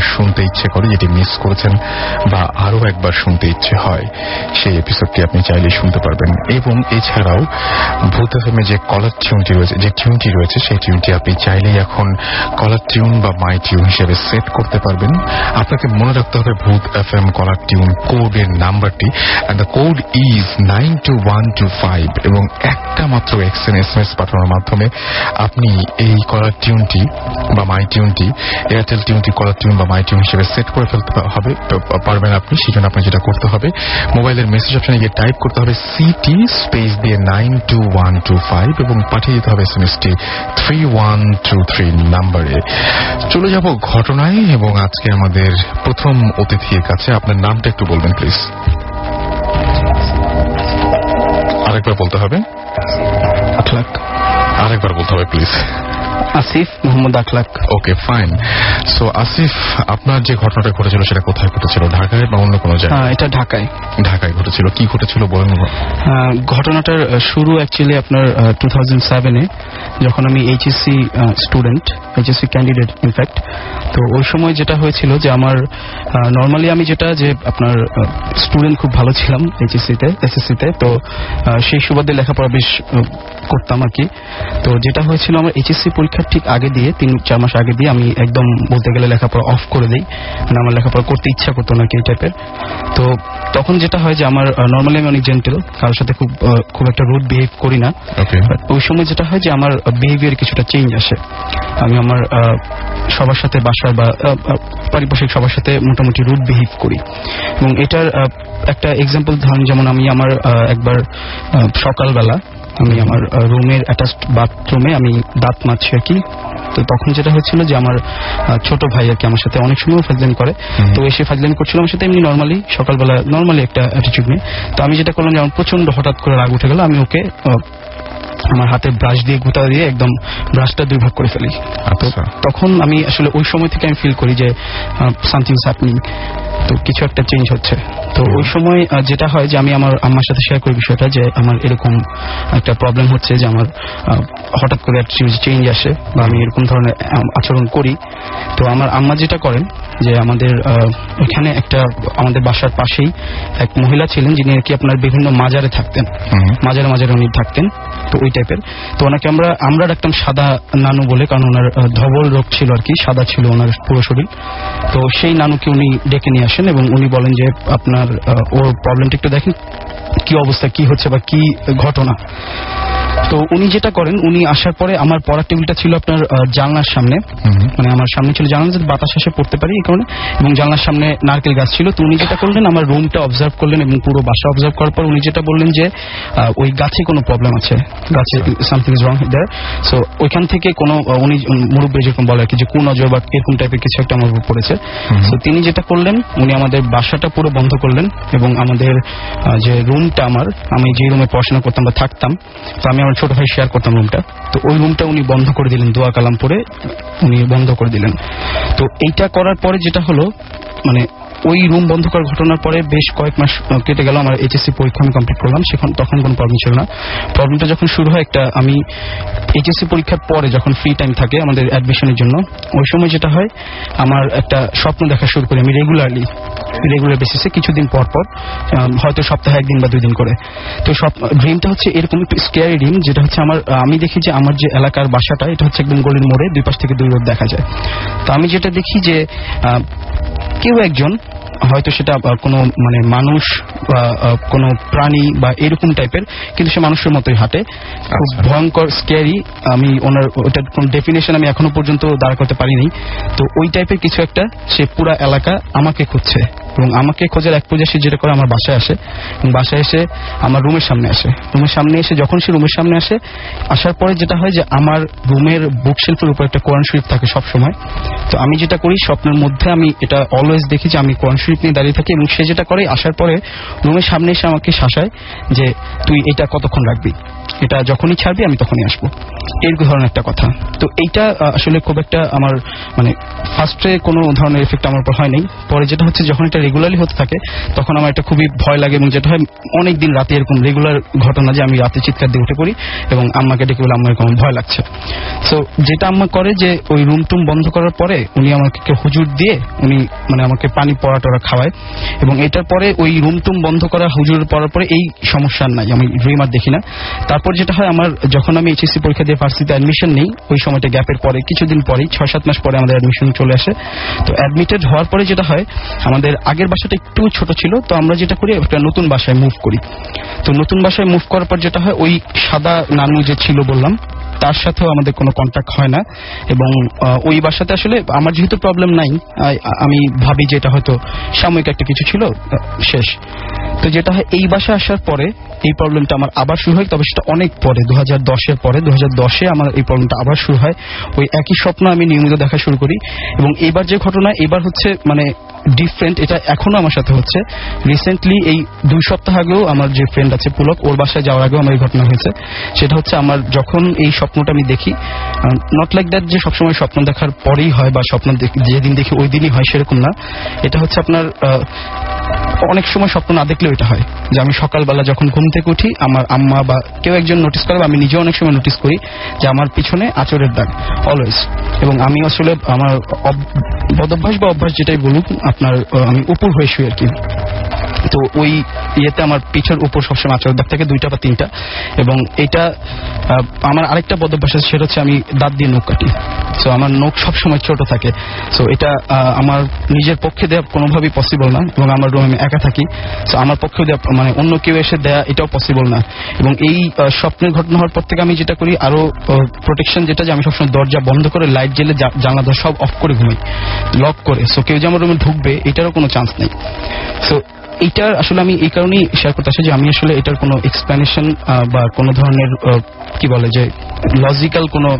আপনার শুনতে ইচ্ছে করে, যেটি মিস করেছেন বা আরো একবার শুনতে ইচ্ছে হয়, সেই এপিসোডটি আপনি চাইলেই শুনতে পারবেন। এবং এছাড়াও ভূত এফএমে যে কলার টিউনটি রয়েছে, যে টিউনটি রয়েছে, সেই টিউনটি আপনি চাইলেই এখন কলার টিউন বা মাই টিউন হিসেবে সেট করতে পারবেন। আপনাকে মনে রাখতে হবে ভূত এফএম কলার টিউন কোডের নাম্বারটি, and the code is 92125, এবং একটা মাত্র এসএমএস পাঠানোর মাধ্যমে আপনি এই কলার টিউনটি বা মাই টিউনটি, এয়ারটেল টিউনটি কলার টিউন বা মাই টিউন হিসেবে সেট করে ফেলতে পারবেন আপনি। সেজন্য আপনার যেটা করতে হবে, মোবাইলের মেসেজ অপশনে গিয়ে টাইপ করতে হবে সিটি স্পেস দিয়ে 92125 এবং পাঠিয়ে দিতে হবে এসএমএসটি 3123 নাম্বারে। চলে যাব ঘটনায় এবং আজকে আমাদের প্রথম অতিথির কাছে। আপনার নামটা একটু বলবেন প্লিজ। আরেকবার বলতে হবে। আখলাক। আরেকবার বলতে হবে প্লিজ। আসিফ মোহাম্মদ আখলাক। ওকে, ফাইন। সো আসিফ, আপনার যে ঘটনাটা ঘটেছিল সেটা কোথায় ঘটেছিল? ঢাকায় বা অন্য কোনো জায়গায়? এটা ঢাকায়। ঢাকায় ঘটেছিল। কি ঘটেছিল বলেন। ঘটনাটার শুরু অ্যাকচুয়ালি আপনার 2007-এ, যখন আমি HSC student, HSC candidate in fact. তো ওই সময় যেটা হয়েছিল যে আমার নর্মালি আমি যেটা যে আপনার স্টুডেন্ট খুব ভালো ছিলাম এইচএসসিতে, এসএসসিতে। তো সেই সুবাদে লেখাপড়া বেশ করতাম আর কি। তো যেটা হয়েছিল, আমার এইচএসসি পরীক্ষার ঠিক আগে দিয়ে 3-4 মাস আগে দিয়ে আমি একদম বলতে গেলে লেখাপড়া অফ করে দিই। মানে আমার লেখাপড়া করতে ইচ্ছা করতো না কি এই টাইপের। তো তখন যেটা হয় যে আমার নর্মালি আমি অনেক জেন্টেল, কারোর সাথে খুব একটা রুড বিহেভ করি না। ওই সময় যেটা হয় যে আমার বিহেভিয়ার কিছুটা চেঞ্জ আসে। আমি আমার সবার সাথে বাসার বা পারিপার্শ্বিক সবার সাথে মোটামুটি রুড বিহেভ করি। এবং এটার একটা এক্সাম্পল ধরেন, যেমন আমি আমার একবার সকালবেলা আমি আমার রুমের অ্যাটাচড বাথরুমে আমি দাঁত মাজছি আর কি। তো তখন যেটা হয়েছিল যে আমার ছোট ভাই আর কি আমার সাথে অনেক সময় ফাজলামি করে। তো এসে ফাজলামি করছিল আমার সাথে এমনি নর্মালি সকালবেলা নর্মালি একটা অ্যাটিটিউড নিয়ে। তো আমি যেটা করলাম যে আমার প্রচন্ড হঠাৎ করে রাগ উঠে গেল, আমি ওকে আমার হাতে ব্রাশ দিয়ে গুঁতা দিয়ে একদম ব্রাশটা 2 ভাগ করে ফেলি। তো তখন আমি আসলে ওই সময় থেকে আমি ফিল করি যে সামথিং ইজ হ্যাপেনিং, তো কিছু একটা চেঞ্জ হচ্ছে। তো ওই সময় যেটা হয় যে আমি আমার আম্মার সাথে শেয়ার করি বিষয়টা, যে আমার এরকম একটা প্রবলেম হচ্ছে, যে আমার হঠাৎ করে অ্যাটিটিউড চেঞ্জ আসে বা আমি এরকম ধরনের আচরণ করি। তো আমার আম্মা যেটা করেন যে আমাদের এখানে একটা আমাদের বাসার পাশেই এক মহিলা ছিলেন, যিনি আর কি আপনার বিভিন্ন মাজারে থাকতেন, মাজারে মাজারে উনি থাকতেন। তো ওই টাইপের। তো ওনাকে আমরা ডাকতাম সাদা নানু বলে, কারণ ওনার ধবল রোগ ছিল আর কি, সাদা ছিল ওনার পুরো শরীর। তো সেই নানুকে উনি ডেকে নিয়ে আসেন এবং উনি বলেন যে আপনার ওর প্রবলেমটা একটু দেখেন, কি অবস্থা, কি হচ্ছে বা কি ঘটনা। তো উনি যেটা করেন, উনি আসার পরে আমার পড়ার টেবিলটা ছিল আপনার জানলার সামনে, মানে আমার সামনে ছিল জানলা, যাতে বাতাস এসে পড়তে পারি এই কারণে, এবং জানলার সামনে নারকেল গাছ ছিল। তো উনি যেটা করলেন, আমার রুমটা অবজার্ভ করলেন এবং পুরো বাসা অবজার্ভ করার পর উনি যেটা বললেন যে ওই গাছে কোনো প্রবলেম আছে, গাছে something is wrong there. So ওইখান থেকে কোনো উনি মুরব্বী যেরকম বলে আর কি, যে কুনজর বা এরকম টাইপের কিছু একটা আমার উপর পড়েছে। তো তিনি যেটা করলেন, উনি আমাদের বাসাটা পুরো বন্ধ করলেন এবং আমাদের যে রুমটা, আমি যে রুমে পড়াশোনা করতাম বা থাকতাম, তো আমি আমার ছোট ভাই শেয়ার করতাম রুমটা, তো ওই রুমটা উনি বন্ধ করে দিলেন, দোয়া কালাম পরে উনি বন্ধ করে দিলেন। তো এইটা করার পরে যেটা হলো, মানে ওই রুম বন্ধ করার ঘটনার পরে বেশ কয়েক মাস কেটে গেল, আমার এইচএসসি পরীক্ষা আমি কমপ্লিট করলাম, তখন কোনো প্রবলেম ছিল না। প্রবলেমটা যখন শুরু হয়, আমি এইচএসসি পরীক্ষার পরে যখন ফ্রি টাইম থাকে আমাদের অ্যাডমিশনের জন্য, ওই সময় যেটা হয় আমার একটা স্বপ্ন দেখা শুরু করি আমি রেগুলার বেসিসে, কিছুদিন পর পর, হয়তো সপ্তাহে 1 দিন বা 2 দিন করে। তো ড্রিমটা হচ্ছে এরকম একটু স্কেয়ারি ড্রিম, যেটা হচ্ছে আমি দেখি যে আমার যে এলাকার বাসাটা, এটা হচ্ছে একদম গলির মোড়ে, 2 পাশ থেকে 2 রোড দেখা যায়। তো আমি যেটা দেখি যে কেউ একজন, হয়তো সেটা কোনো মানে মানুষ বা কোনো প্রাণী বা এরকম টাইপের, কিন্তু সে মানুষের মতোই হাঁটে, খুব ভয়ঙ্কর স্ক্যারি। আমি ওটার কোন ডেফিনেশন আমি এখনো পর্যন্ত দাঁড় করতে পারিনি। তো ওই টাইপের কিছু একটা, সে পুরা এলাকা আমাকে খুঁজছে এবং আমাকে খোঁজার এক পর্যায়ে সে যেটা করে আমার বাসায় আসে এবং বাসায় এসে আমার রুমের সামনে এসে যখন সে রুমের সামনে আসার পরে যেটা হয় যে আমার রুমের বুকশেলফের উপর একটা কোরআন শরীফ থাকে সব সময়। তো আমি যেটা করি, স্বপ্নের মধ্যে আমি এটা অলওয়েজ দেখি যে আমি কোরআন শরীফ নিয়ে দাঁড়িয়ে থাকি এবং সে যেটা করে, আসার পরে রুমের সামনে এসে আমাকে শাসায় যে তুই এটা কতক্ষণ রাখবি, এটা যখনই ছাড়বি আমি তখনই আসবো, এই ধরনের একটা কথা। তো এইটা আসলে খুব একটা আমার মানে ফার্স্টে কোনো ধরনের এফেক্ট আমার উপর হয় নাই। পরে যেটা হচ্ছে, যখন এটা রেগুলারলি হতে থাকে তখন আমার এটা খুবই ভয় লাগে, এবং যেটা হয় অনেক দিন রাতে এরকম রেগুলার ঘটনা যে আমি রাতে চিৎকার দিয়ে উঠে পড়ি এবং আম্মাকে ডেকে বলে আম্মার কেমন ভয় লাগছে। সো যেটা আম্মা করে যে ওই রুম টুম বন্ধ করার পরে উনি আমাকে হুজুর দিয়ে উনি মানে আমাকে পানি পড়া টড়া খাওয়ায়, এবং এটার পরে ওই রুম টুম বন্ধ করা হুজুর পড়ার পরে এই সমস্যা নাই, আমি ড্রিম আর দেখি না। তারপর যেটা হয় আমার যখন আমি এইচএসসি পরীক্ষা দিয়ে ভার্সিটিতে অ্যাডমিশন নেই ওই সময়টা গ্যাপের পরে কিছুদিন পরেই 6-7 মাস পরে আমাদের অ্যাডমিশন চলে আসে। তো অ্যাডমিটেড হওয়ার পরে যেটা হয় আমাদের আগের বাসাটা একটু ছোট ছিল, তো আমরা যেটা করি একটা নতুন বাসায় মুভ করি। তো নতুন বাসায় মুভ করার পর যেটা হয় ওই সাদা নানু যে ছিল বললাম তার সাথেও আমাদের কোনো কন্ট্যাক্ট হয় না, এবং ওই বাসাতে আসলে আমার যেহেতু প্রবলেম নাই আমি ভাবি যে এটা হয়তো সাময়িক একটা কিছু ছিল শেষ। তো যেটা হয় এই বাসা আসার পরে এই প্রবলেমটা আমার আবার শুরু হয়, তবে সেটা অনেক পরে 2010-এর পরে 2010-এ আমার এই প্রবলেমটা আবার শুরু হয়। ওই একই স্বপ্ন আমি নিয়মিত দেখা শুরু করি, এবং এবার যে ঘটনা এবার হচ্ছে মানে ডিফারেন্ট, এটা এখনো আমার সাথে হচ্ছে। রিসেন্টলি এই 2 সপ্তাহ আগেও আমার যে ফ্রেন্ড আছে পুলক, ওর বাসায় যাওয়ার আগেও আমার এই ঘটনা হয়েছে। সেটা হচ্ছে আমার যখন এই স্বপ্নটা আমি দেখি, নট লাইক দ্যাট যে সবসময় স্বপ্ন দেখার পরেই হয় বা স্বপ্ন যেদিন দেখি ওই দিনই হয় সেরকম না। এটা হচ্ছে আপনার অনেক সময় স্বপ্ন না দেখলেও এটা হয় যে আমি সকালবেলা যখন ঘুম থেকে উঠি আমার আম্মা বা কেউ একজন নোটিস করে, আমি নিজেও অনেক সময় নোটিস করি যে আমার পিছনে আঁচড়ের দাগ অলওয়েজ, এবং আমি আসলে আমার বদভ্যাস বা অভ্যাস যেটাই বলুক আপনার আমি উপর হয়ে শুই আর কি। তো ওই ইয়েতে আমার পিঠের উপর সবসময় আঁচড়ের দাগ থাকে 2টা বা 3টা, এবং এটা আমার আরেকটা বদভ্যাস আছে সেটা হচ্ছে আমি দাঁত দিয়ে নখ কাটি। সো আমার নখ সবসময় ছোট থাকে। সো এটা আমার নিজের পক্ষে দেওয়া কোনোভাবেই পসিবল না, এবং আমার রুমে আমি একা থাকি। সো আমার পক্ষে দেওয়া মানে অন্য কেউ এসে দেয়া এটাও পসিবল না। এবং এই স্বপ্নের ঘটনা হওয়ার পর থেকে আমি যেটা করি আরো প্রোটেকশন যেটা যে আমি সবসময় দরজা বন্ধ করে লাইট জ্বেলে জানলা দরজা সব অফ করে ঘুমাই, লক করে। সো কেউ যে আমার রুমে ঢুকবে এটারও কোনো চান্স নেই। সো এইটার আসলে আমি এই কারণেই শেয়ার করতে আসি যে আমি আসলে এটার কোনো এক্সপ্লেনেশন বা কোনো ধরনের কি বলে যে লজিক্যাল কোনো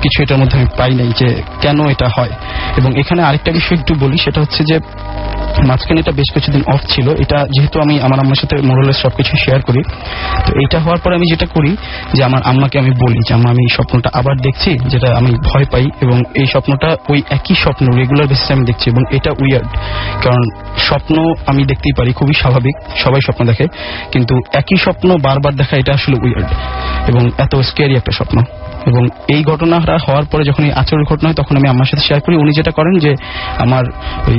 কিছু এটার মধ্যে আমি পাই নাই যে কেন এটা হয়। এবং এখানে আরেকটা বিষয় একটু বলি, সেটা হচ্ছে যে মাঝখানে এটা বেশ কিছুদিন অফ ছিল। এটা যেহেতু আমি আমার আম্মার সাথে মোরালের সবকিছু শেয়ার করি, তো এটা হওয়ার পর আমি যেটা করি যে আমার আম্মাকে আমি বলি যে আম্মা আমি স্বপ্নটা আবার দেখছি যেটা আমি ভয় পাই, এবং এই স্বপ্নটা ওই একই স্বপ্ন রেগুলার বেসিসে আমি দেখছি, এবং এটা উইয়ার্ড। কারণ স্বপ্ন আমি দেখতেই পারি, খুবই স্বাভাবিক, সবাই স্বপ্ন দেখে, কিন্তু একই স্বপ্ন বারবার দেখা এটা আসলে উইয়ার্ড এবং এত স্ক্যারি একটা স্বপ্ন। এবং এই ঘটনাটা হওয়ার পরে যখন এই আচরণের ঘটনা হয় তখন আমি আম্মার সাথে শেয়ার করি। উনি যেটা করেন যে আমার ওই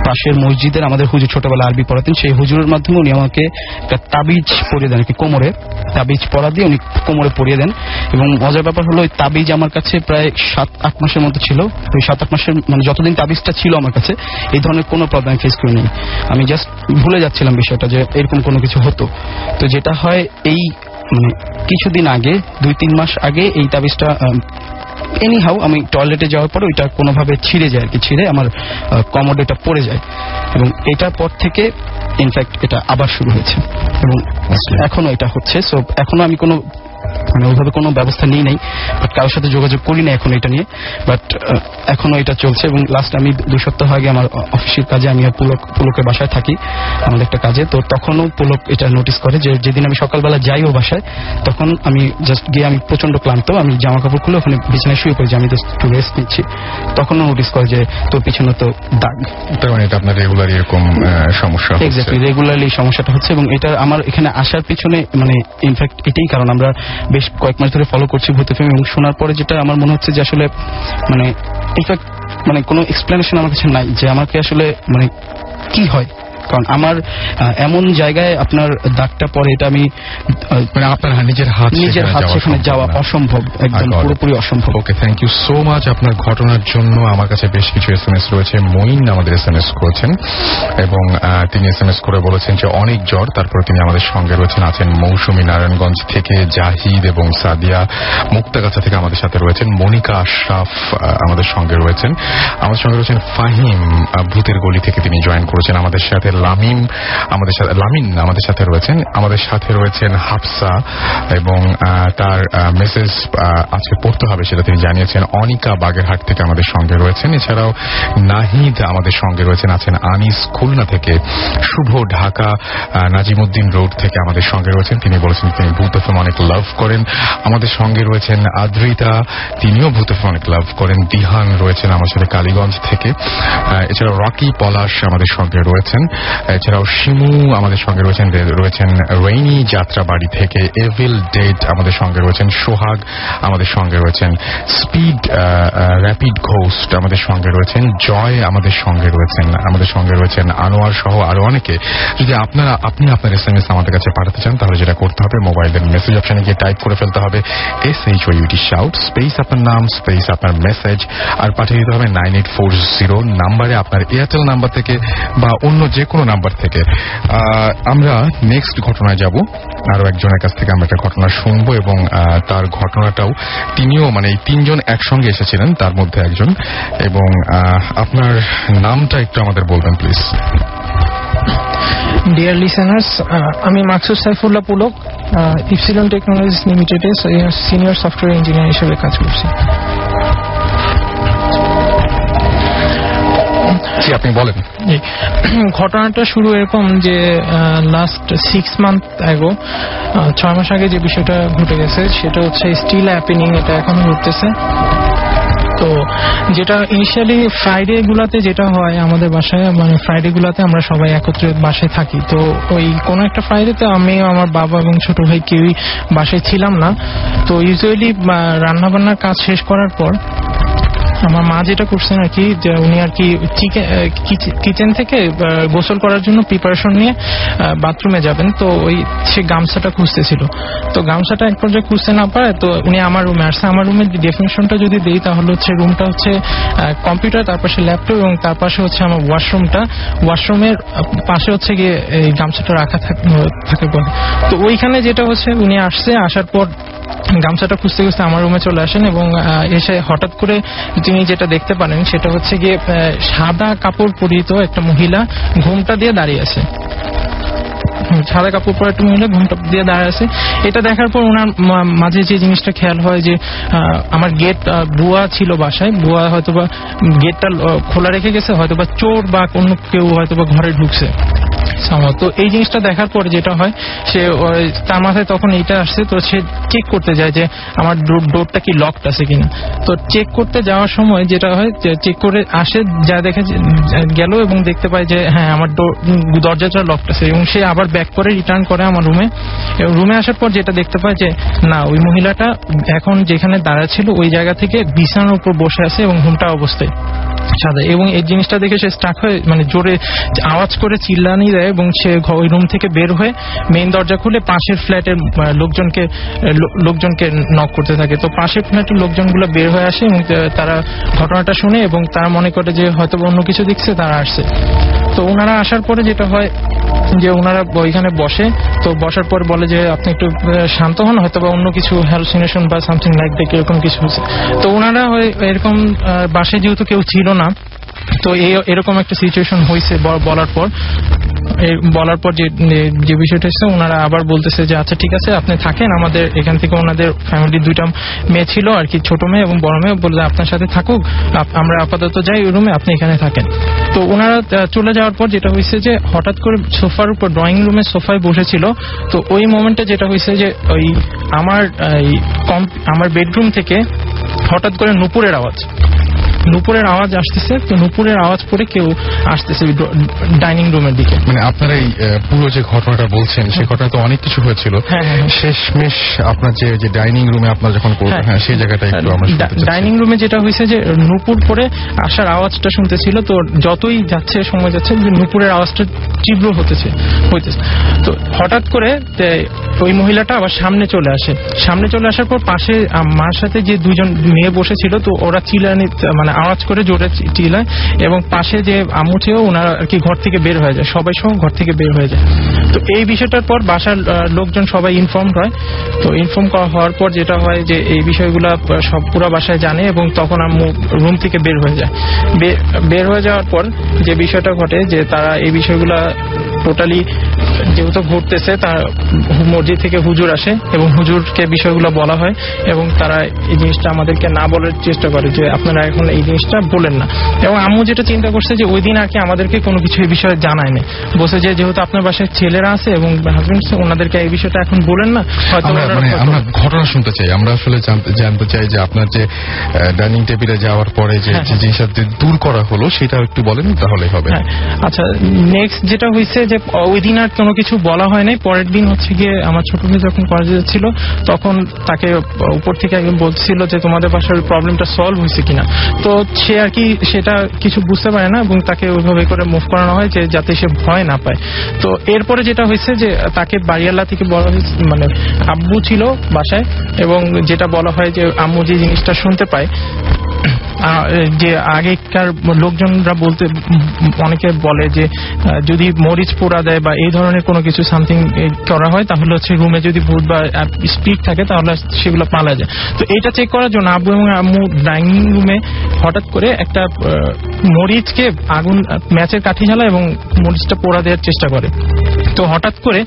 পাশের মসজিদের আমাদের হুজুর ছোটবেলা আরবি পড়াতেন, সেই হুজুরের মাধ্যমে উনি আমাকে একটা তাবিজ পরিয়ে দেন, কোমরে তাবিজ পরা দিয়ে উনি কোমরে পরিয়ে দেন। এবং মজার ব্যাপার হলো ওই তাবিজ আমার কাছে প্রায় 7-8 মাসের মতো ছিল। ওই 7-8 মাসের মানে যতদিন তাবিজটা ছিল আমার কাছে এই ধরনের কোনো প্রবলেম ফেস করিনি। আমি জাস্ট ভুলে যাচ্ছিলাম বিষয়টা যে এরকম কোনো কিছু হতো। তো যেটা হয় এই মানে কিছুদিন আগে 2-3 মাস আগে এই তাবিজটা এনিহাউ আমি টয়লেটে যাওয়ার পরে ওইটা কোনোভাবে ছিঁড়ে যায় আর কি, ছিঁড়ে আমার কমোডে এটা পড়ে যায়, এবং এটার পর থেকে ইনফ্যাক্ট এটা আবার শুরু হয়েছে এবং এখনো এটা হচ্ছে। সো এখনো আমি কোনো মানে ওইভাবে কোনো ব্যবস্থা নিই নাই, বাট কারোর সাথে যোগাযোগ করি না এখন এটা নিয়ে, বাট এখনো এটা চলছে। এবং লাস্ট আমি 2 সপ্তাহ আগে আমার অফিসের কাজে আমি পুলকের বাসায় থাকি আমাদের একটা কাজে, তো তখনও পুলক এটা নোটিস করে যে যেদিন আমি সকালবেলা যাই ও বাসায় তখন আমি জাস্ট গিয়ে আমি প্রচন্ড ক্লান্ত, আমি জামা কাপড় খুলে ওখানে বিছানায় শুয়ে পড়ি যে আমি জাস্ট একটু রেস্ট নিচ্ছি, তখনও নোটিস করে যে তোর পিছনে তো দাগ। তার মানে এটা আপনার রেগুলার এরকম সমস্যা? এক্স্যাক্টলি, রেগুলারলি সমস্যাটা হচ্ছে। এবং এটা আমার এখানে আসার পিছনে মানে ইনফ্যাক্ট এটাই কারণ, আমরা বেশ কয়েক মাস ধরে ফলো করছি ভূত এফএম, এবং শোনার পরে যেটা আমার মনে হচ্ছে যে আসলে মানে ইনফ্যাক্ট মানে কোনো এক্সপ্লেনেশন আমার কাছে নাই যে আমাকে আসলে মানে কি হয়। কারণ আমার এমন জায়গায় আপনার দাগটা পরে এটা আমি মানে আপনার নিজের হাত সেখানে যাওয়া অসম্ভব, একদম পুরোপুরি অসম্ভব। ওকে, থ্যাংক ইউ সো মাচ আপনার ঘটনার জন্য। আমার কাছে বেশ কিছু SMS রয়েছে। মঈন আমাদের SMS করেছেন এবং তিনি SMS করে বলেছেন যে অনেক জ্বর। তারপর তিনি আমাদের সঙ্গে রয়েছেন, আছেন মৌসুমী নারায়ণগঞ্জ থেকে, জাহিদ এবং সাদিয়া মুক্তাগাছা থেকে আমাদের সাথে রয়েছেন, মনিকা আশরাফ আমাদের সঙ্গে রয়েছেন, আমাদের সঙ্গে রয়েছেন ফাহিম ভূতের গলি থেকে তিনি জয়েন করেছেন আমাদের সাথে, লামিন আমাদের সাথে রয়েছেন, আমাদের সাথে রয়েছেন হাফসা এবং তার মেসেজ আজকে পড়তে হবে সেটা তিনি জানিয়েছেন। অনিকা বাগেরহাট থেকে আমাদের সঙ্গে রয়েছেন, এছাড়াও নাহিদ আমাদের সঙ্গে রয়েছেন, আছেন আনিস খুলনা থেকে, শুভ ঢাকা নাজিমুদ্দিন রোড থেকে আমাদের সঙ্গে রয়েছেন, তিনি বলেছেন তিনি ভূত এফএম অনেক লাভ করেন। আমাদের সঙ্গে রয়েছেন আদ্রিতা, তিনিও ভূত এফএম অনেক লাভ করেন। দিহান রয়েছেন আমার সাথে কালীগঞ্জ থেকে, এছাড়াও রকি পলাশ আমাদের সঙ্গে রয়েছেন। এছাড়াও শিমু আমাদের সঙ্গে রয়েছেন রেইনি যাত্রাবাড়ি থেকে, এভিল ডেট আমাদের সঙ্গে রয়েছেন, সোহাগ আমাদের সঙ্গে রয়েছেন, স্পিড র্যাপিড ঘোস্ট আমাদের সঙ্গে রয়েছেন, জয় আমাদের সঙ্গে রয়েছেন আনোয়ার সহ আরো অনেকে। যদি আপনি আপনার SMS আমাদের কাছে পাঠাতে চান তাহলে যেটা করতে হবে, মোবাইলের মেসেজ অপশনে গিয়ে টাইপ করে ফেলতে হবে SHOUT শাউট স্পেস আপনার নাম স্পেস আপনার মেসেজ, আর পাঠিয়ে দিতে হবে 9840 নাম্বারে, আপনার এয়ারটেল নাম্বার থেকে বা অন্য যে কোনো নাম্বার থেকে। আমরা নেক্সট ঘটনায় যাব। আরো একজনের কাছ থেকে আমরা একটা ঘটনা শুনবো এবং তার ঘটনাটাও তিনিও মানে এই তিনজন একসঙ্গে এসেছিলেন, তার মধ্যে একজন। এবং আপনার নামটা একটু আমাদের বলবেন প্লিজ। ডিয়ার লিসেনার্স, আমি মাকসুদ সাইফুল্লাহ পুলক, ইপসিলন টেকনোলজিস লিমিটেডে সিনিয়র সফটওয়্যার ইঞ্জিনিয়ার হিসেবে কাজ করছি। আপনি বলেন। ঘটনাটা শুরু এরকম যে লাস্ট 6 মান্থ আগে, 6 মাস আগে যে বিষয়টা ঘটে গেছে সেটা হচ্ছে স্টিল হ্যাপেনিং, এটা এখনো ঘটতেছে। তো যেটা ইনিশিয়ালি ফ্রাইডে গুলাতে যেটা হয় আমাদের বাসায়, মানে ফ্রাইডে গুলাতে আমরা সবাই একত্রে বাসায় থাকি। তো ওই কোনো একটা ফ্রাইডেতে আমি, আমার বাবা এবং ছোট ভাই কেউই বাসায় ছিলাম না। তো ইউজুয়ালি রান্নাবান্নার কাজ শেষ করার পর আমার মা যেটা করছেন আর কি, যে উনি আর কি কিচেন থেকে গোসল করার জন্য প্রিপারেশন নিয়ে বাথরুমে যাবেন। তো ওই সে গামছাটা খুঁজতেছিল। তো গামছাটা এক পর্যায়ে খুঁজতে না পারে, তো উনি আমার রুমে আসছে। আমার রুমের ডেফিনেশনটা যদি দেই তাহলে হচ্ছে রুমটা হচ্ছে কম্পিউটার, তার পাশে ল্যাপটপ এবং তার পাশে হচ্ছে আমার ওয়াশরুমটা। ওয়াশরুমের পাশে হচ্ছে গিয়ে এই গামছাটা রাখা থাকে বলে। তো ওইখানে যেটা হচ্ছে উনি আসছে, আসার পর গামছাটা খুঁজতে খুঁজতে আমার রুমে চলে আসেন এবং এসে হঠাৎ করে তিনি যেটা দেখতে পারেন সেটা হচ্ছে গিয়ে সাদা কাপড় পরিহিত একটা মহিলা ঘোমটা দিয়ে দাঁড়িয়ে আছে। সাদা কাপড় পরে একটা মহিলা ঘোমটা দিয়ে দাঁড়িয়ে আছে। এটা দেখার পর ওনার মাঝে যে জিনিসটা খেয়াল হয় যে আমার গেট, বুয়া ছিল বাসায়, বুয়া হয়তোবা গেটটা খোলা রেখে গেছে, হয়তোবা চোর বা অন্য কেউ হয়তোবা ঘরে ঢুকছে। তো এই জিনিসটা দেখার পরে যেটা হয়, সে তার মাথায় তখন এইটা আসছে। তো সে চেক করতে যায় যে আমার ডোরটা কি লকড আছে কিনা। তো চেক করতে যাওয়ার সময় যেটা হয়, চেক করে আসে, যা দেখে গেল এবং দেখতে পায় যে হ্যাঁ আমার দরজাটা লকড আছে। এবং সে আবার ব্যাক করে রিটার্ন করে আমার রুমে। এবং রুমে আসার পর যেটা দেখতে পায় যে না, ওই মহিলাটা এখন যেখানে দাঁড়া ছিল ওই জায়গা থেকে বিছানার উপর বসে আছে এবং ঘুমটা অবস্থায় সাদা। এবং এই জিনিসটা দেখে সে স্টাক হয়ে মানে জোরে আওয়াজ করে চিল্লানি দেয় এবং সে ওই রুম থেকে বের হয়ে মেইন দরজা খুলে পাশের ফ্ল্যাটের লোকজনকে নক করতে থাকে। তো পাশের ফ্ল্যাটের লোকজনগুলো বের হয়ে আসে এবং তারা ঘটনাটা শুনে এবং তারা মনে করে যে হয়তো অন্য কিছু দেখছে, তারা আসছে। তো ওনারা আসার পরে যেটা হয় যে ওনারা ওইখানে বসে। তো বসার পর বলে যে আপনি একটু শান্ত হন, হয়তো বা অন্য কিছু হ্যালুসিনেশন বা সামথিং লাইক দ্যাট এরকম কিছু হয়েছে। তো ওনারা এরকম বাসায় যেহেতু কেউ ছিল না, তো এরকম একটা সিচুয়েশন হয়েছে বলার পর যে বিষয়টা হচ্ছে, ওনারা আবার বলতেছে যে আচ্ছা ঠিক আছে আপনি থাকেন, আমাদের এখান থেকে ওনাদের ফ্যামিলির 2টা মেয়ে ছিল আর কি, ছোট মেয়ে এবং বড় মেয়ে, বলে আপনার সাথে থাকুক, আমরা আপাতত যাই ওই রুমে, আপনি এখানে থাকেন। তো ওনারা চলে যাওয়ার পর যেটা হয়েছে যে হঠাৎ করে সোফার উপর, ড্রয়িং রুমের সোফায় বসেছিল। তো ওই মোমেন্টে যেটা হয়েছে যে ওই আমার বেডরুম থেকে হঠাৎ করে নুপুরের আওয়াজ আসতেছে। তো নুপুরের আওয়াজ পরে কেউ আসতেছে ডাইনিং রুমের দিকে। মানে আপনার এই পুরো যে ঘটনাটা বলছেন সেই ঘটনা তো অনেক কিছু হয়েছিল, শেষমেশ আপনার যে ডাইনিং রুমে আপনার যখন করবেন, হ্যাঁ সেই জায়গাটা একটু আমরা শুনতে চাই। ডাইনিং রুমে যেটা হয়েছে যে নুপুর পরে আসার আওয়াজটা শুনতেছিল। তো যতই যাচ্ছে সময় যাচ্ছে নুপুরের আওয়াজটা তীব্র হইতেছে। তো হঠাৎ করে ওই মহিলাটা আবার সামনে চলে আসার পর পাশে মার সাথে যে 2জন মেয়ে বসেছিল, তো ওরা চিল্লানি মানে আওয়াজ করে জোরে চিল্লায় এবং পাশে যে আম্মু ছিল ওনারা আর কি ঘর থেকে বের হয়ে যায়, সবাই সহ ঘর থেকে বের হয়ে যায়। তো এই বিষয়টার পর বাসার লোকজন সবাই ইনফর্ম হয়। তো ইনফর্ম হওয়ার পর যেটা হয় যে এই বিষয়গুলো সব পুরো বাসায় জানে এবং তখন আম্মু রুম থেকে বের হয়ে যায়। বের হয়ে যাওয়ার পর যে বিষয়টা ঘটে যে তারা এই বিষয়গুলা টোটালি যেহেতু ঘুরতেছে, তার মসজিদ থেকে হুজুর আসে এবং হুজুরকে বিষয়গুলো বলা হয় এবং তারা এই জিনিসটা আমাদেরকে না বলার চেষ্টা করে যে আপনারা এখন এই জিনিসটা বলেন না। এবং আম্মু যেটা চিন্তা করছে যে ওই দিন আর কি আমাদেরকে কোনো কিছু এই বিষয়ে জানায় না, বলছে যে যেহেতু আপনার বাসায় ছেলেরা আছে এবং হাজবেন্ড, ওনাদেরকে এই বিষয়টা এখন বলেন না, হয়তো আমরা ঘটনা শুনতে চাই, আমরা আসলে জানতে চাই যে আপনার যে ডাইনিং টেবিলে যাওয়ার পরে যে জিনিসটা দূর করা হলো সেটা একটু বলেন তাহলে হবে। আচ্ছা, নেক্সট যেটা হয়েছে যে ওই দিন আর কোনো কিছু বলা হয় নাই। পরের দিন হচ্ছে গিয়ে আমার ছোট মেয়ে যখন কলেজে যাচ্ছিল তখন তাকে উপর থেকে একজন বলছিল যে তোমাদের বাসার প্রবলেমটা সলভ হয়েছে কিনা। তো সে আর কি সেটা কিছু বুঝতে পারে না এবং তাকে ওইভাবে করে মুভ করানো হয় যে যাতে সে ভয় না পায়। তো এরপরে যেটা হয়েছে যে তাকে বাড়িওয়ালা থেকে বলা হয়েছে, মানে আব্বু ছিল বাসায় এবং যেটা বলা হয় যে আম্মু যে জিনিসটা শুনতে পায় যে আগেকার লোকজনরা বলতে অনেকে বলে যে যদি মরিচ পোড়া দেয় বা এই ধরনের কোনো কিছু সামথিং করা হয় তাহলে হচ্ছে রুমে যদি ভূত বা স্পিরিট থাকে তাহলে সেগুলো পালা যায়। তো এইটা চেক করার জন্য আব্বু এবং আম্মু ডাইনিং রুমে হঠাৎ করে একটা মরিচকে আগুন ম্যাচের কাঠি জ্বালায় এবং মরিচটা পোড়া দেওয়ার চেষ্টা করে। তো হঠাৎ করে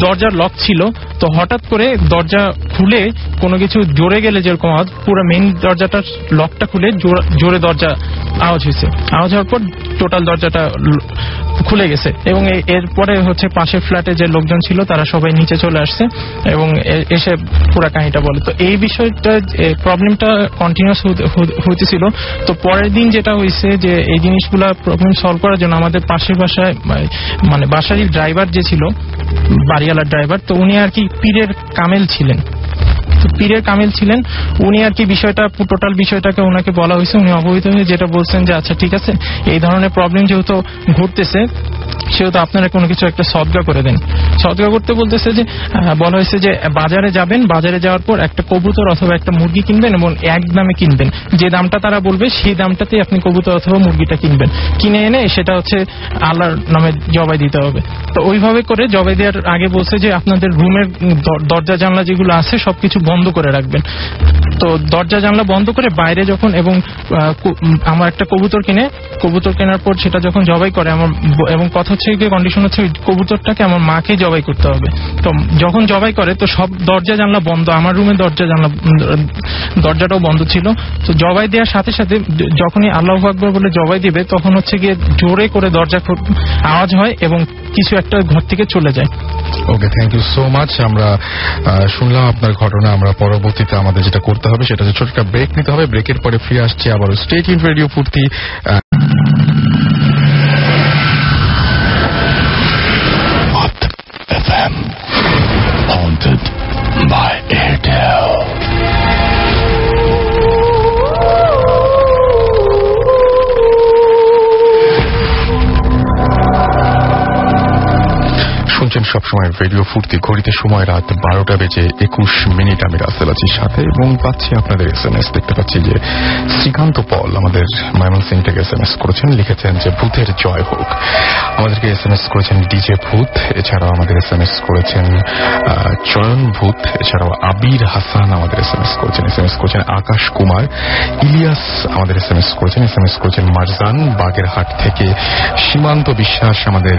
দরজার লক ছিল, তো হঠাৎ করে দরজা খুলে কোনো কিছু জোরে গেলে যেরকম আওয়াজ, পুরো মেইন দরজাটার লকটা খুলে জোরে দরজা আওয়াজ হয়েছে। আওয়াজ হওয়ার পর টোটাল দরজাটা খুলে গেছে এবং এরপরে হচ্ছে পাশের ফ্ল্যাটে যে লোকজন ছিল তারা সবাই নিচে চলে আসছে এবং এসে পুরো কাহিনীটা বলে। তো এই বিষয়টা প্রবলেমটা কন্টিনিউয়াস হইতেছিল। তো পরের দিন যেটা হয়েছে যে এই জিনিসগুলা প্রবলেম সলভ করার জন্য আমাদের পাশের বাসায় মানে বাসারই ড্রাইভার যে ছিল, বাড়িওয়ালার ড্রাইভার, তো উনি আর কি পীরের কামেল ছিলেন। পীরের কামেল ছিলেন উনি আর কি বিষয়টা টোটাল বিষয়টাকে ওনাকে বলা হয়েছে। উনি অবহিত হয়ে যেটা বলছেন যে আচ্ছা ঠিক আছে, এই ধরনের প্রবলেম যেহেতু ঘটতেছে সেহেতু আপনারা কোনো কিছু একটা সদগা করে দেন। সদগা করতে বলতেছে যে বলা হয়েছে যে বাজারে যাবেন, বাজারে যাওয়ার পর একটা কবুতর অথবা একটা মুরগি কিনবেন এবং এক দামে কিনবেন, যে দামটা তারা বলবে সেই দামটাতেই আপনি কবুতর অথবা মুরগিটা কিনবেন, কিনে এনে সেটা হচ্ছে আল্লাহর নামে জবাই দিতে হবে। তো ওইভাবে করে জবাই দেওয়ার আগে বলছে যে আপনাদের রুমের দরজা জানলা যেগুলো আছে সবকিছু বন্ধ করে রাখবেন। তো দরজা জানলা বন্ধ করে বাইরে যখন এবং আমার একটা কবুতর কেনার পর সেটা যখন জবাই করে আমার, এবং কথা হচ্ছে কি কন্ডিশন হচ্ছে ওই কবুতরটাকে আমার মাকে জবাই করতে হবে। তো যখন জবাই করে তো সব দরজা জানলা বন্ধ, আমার রুমের দরজাটাও বন্ধ ছিল। তো জবাই দেওয়ার সাথে সাথে যখনই আল্লাহু আকবার বলে জবাই দিবে তখন হচ্ছে গিয়ে জোরে করে দরজা আওয়াজ হয় এবং কিছু একটা ঘর থেকে চলে যায়। ওকে, থ্যাংক ইউ সো মাচ। আমরা শুনলাম আপনার ঘটনা। আমরা পরবর্তীতে আমাদের যেটা করতে হবে সেটা হচ্ছে ছোট একটা ব্রেক নিতে হবে। ব্রেকের পরে ফিরে আসছি আবার স্টে টিউনড রেডিও ফুর্তি। FM haunted by Airtel. শুনছেন সবসময় রেডিও ফুর্তি। ঘড়িতে সময় রাত 12:21। আমি রাসেল আছি সাথে এবং পাচ্ছি আপনাদের SMS। দেখতে পাচ্ছি যে শ্রীকান্ত পল আমাদের ময়মনসিংহ থেকে SMS করেছেন, লিখেছেন যে ভূতের জয় হোক। আমাদেরকে SMS করেছেন ডিজে ভূত, এছাড়াও আমাদের SMS করেছেন চয়ন ভূত, এছাড়াও আবির হাসান আমাদের SMS করেছেন আকাশ কুমার, ইলিয়াস আমাদের SMS করেছেন মারজান বাগেরহাট থেকে, সীমান্ত বিশ্বাস আমাদের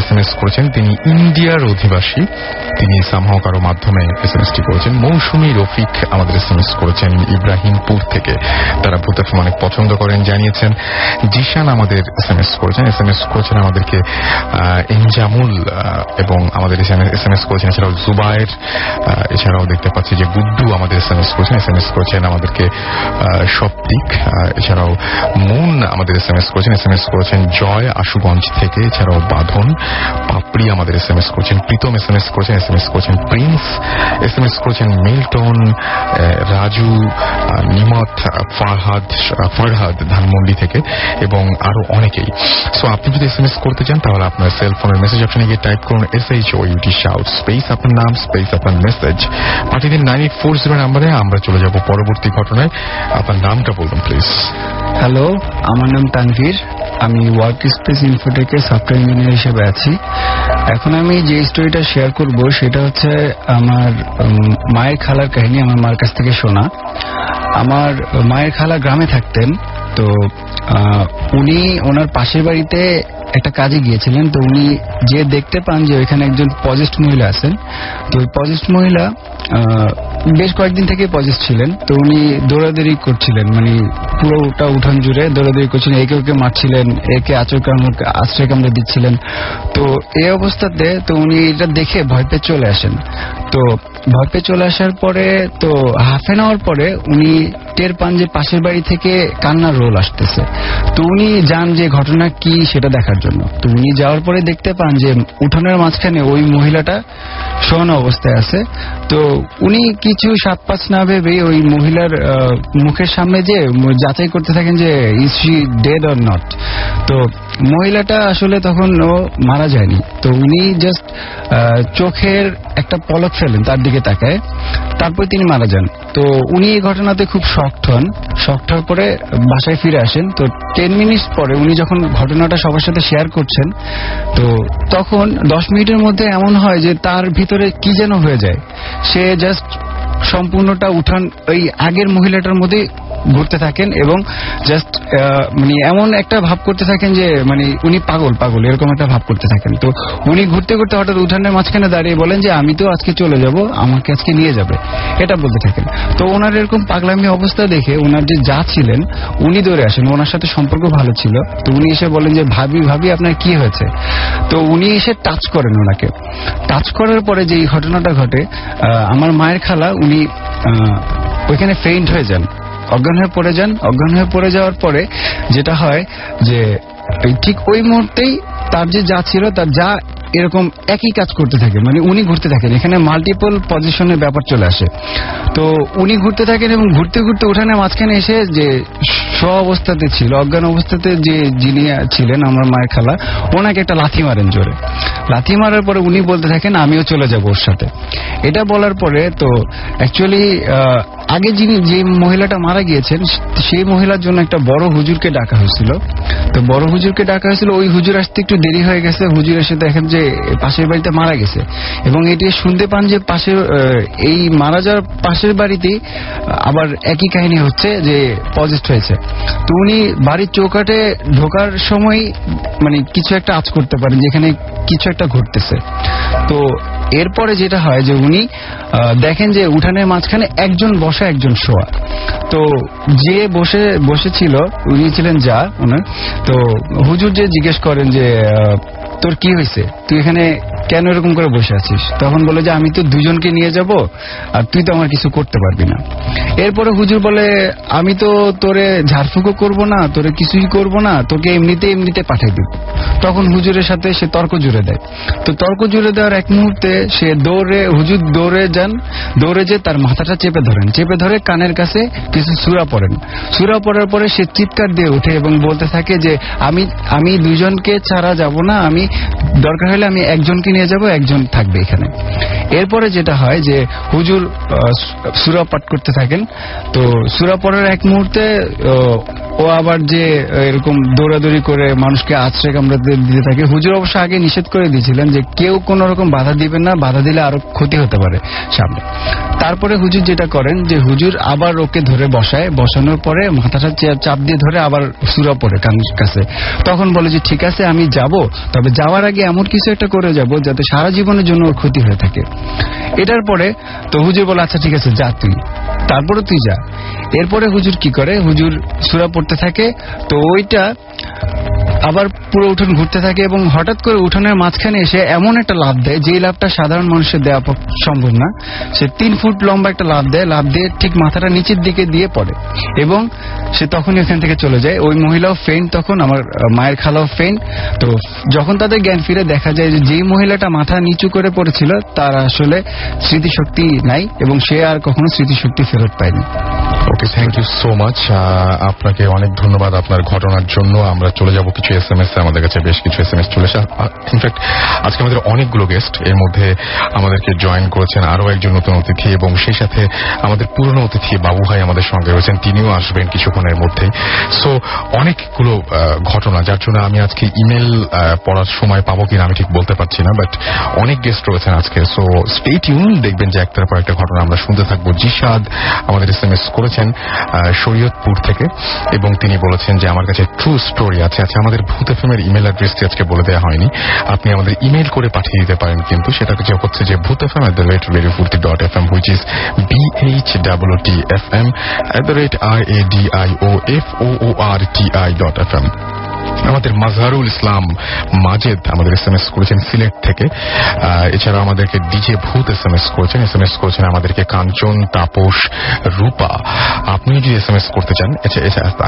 SMS করেছেন, তিনি ইন্ডিয়ার অধিবাসী, তিনি সামহাও কারো মাধ্যমে এসএমএসটি করেছেন। মৌসুমী রফিক আমাদের SMS করেছেন ইব্রাহিমপুর থেকে, তারা ভূতের অনেক পছন্দ করেন জানিয়েছেন। জিশান আমাদের SMS করেছেন আমাদেরকে ইনজামুল, এবং আমাদের SMS করেছেন এছাড়াও জুবায়ের, এছাড়াও দেখতে পাচ্ছি যে গুড্ডু আমাদের SMS করেছেন আমাদেরকে সপ্তিক, এছাড়াও মুন আমাদের SMS করেছেন জয় আশুগঞ্জ থেকে, এছাড়াও বাঁধন পাপড়ি আমাদের SMS করেছেন, প্রীতম SMS করেছেন প্রিন্স, SMS করেছেন মিল্টন, রাজু, নিমত, ফারহাদ ধানমন্ডি থেকে এবং আরো অনেকেই। সো আপনি যদি SMS করতে চান তাহলে আপনার সেলফোনের মেসেজ অপশনে গিয়ে টাইপ করুন SHOUT শাউট স্পেস আপনার নাম স্পেস আপনার মেসেজ পাঠিয়ে দিন 9840 নাম্বারে। আমরা চলে যাব পরবর্তী ঘটনায়। আপনার নামটা বলুন প্লিজ। হ্যালো, আমার নাম তানভীর, আমি ওয়ার্ক স্পেস ইনফোটেকে সফটওয়্যার ইঞ্জিনিয়ার হিসেবে আছি। এখন আমি যে স্টোরিটা শেয়ার করব সেটা হচ্ছে আমার মায়ের খালার কাহিনী, আমার মার কাছ থেকে শোনা। আমার মায়ের খালা গ্রামে থাকতেন তো উনি ওনার পাশের বাড়িতে একটা কাজে গিয়েছিলেন। তো উনি যে দেখতে পান যে ওইখানে একজন পজেস্ট মহিলা আছেন। তো ওই পজেস্ট মহিলা বেশ কয়েকদিন থেকে পজেস্ট ছিলেন। তো উনি দৌড়াদৌড়ি করছিলেন, মানে পুরোটা উঠান জুড়ে দৌড়াদৌড়ি করছিলেন, একে ওকে মারছিলেন, একে আশ্রয় কামড়ে দিচ্ছিলেন। তো এই অবস্থাতে তো উনি এটা দেখে ভয় পেয়ে চলে আসেন। তো ভয় পেয়ে চলে আসার পরে তো হাফ অ্যান আওয়ার পরে উনি টের পান যে পাশের বাড়ি থেকে কান্নার রোল আসতেছে। তো উনি যান যে ঘটনা কি সেটা দেখার জন্য। তো উনি যাওয়ার পরে দেখতে পান যে উঠানের মাঝখানে ওই মহিলাটা শোয়ানো অবস্থায় আছে। তো উনি কিছু সাত পাঁচ না ভেবে ওই মহিলার মুখের সামনে যে যাচাই করতে থাকেন যে is she dead or not. তো মহিলাটা আসলে তখন ও মারা যায়নি। তো উনি জাস্ট চোখের একটা পলক ফেলেন তার দিকে তাকায়, তারপর তিনি মারা যান। তো উনি এই ঘটনাতে খুব শকড হওয়ার পরে বাসায় ফিরে আসেন। তো 10 মিনিট পরে উনি যখন ঘটনাটা সবার সাথে শেয়ার করছেন, তো তখন 10 মিনিটের মধ্যে এমন হয় যে তার ভিতরে কি যেন হয়ে যায়। সে জাস্ট সম্পূর্ণটা উঠান ওই আগের মহিলাটার মধ্যে ঘুরতে থাকেন এবং জাস্ট মানে এমন একটা ভাব করতে থাকেন যে মানে উনি পাগল এরকম একটা ভাব করতে থাকেন। তো উনি ঘুরতে ঘুরতে হঠাৎ উঠানের মাঝখানে দাঁড়িয়ে বলেন যে আমি তো আজকে চলে যাব, আমাকে আজকে নিয়ে যাবে, এটা বলতে থাকেন। তো ওনার এরকম পাগলামি অবস্থা দেখে ওনার যে যা ছিলেন উনি দৌড়ে আসেন, ওনার সাথে সম্পর্ক ভালো ছিল। তো উনি এসে বলেন যে ভাবি আপনার কি হয়েছে। তো উনি এসে টাচ করেন ওনাকে। টাচ করার পরে যে এই ঘটনাটা ঘটে, আমার মায়ের খালা উনি ওইখানে ফেইন্ট হয়ে যান, অজ্ঞান হয়ে পড়ে যাওয়ার পরে যেটা হয় যে ঠিক ওই মুহূর্তেই তার যে যা ছিল তার যা এরকম একই কাজ করতে থাকে, মানে উনি ঘুরতে থাকেন। এখানে মাল্টিপল পজিশনের ব্যাপার চলে আসে। তো উনি ঘুরতে থাকেন এবং ঘুরতে ঘুরতে উঠানে মাঝখানে এসে যে অবস্থাতে ছিল, অজ্ঞান অবস্থাতে যে যিনি ছিলেন আমার মায়ের খালা, ওনাকে একটা লাথি মারেন জোরে। লাথি মারার পরে উনি বলতে থাকেন আমিও চলে যাব ওর সাথে। এটা বলার পরে তো অ্যাকচুয়ালি আগে যে মহিলাটা মারা গিয়েছেন সেই মহিলার জন্য একটা বড় হুজুরকে ডাকা হয়েছিল। তো বড় হুজুরকে ডাকা হয়েছিল, ওই হুজুর আসতে একটু দেরি হয়ে গেছে। হুজুর এসে দেখেন যে পাশের বাড়িতে মারা গেছে এবং এটি শুনতে পান যে পাশের এই মারা যাওয়ার পাশের বাড়িতেই আবার একই কাহিনী হচ্ছে যে পজেস্ট হয়েছে। তো উনি বাড়ির চৌকাঠে ঢোকার সময় মানে কিছু একটা আঁচ করতে পারেন যেখানে কিছু একটা ঘটতেছে। তো এরপরে যেটা হয় যে উনি দেখেন যে উঠানের মাঝখানে একজন বসা একজন শোয়া। তো যে বসেছিল উনি ছিলেন যা ওনার। তো হুজুর যে জিজ্ঞেস করেন যে তোর কি হয়েছে, তুই এখানে কেন এরকম করে বসে আছিস? তখন বলে যে আমি তো দুজনকে নিয়ে যাব আর তুই তো আমার কিছু করতে পারবি না। এরপরে হুজুর বলে আমি তো তোরে ঝাড়ফুঁকো করবো না, তোরে কিছুই করবো না, তোকে এমনিতে পাঠিয়ে দিব। তখন হুজুরের সাথে সে তর্ক জুড়ে দেয়। তো তর্ক জুড়ে দেওয়ার এক মুহূর্তে সে হুজুর দৌড়ে যে তার মাথাটা চেপে ধরে কানের কাছে কিছু সূরা পড়েন। সূরা পড়ার পরে সে চিৎকার দিয়ে ওঠে এবং বলতে থাকে যে আমি দুজনকে ছাড়া যাব না, আমি দরকার হলে আমি একজনকে নিয়ে যাব, একজন থাকবে এখানে। এরপরে যেটা হয় যে হুজুর সূরা পাঠ করতে থাকেন। তো সূরা পড়ার এক মুহূর্তে ও আবার যে এরকম দৌড়াদৌড়ি করে মানুষকে আছড়ে কামড়াতে দিতে থাকে। হুজুর অবশ্য আগে নিষেধ করে দিয়েছিলেন যে কেউ কোন রকম বাধা দিবেন না, বাধা দিলে আরো ক্ষতি হতে পারে সামনে। তারপরে হুজুর যেটা করেন যে হুজুর আবার ওকে ধরে বসানোর পরে মাথাটা চাপ দিয়ে ধরে আবার সূরা পড়ে কানের কাছে। তখন বলে যে ঠিক আছে আমি যাব, তবে যাওয়ার আগে এমন কিছু একটা করে যাব যাতে সারা জীবনের জন্য ওর ক্ষতি হয়ে থাকে। এটার পরে তো হুজুর বলে আচ্ছা ঠিক আছে যা তুই, তারপরে তুই যা। এরপরে হুজুর কি করে, হুজুর সূরা পড়তে থাকে। তো ওইটা আবার পুরো উঠোন ঘুরতে থাকে এবং হঠাৎ করে উঠোনের মাঝখানে এসে এমন একটা লাফ দেয় যে লাফটা সাধারণ মানুষের দেওয়া সম্ভব না। সে 3 ফুট লম্বা একটা লাফ দিয়ে ঠিক মাথাটা নিচের দিকে দিয়ে পড়ে এবং সে তখনই ওখান থেকে চলে যায়। ওই মহিলাও ফেইন্ট, তখন আমার মায়ের খালাও ফেইন্ট। তো যখন তাদের জ্ঞান ফিরে দেখা যায় যে যেই মহিলাটা মাথা নিচু করে পড়েছিল তার আসলে স্মৃতিশক্তি নাই এবং সে আর কখনো স্মৃতিশক্তি ফেরত পায়নি। ওকে, থ্যাংক ইউ সো মাচ। আপনাকে অনেক ধন্যবাদ আপনার ঘটনার জন্য। আমরা চলে যাব কিছু কিছু SMS আমাদের কাছে বেশ কিছু SMS চলে আসে। ইনফ্যাক্ট আজকে আমাদের অনেকগুলো গেস্ট, এর মধ্যে আমাদেরকে জয়েন করেছেন আরো একজন নতুন অতিথি এবং সেই সাথে আমাদের পুরনো অতিথি বাবু ভাই আমাদের সঙ্গে রয়েছেন, তিনিও আসবেন কিছুক্ষণের মধ্যে। সো অনেকগুলো ঘটনা, যার জন্য আমি আজকে ইমেল পড়ার সময় পাবো কিনা আমি ঠিক বলতে পারছি না, বাট অনেক গেস্ট রয়েছেন আজকে। সো স্টে টিউন, দেখবেন যে একটার পর একটা ঘটনা আমরা শুনতে থাকবো। জিশাদ আমাদের SMS করেছেন শরীয়তপুর থেকে এবং তিনি বলেছেন যে আমার কাছে ট্রু স্টোরি আছে। আচ্ছা, আমাদের ভূত এফএমের ইমেল অ্যাড্রেসটি আজকে বলে দেওয়া হয়নি, আপনি আমাদের ইমেল করে পাঠিয়ে দিতে পারেন, কিন্তু সেটা হচ্ছে যে bhutfm@radiofurti.fm, which is BHWTFM@radioforti.fm। আমাদের মাজহারুল ইসলাম মাজেদ আমাদের SMS করেছেন সিলেট থেকে। এছাড়া আমাদেরকে ডিজে ভূত SMS করেছেন আমাদেরকে কাঞ্চন, তাপস, রূপা। আপনি যদি SMS করতে চান,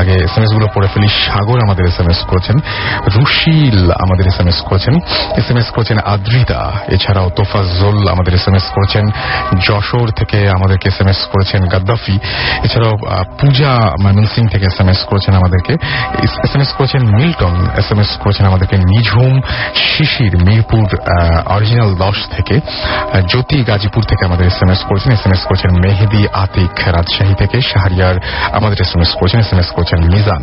আগে SMS গুলো পড়ে ফেলি। সাগর আমাদের SMS করেছেন, রুশিল আমাদের SMS করেছেন আদ্রিতা। এছাড়াও তোফাজ্জল আমাদের SMS করেছেন যশোর থেকে, আমাদেরকে SMS করেছেন গাদ্দাফি। এছাড়াও পূজা ময়মনসিং থেকে SMS করেছেন আমাদেরকে, SMS করেছেন মিল্টন, SMS করেছেন আমাদেরকে নিঝুম, শিশির মিরপুর অরিজিনাল 10 থেকে, জ্যোতি গাজীপুর থেকে আমাদের SMS করেছেন মেহেদি আতিক রাজশাহী থেকে, শাহরিয়ার আমাদের SMS করেছেন মিজান।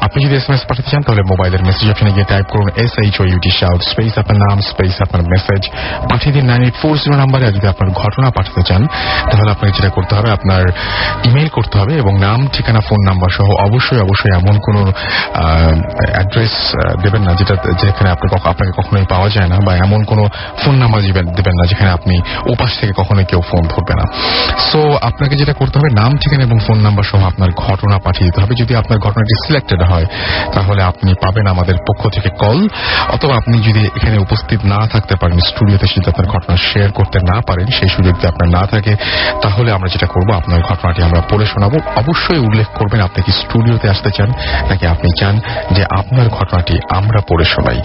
আপনি যদি SMS পাঠাতে চান তাহলে মোবাইলের মেসেজ অপশনে গিয়ে টাইপ করুন SHOUT শাউট স্পেস আপনার নাম স্পেস আপনার মেসেজ, পাঠিয়ে দিন 9840 নাম্বারে। আর যদি আপনার ঘটনা পাঠাতে চান তাহলে আপনাকে যেটা করতে হবে, আপনার ইমেল করতে হবে এবং নাম, ঠিকানা, ফোন নাম্বার সহ অবশ্যই এমন কোনো অ্যাড্রেস দেবেন না যেখানে আপনাকে কখনোই পাওয়া যায় না, বা এমন কোনো ফোন নাম্বার দেবেন না যেখানে আপনি ওপাশ থেকে কখনোই কেউ ফোন ধরবে না। সো আপনাকে যেটা করতে হবে, নাম, ঠিকানা এবং ফোন নাম্বার সহ আপনার ঘটনা পাঠিয়ে দিতে হবে। যদি আপনার ঘটনাটি সিলেক্টেড হয় তাহলে আপনি পাবেন আমাদের পক্ষ থেকে কল, অথবা আপনি যদি এখানে উপস্থিত না থাকতে পারেন, স্টুডিওতে যদি আপনার ঘটনা শেয়ার করতে না পারেন, সেই সুযোগ যদি আপনার না থাকে, তাহলে আমরা যেটা করব, আপনার ঘটনাটি আমরা পড়ে শোনাবো। অবশ্যই উল্লেখ করবেন আপনি কি স্টুডিওতে আসতে চান নাকি আপনি চান যে আপনার ঘটনাটি আমরা পড়ে শোনাই।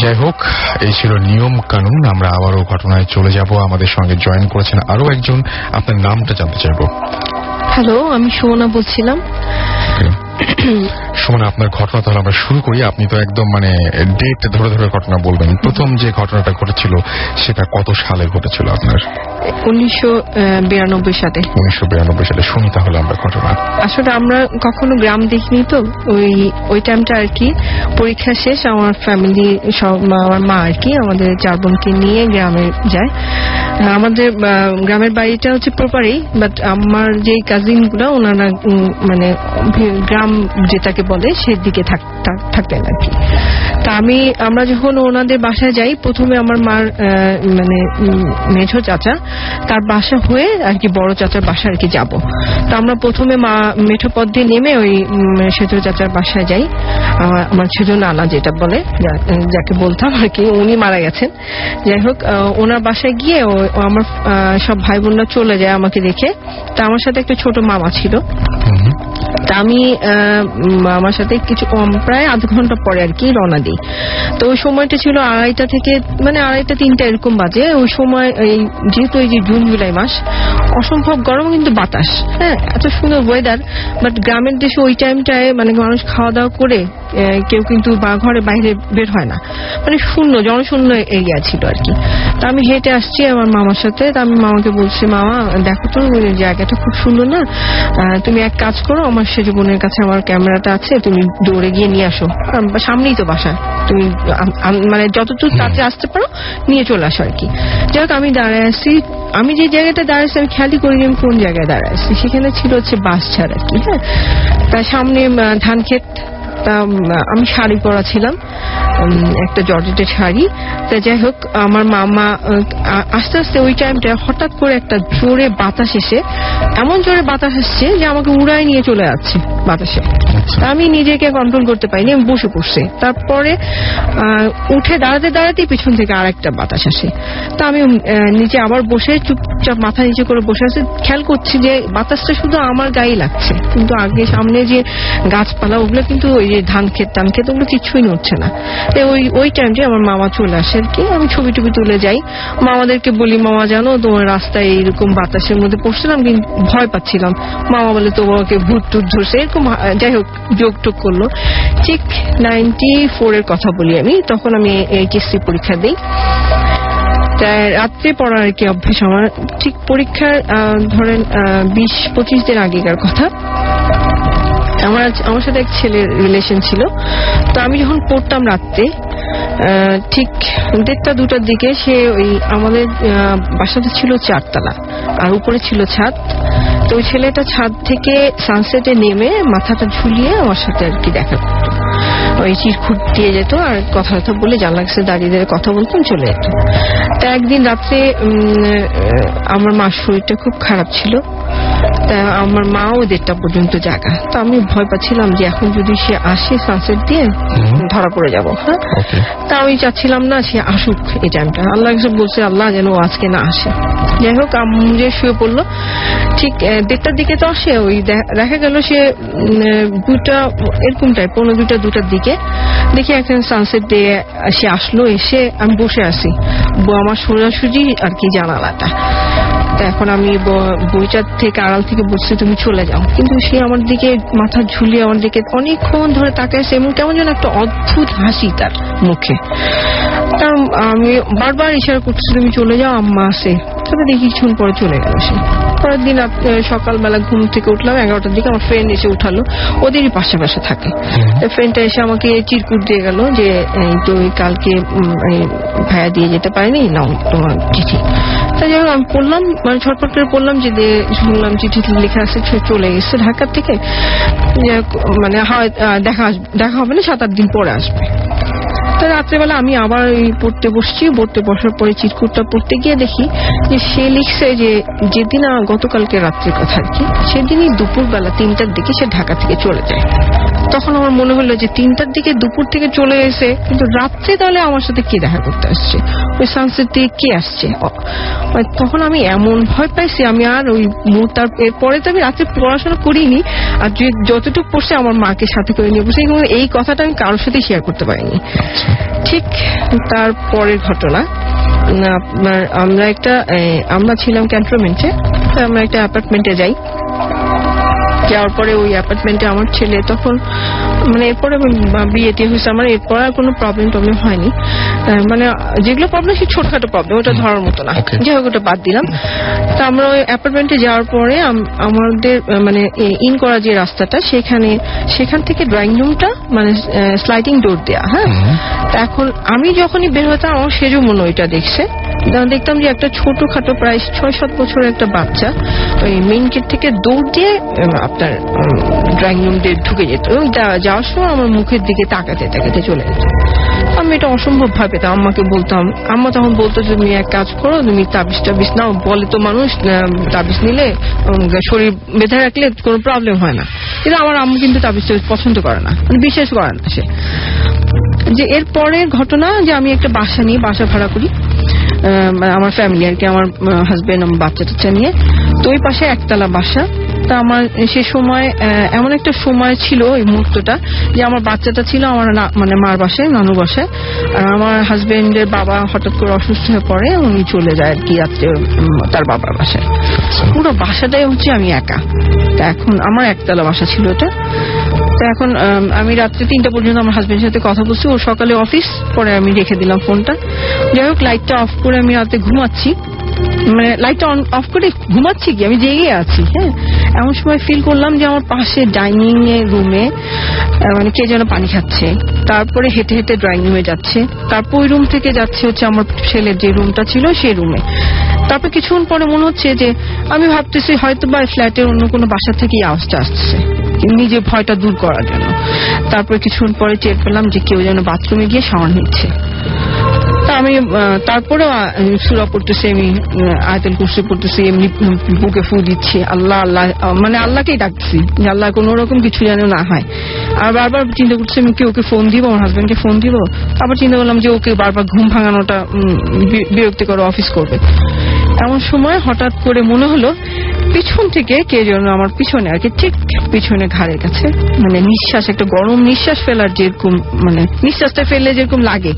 যাই হোক, এই ছিল নিয়ম কানুন। আমরা আবারও ঘটনায় চলে যাব। আমাদের সঙ্গে জয়েন করেছেন আরো একজন, আপনার নামটা জানতে চাইব। হ্যালো, আমি সুমনা বলছিলাম। সুমনা, আপনার ঘটনা তাহলে আমরা শুরু করি। আপনি তো একদম ডেট ধরে ঘটনা বলবেন। প্রথম যে ঘটনাটা ঘটেছিল সেটা কত সালে ঘটেছিল আপনার? 1992 সালে। 1992 সালে। শুনি তাহলে আমরা ঘটনা। আসলে আমরা কখনো গ্রাম দেখিনি, তো ওই টাইমটা আর কি পরীক্ষা শেষ, আমার ফ্যামিলি সব, আমার মা আর কি আমাদের 4 বোনকে নিয়ে গ্রামে যায়। আমাদের গ্রামের বাড়িটা হচ্ছে প্রপারেই, বাট আমার যে কাজিন গুলা ওনারা গ্রাম যেটাকে বলে সেদিকে থাকতেন আর কি। তা আমরা যখন ওনাদের বাসায় যাই, প্রথমে আমার মার মেঝো চাচা, তার বাসা হয়ে আর কি বড় চাচার বাসা আর কি যাবো। তো আমরা প্রথমে মেঠো পথ দিয়ে নেমে ওই সেজো চাচার বাসায় যাই। আমার সেজো নানা যেটা বলে, যাকে বলতাম আর কি, উনি মারা গেছেন। যাই হোক, ওনার বাসায় গিয়ে আমার সব ভাই বোনরা চলে যায় আমাকে দেখে। তা আমার সাথে একটা ছোট মামা ছিল। তা আমি আমার সাথে প্রায় আধ ঘন্টা পরে আর কি রওনা দিই। তো ওই সময়টা ছিল 2:30 থেকে 2:30-3টা এরকম বাজে। ওই সময় যেহেতু এই যে জুন জুলাই মাস, অসম্ভব গরম, কিন্তু বাতাস, হ্যাঁ, এত সুন্দর ওয়েদার। বাট গ্রামের দেশে ওই টাইমটায় মানুষ খাওয়া দাওয়া করে কেউ কিন্তু ঘরে বাইরে বের হয় না, শূন্য, জনশূন্য এরিয়া ছিল আর কি। তা আমি হেঁটে আসছি আমার মামার সাথে। তা আমি মামাকে বলছি, মামা দেখো তো জায়গাটা খুব সুন্দর না, তুমি এক কাজ করো, আমার সেজো বোনের কাছে আমার ক্যামেরাটা আছে, তুমি দৌড়ে গিয়ে নিয়ে আসো, সামনেই তো বাসা, তুমি যতটুকু তাড়াতাড়ি আসতে পারো নিয়ে চলে আসো আর কি। যাই হোক, আমি দাঁড়ায় আসছি। আমি যে জায়গাটা দাঁড়াচ্ছি আমি খেয়ালই করিনি আমি কোন জায়গায় দাঁড়ায় আসছি। সেখানে ছিল হচ্ছে বাস ছাড় আর কি। হ্যাঁ, তার সামনে ধান ক্ষেত। তা আমি শাড়ি পরা ছিলাম, একটা জর্জেটের শাড়ি। তা যাই হোক, আমার মামা আস্তে আস্তে ওই টাইমটা হঠাৎ করে একটা জোরে বাতাস এসে, এমন জোরে বাতাস আসছে যে আমাকে উড়ায় নিয়ে চলে যাচ্ছে বাতাসে। আমি নিজেকে কন্ট্রোল করতে পারিনি, আমি বসে পড়ছি। তারপরে উঠে দাঁড়াতেই পিছন থেকে আরেকটা বাতাস আসে। তা আমি নিচে আবার বসে চুপচাপ মাথা নিচে করে বসে আছি, খেয়াল করছি যে বাতাসটা শুধু আমার গায়ে লাগছে, কিন্তু আগে সামনে যে গাছপালা ওগুলো কিন্তু ওই যে ধান ক্ষেত ওগুলো কিছুই নড়ছে না। ওই টাইমটা আমার মামা চলে আসে আর কি। আমি ছবি টবি তুলে যাই, মামাদেরকে বলি মামা জানো তোমার রাস্তায় এইরকম বাতাসের মধ্যে পড়ছিলাম কিন্তু ভয় পাচ্ছিলাম। মামা বলে তোমাকে ভূত টুত ধরছে, এরকম যাই হোক যোগ টোক করলো। ঠিক 94 এর কথা বলি আমি, তখন আমি এইচএসসি পরীক্ষা দিই। রাত্রে পড়ার আর কি অভ্যেস আমার। ঠিক পরীক্ষার ধরেন 20-25 দিন আগেকার কথা, আমার সাথে এক ছেলের রিলেশন ছিল। তো আমি যখন পড়তাম রাত্রে ঠিক 1:30-2টার দিকে, সে ওই আমাদের বাসাটা ছিল 4 তলা আর উপরে ছিল ছাদ। তো ওই ছেলেটা ছাদ থেকে সানসেটে নেমে মাথাটা ঝুলিয়ে আমার সাথে আর কি দেখা করতো। ওই চিরকুট দিয়ে যেত আর কথা বলে জানলা কাছে দাঁড়িয়ে দাঁড়িয়ে কথা বলতাম, চলে যেত। তা একদিন রাত্রে আমার মার শরীরটা খুব খারাপ ছিল, তা আমার মাও 1:30 পর্যন্ত জাগা। তো আমি ভয় পাচ্ছিলাম যে এখন যদি সে আসে সানসেট দিয়ে ধরা পড়ে যাবো। হ্যাঁ, তা আমি চাচ্ছিলাম না সে আসুক এই টাইমটা। আল্লাহ কাছে বলছে আল্লাহ যেন আজকে না আসে। যাই হোক আম্মু যে শুয়ে পড়লো, ঠিক 1:30টার দিকে তো আসে। ওই দেখা গেল সে 2টা এরকম টাইপ 1:45-2টার দিকে দেখি এখন সানসেট দিয়ে সে আসলো। এসে আমি বসে আছি, আমার সোজাসুজি আর কি জানালাটা। এখন আমি বইটার থেকে আড়াল থেকে বলছি তুমি চলে যাও, কিন্তু সে আমার দিকে মাথা ঝুলিয়ে আমার দিকে অনেকক্ষণ ধরে তাকাইছে এবং কেমন যেন একটা অদ্ভুত হাসি তার মুখে। তার আমি বারবার ইশারা করছি তুমি চলে যাও, আম্মা আসে। তবে দেখি কিছুক্ষণ পরে চলে গেল সে। পরের দিন সকালবেলা ঘুম থেকে উঠলাম 11টার দিকে, আমার ফ্রেন্ড এসে উঠালো, ওদেরই পাশাপাশি থাকে। ফ্রেন্ডটা এসে আমাকে চিরকুট দিয়ে গেল যে তো কালকে ভাইয়া দিয়ে যেতে পারেনি, নাও তোমার চিঠি। তাই যাই হোক আমি পড়লাম, মানে ছটফট করে পড়লাম যে শুনলাম চিঠি লেখা আছে চলে গেছে ঢাকার থেকে, মানে দেখা হবে না, 7-8 দিন পরে আসবে। তো রাত্রেবেলা আমি আবার পড়তে বসছি, পড়তে বসার পরে চিরকুটটা পড়তে গিয়ে দেখি যে সে লিখছে যে যেদিন গতকালকে রাত্রের কথা আর কি, সেদিনই দুপুরবেলা 3টার দিকে সে ঢাকা থেকে চলে যায়। তখন আমার মনে হলো যে 3টার দিকে দুপুর থেকে চলে এসে কিন্তু রাত্রে তাহলে আমার সাথে কে দেখা করতে আসছে, ওই সানসেট থেকে কে আসছে। তখন আমি এমন ভয় পাইছি, আমি আর ওই তার এরপরে তো আমি রাত্রে পড়াশোনা করিনি, আর যতটুকু পড়ছে আমার মাকে সাথে করে নিয়ে বসে, এই কথাটা আমি কারোর সাথে শেয়ার করতে পারিনি। ঠিক তার পরের ঘটনা, আপনার আমরা ছিলাম ক্যান্টনমেন্টে, আমরা একটা অ্যাপার্টমেন্টে যাই। যাওয়ার পরে ওই অ্যাপার্টমেন্টে আমার ছেলে তখন মানে এরপরে বিয়েটি হয়েছে আমার, এরপর আর কোনো প্রবলেম হয়নি। মানে যেগুলো প্রবলেম সে ছোটখাটো প্রবলেম, ওটা ধরার মতো না, যাই হোক ওটা বাদ দিলাম। তা আমরা ওই অ্যাপার্টমেন্টে যাওয়ার পরে আমাদের মানে ইন করা যে রাস্তাটা সেখান থেকে ড্রয়িং রুমটা মানে স্লাইডিং ডোর দেয়া। হ্যাঁ, তা এখন আমি যখনই বের হতাম আমার সেজো মনে ওইটা দেখছে, দেখতাম যে একটা ছোটখাটো প্রায় 6-7 বছরের একটা বাচ্চা ওই মেইন গেট থেকে দৌড় দিয়ে আপনার ড্রয়িং রুম দিয়ে ঢুকে যেত এবং যাওয়ার সময় আমার মুখের দিকে তাকাতে তাকাতে চলে যেত। আমি এটা অসম্ভব ভাবে পেতাম, আম্মাকে বলতাম, আম্মা তখন বলতো যে তুমি এক কাজ করো, তুমি তাবিজ নাও। বলে তো মানুষ তাবিজ নিলে শরীর বেঁধে রাখলে কোনো প্রবলেম হয় না, কিন্তু আমার আম্মু কিন্তু তাবিজ পছন্দ করে না, মানে বিশ্বাস করে না সে। যে এর পরের ঘটনা যে আমি একটা বাসা ভাড়া করি, আমার ফ্যামিলি আর কি, আমার হাজবেন্ড আমার বাচ্চা টাচ্চা নিয়ে। তো ওই পাশে একতলা বাসা। তা আমার সে সময় এমন একটা সময় ছিল ওই মুহূর্তটা যে আমার বাচ্চাটা ছিল আমার মানে মার বাসায়, নানু বাসায়, আর আমার হাজবেন্ডের বাবা হঠাৎ করে অসুস্থ হয়ে পড়ে, উনি চলে যায় আর কি রাত্রে তার বাবার বাসায়। পুরো বাসাটাই হচ্ছে আমি একা। তা এখন আমার একতলা বাসা ছিল ওটা। তো এখন আমি রাত্রে 3টা পর্যন্ত আমার হাজবেন্ডের সাথে কথা বলছি, ও সকালে অফিস, পরে আমি রেখে দিলাম ফোনটা। যাই হোক লাইটটা অফ করে আমি রাতে ঘুমাচ্ছি, মানে লাইটটা অফ করে ঘুমাচ্ছি কি আমি জেগে আছি। হ্যাঁ, এমন সময় ফিল করলাম যে আমার পাশে ডাইনিং এর রুমে মানে কে যেন পানি খাচ্ছে, তারপরে হেঁটে হেঁটে ড্রয়িং রুমে যাচ্ছে, তারপর ওই রুম থেকে যাচ্ছে হচ্ছে আমার ছেলের যে রুমটা ছিল সেই রুমে। তারপর কিছুক্ষণ পরে মনে হচ্ছে যে আমি ভাবতেছি হয়তো বা ফ্ল্যাটের অন্য কোনো বাসা থেকেই আওয়াজটা আসছে, নিজে ভয়টা দূর করার জন্য। তারপরে কিছুক্ষণ পরে টের পেলাম যে কেউ যেন বাথরুমে গিয়ে শাওয়ার নিচ্ছে। আমি তারপরে সূরা পড়তেছি, আমি আয়াতুল কুরসি পড়তেছি, এমনি বুকে ফু দিচ্ছি, আল্লাহ আল্লাহ, মানে আল্লাহকেই ডাকছি যে আল্লাহ কোনো রকম কিছু যেন না হয়। আর বারবার চিন্তা করছি আমি কি ওকে ফোন দিব, আমার হাজবেন্ডকে ফোন দিব। আবার চিন্তা করলাম যে ওকে বারবার ঘুম ভাঙানোটা বিরক্তিকর, অফিস করবে। এমন সময় হঠাৎ করে মনে হলো পিছন থেকে কে যেন আমার পিছনে আর কি, ঠিক পিছনে ঘাড়ের কাছে, মানে নিঃশ্বাস, একটা গরম নিঃশ্বাস ফেলার যেরকম, মানে নিঃশ্বাসটা ফেললে যেরকম লাগে,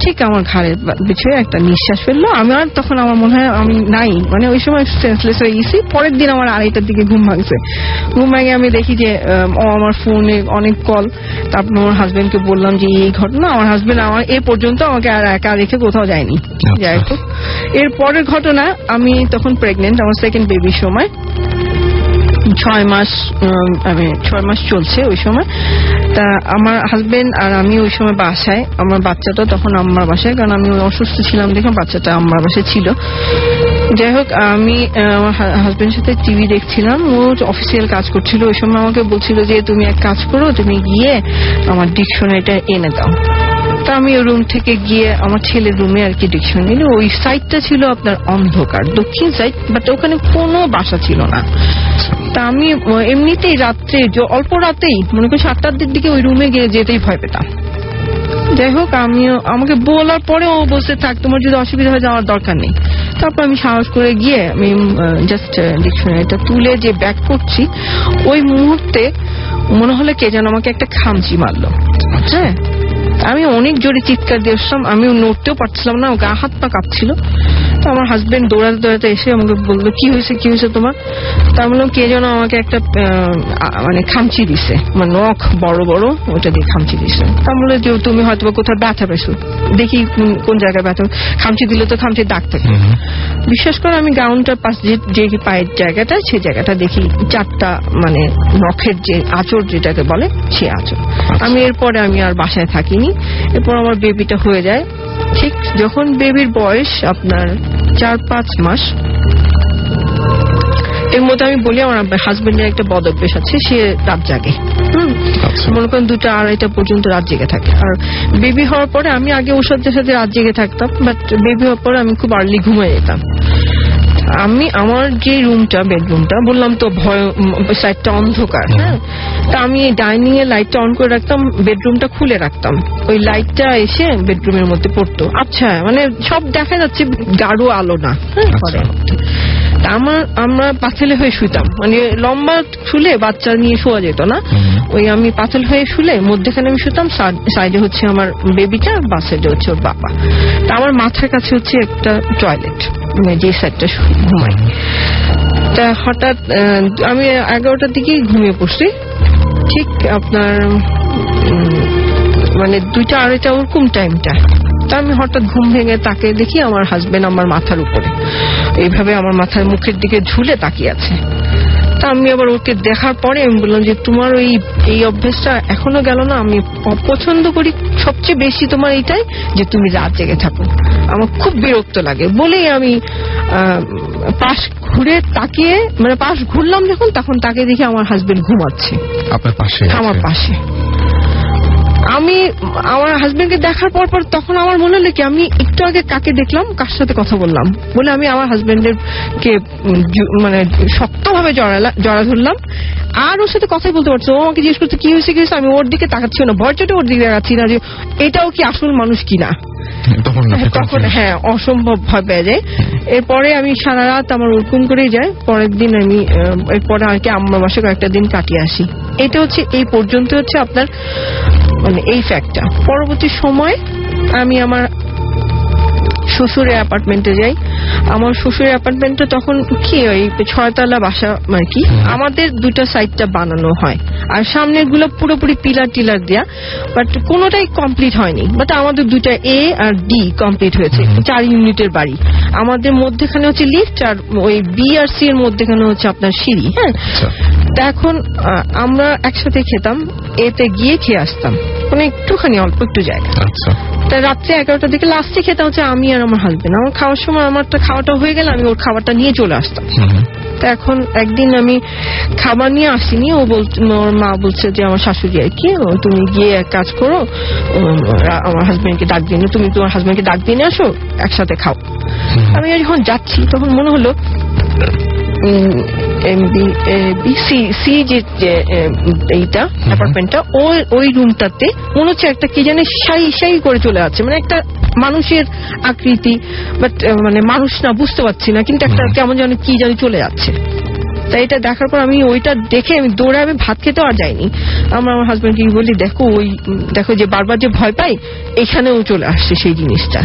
ঠিক আমার ঘাড়ের পিছনে একটা নিঃশ্বাস ফেললো। আমার তখন আমার মনে হয় আমি নাই, মানে ওই সময় সেন্সলেস হয়ে গেছি। পরের দিন আমার 2:30টার দিকে ঘুম ভাঙছে। ঘুম ভাঙে আমি দেখি যে আমার ফোনে অনেক কল। তারপর আমার হাজবেন্ডকে বললাম যে এই ঘটনা। আমার হাজবেন্ড আমার এ পর্যন্ত আমাকে আর একা রেখে কোথাও যায়নি। যাই হোক, এর পরের ঘটনা, আমি তখন প্রেগনেন্ট, আমার সেকেন্ড বেবির সময়, 6 মাস চলছে ওই সময়। তা আমার হাজবেন্ড আর আমি ওই সময় বাসায়, আমার বাচ্চাটা তখন আমার বাসায়, কারণ আমি অসুস্থ ছিলাম দেখে বাচ্চাটা আমার বাসায় ছিল। যাই হোক, আমি আমার হাজবেন্ডের সাথে টিভি দেখছিলাম, ও অফিসিয়াল কাজ করছিল। ওই সময় আমাকে বলছিল যে তুমি এক কাজ করো, তুমি গিয়ে আমার ডিকশনারিটা এনে দাও। তা আমি ওই রুম থেকে গিয়ে আমার ছেলের রুমে আর কি ডিকশনারি, ওই সাইডটা ছিল আপনার অন্ধকার, দক্ষিণ সাইড, বাট ওখানে কোনো বাসা ছিল না। তা আমি এমনিতেই রাত্রে, অল্প রাতেই মনে করি 7টার দিকে ওই রুমে গিয়ে যেতেই ভয় পেতাম। যাই হোক, আমাকে বলার পরে ও বলতে থাক, তোমার যদি অসুবিধা হয় যাওয়ার দরকার নেই। তারপর আমি সাহস করে গিয়ে আমি জাস্ট ডিকশনারিটা তুলে যে ব্যাক করছি, ওই মুহূর্তে মনে হলো কে যেন আমাকে একটা খামচি মারলো। হ্যাঁ, আমি অনেক জোরে চিৎকার দিয়ে আসলাম, আমি নড়তেও পারছিলাম না, গা হাত পা কাঁপছিল। তো আমার হাজবেন্ড দৌড়াতে দৌড়াতে এসে আমাকে বললো কি হয়েছে তোমার? তার বললাম কে যেন আমাকে একটা মানে খামচি দিছে, মানে নখ বড় বড়, ওটা দিয়ে খামচি দিছে। তার বললো যে তুমি হয়তো কোথাও ব্যথা পেয়েছো, দেখি কোন জায়গায় ব্যথা। খামচি দিলে তো খামচির দাগ থাকে। বিশ্বাস করে আমি গাউনটার পাশ যে পায়ের জায়গাটা, সেই জায়গাটা দেখি 4টা মানে নখের যে আঁচড় যেটাকে বলে, সে আঁচড়। আমি এরপরে আমি আর বাসায় থাকিনি। এরপর আমার বেবিটা হয়ে যায়। ঠিক যখন বেবির বয়স আপনার 4-5 মাস, এর মধ্যে আমি বলি আমার হাজবেন্ডের একটা বদ অভ্যেস আছে, সে রাত জাগে। মনে করেন 2টা-2:30 পর্যন্ত রাত জেগে থাকে। আর বেবি হওয়ার পরে, আমি আগে ওর সাথে রাত জেগে থাকতাম, বাট বেবি হওয়ার পরে আমি খুব আর্লি ঘুমিয়ে যেতাম। আমি আমার যে রুমটা, বেডরুমটা বললাম তো ভয়, সাইডটা অন্ধকার। হ্যাঁ, তা আমি ডাইনিং এর লাইটটা অন করে রাখতাম, বেডরুমটা খুলে রাখতাম, ওই লাইটটা এসে বেডরুমের মধ্যে পড়তো। আচ্ছা, মানে সব দেখা যাচ্ছে, গাঢ় আলো না। হ্যাঁ, আমরা পাঁচালে হয়ে শুইতাম, মানে লম্বা শুলে বাচ্চা নিয়ে শোয়া যেত না, ওই আমি পাঁচাল হয়ে শুলে মধ্যেখানে আমি শুতাম, সাইডে হচ্ছে আমার বেবিটা, বা সাইডে হচ্ছে ওর বাবা। তা আমার মাথার কাছে হচ্ছে একটা টয়লেট, মানে যে সাইডটা ঘুমাই। তা হঠাৎ আমি 11টার দিকেই ঘুমিয়ে পড়ছি। ঠিক আপনার মানে 2টা-2:30 ওরকম টাইমটা। তা আমি হঠাৎ ঘুম ভেঙে তাকে দেখি আমার হাজবেন্ড আমার মাথার উপরে এইভাবে আমার মাথার মুখের দিকে ঝুলে তাকিয়ে আছে। তা আমি আবার ওকে দেখার পরে আমি বললাম যে তোমার এই অভ্যেসটা এখনো গেল না, আমি অপছন্দ করি সবচেয়ে বেশি তোমার এইটাই যে তুমি রাত জেগে থাকো, আমার খুব বিরক্ত লাগে। বলেই আমি পাশ ঘুরে তাকিয়ে, মানে পাশ ঘুরলাম যখন, তখন তাকে দেখি আমার হাজবেন্ড ঘুমাচ্ছে আপনার পাশে, আমার পাশে। আমি আমার হাজবেন্ডকে দেখার পর তখন আমার মনে হলো কি, আমি একটু আগে কাকে দেখলাম, কার সাথে কথা বললাম, বলে আমি আমার হাজবেন্ডের কে মানে শক্তভাবে জড়া ধরলাম। আর ওর সাথে কথাই বলতে পারছো। ও আমাকে জিজ্ঞেস করছে কি হয়েছে, আমি ওর দিকে তাকাচ্ছি না, ভয় চোটে ওর দিকে দেখাচ্ছি না যে এটাও কি আসল মানুষ কিনা। তখন হ্যাঁ, অসম্ভব ভয় পেয়ে যায়। এরপরে আমি সারা রাত আমার ওরকম করেই যায়। পরের দিন আমি এরপরে আর কি আম্মার বাসায় কয়েকটা দিন কাটিয়ে আসি। এটা হচ্ছে এই পর্যন্ত হচ্ছে আপনার মানে এই ফ্যাক্টটা। পরবর্তী সময় আমি আমার শ্বশুরের অ্যাপার্টমেন্টে যাই। আমার শ্বশুরের অ্যাপার্টমেন্টটা তখন কি ওই 6তলা বাসা আর কি। আমাদের 2টা সাইডটা বানানো হয়, আর সামনের গুলো পুরোপুরি পিলার টিলার দেয়া, বাট কোনোটাই কমপ্লিট হয়নি। বাট আমাদের 2টা A আর D কমপ্লিট হয়েছে, 4 ইউনিটের বাড়ি। আমাদের মধ্যেখানে হচ্ছে লিফট, আর ওই B আর C এর মধ্যেখানে হচ্ছে আপনার সিঁড়ি। হ্যাঁ, এখন আমরা একসাথে খেতাম, এতে গিয়ে খেয়ে আসতাম, মানে একটুখানি অল্প একটু জায়গা। তাই রাত্রে 11টার দিকে লাস্টে খেতে হচ্ছে আমি আর আমার হাজবেন্ড। আমার খাওয়ার সময় আমারটা খাওয়াটা হয়ে গেলে আমি ওর খাবারটা নিয়ে চলে আসতাম। তা এখন একদিন আমি খাবার নিয়ে আসিনি, ওর মা বলছে যে আমার শাশুড়ি আর কি, তুমি গিয়ে এক কাজ করো, আমার হাজবেন্ডকে ডাক দিয়ে, তুমি তোমার হাজবেন্ডকে ডাক দিয়ে আসো, একসাথে খাও। আমি যখন যাচ্ছি তখন মনে হলো সি যে এইটা অ্যাপার্টমেন্টটা, ওই রুমটাতে মনে হচ্ছে একটা কি জানে শাই করে চলে যাচ্ছে, মানে একটা মানুষের আকৃতি, বাট মানে মানুষ না, বুঝতে পারছি না, কিন্তু একটা কেমন যেন কি জানি চলে যাচ্ছে। তাই এটা দেখার পর আমি ওইটা দেখে আমি দৌড়ে আমি ভাত খেতেও আর যাইনি। আমার হাজবেন্ডকে বলি, দেখো যে বারবার যে ভয় পাই এখানেও চলে আসছে সেই জিনিসটা।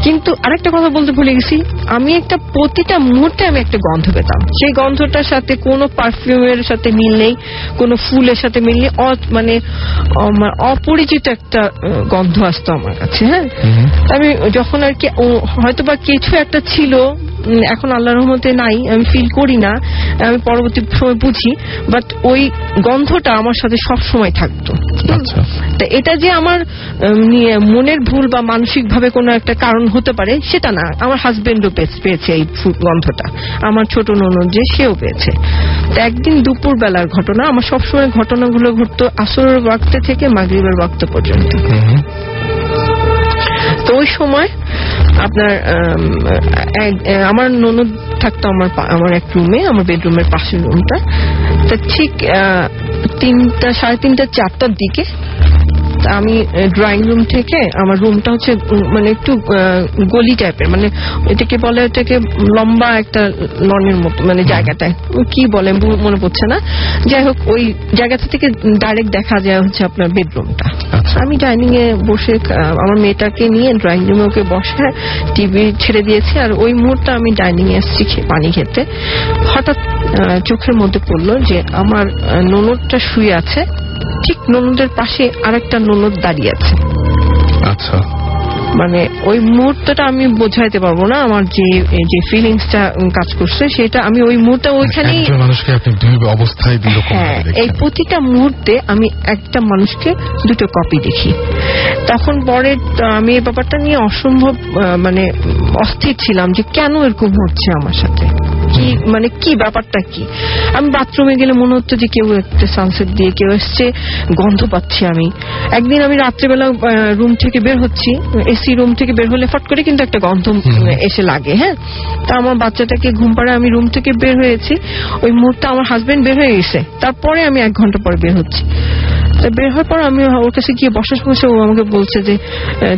কিন্তু আরেকটা কথা বলতে ভুলে গেছি, আমি একটা প্রতিটা মুহূর্তে আমি একটা গন্ধ পেতাম, সেই গন্ধটার সাথে কোনো পারফিউমের সাথে মিল নেই, কোনো ফুলের সাথে মিল নেই, মানে অপরিচিত একটা গন্ধ আসতো আমার কাছে। হ্যাঁ, আমি যখন আর কি হয়তোবা কিছু একটা ছিল, এখন আল্লাহর রহমতে নাই, আমি ফিল করি না, আমি পরবর্তী সময় বুঝি, বাট ওই গন্ধটা আমার সাথে সব সময় থাকতো। তা এটা যে আমার মনের ভুল বা মানসিক ভাবে কোনো একটা কারণ হতে পারে সেটা না, আমার হাজবেন্ডও পেয়েছে এই গন্ধটা, আমার ছোট ননদ যে সেও পেয়েছে। তো একদিন দুপুর বেলার ঘটনা, আমার সবসময় ঘটনাগুলো ঘটতো আসরের ওয়াক্ত থেকে মাগরিবের ওয়াক্ত পর্যন্ত। তো ওই সময় আপনার আমার ননদ থাকতো আমার এক রুমে, আমার বেডরুমের পাশের রুমটা। তা ঠিক 3টা, 3:30, 4টার দিকে আমি ড্রয়িং রুম থেকে, আমার রুমটা হচ্ছে মানে একটু গলি টাইপের, মানে এটাকে বলে, এটাকে লম্বা একটা লনের মতো, মানে জায়গাটায় কি বলে মনে পড়ছে না, যাই হোক ওই জায়গাটা থেকে ডাইরেক্ট দেখা যায় হচ্ছে আপনার বেডরুমটা। আমি ডাইনিং এ বসে আমার মেয়েটাকে নিয়ে ড্রয়িং রুমে ওকে বসে টিভি ছেড়ে দিয়েছি, আর ওই মুহূর্তে আমি ডাইনিং এ আসছি পানি খেতে। হঠাৎ চোখের মধ্যে পড়লো যে আমার ননদটা শুয়ে আছে, ঠিক ননদের পাশে আরেকটা ননদ দাঁড়িয়ে আছে। আচ্ছা, মানে ওই মুহূর্তটা আমি বোঝাইতে পারবো না, আমার যে ফিলিংসটা কাজ করছে সেটা আমি ওই মুহূর্তে ওইখানেই, হ্যাঁ, এই প্রতিটা মুহূর্তে আমি একটা মানুষকে দুটো কপি দেখি। তখন পরে আমি এই ব্যাপারটা নিয়ে অসম্ভব মানে অস্থির ছিলাম যে কেন এরকম হচ্ছে আমার সাথে, কি মানে কি ব্যাপারটা কি। আমি বাথরুমে গেলে মনে হতো যে কেউ একটা সানসেট দিয়ে কেউ এসছে, গন্ধ পাচ্ছি আমি। একদিন আমি রাত্রেবেলা রুম থেকে বের হচ্ছি, এসি রুম থেকে বের হলে ফট করে কিন্তু একটা গন্ধ এসে লাগে। হ্যাঁ, তা আমার বাচ্চাটাকে ঘুম পাড়ে আমি রুম থেকে বের হয়েছি, ওই মুহূর্তে আমার হাজবেন্ড বের হয়ে গেছে, তারপরে আমি 1 ঘন্টা পরে বের হচ্ছি। বের হওয়ার পর আমি ওর কাছে গিয়ে বসার বসে ও আমাকে বলছে যে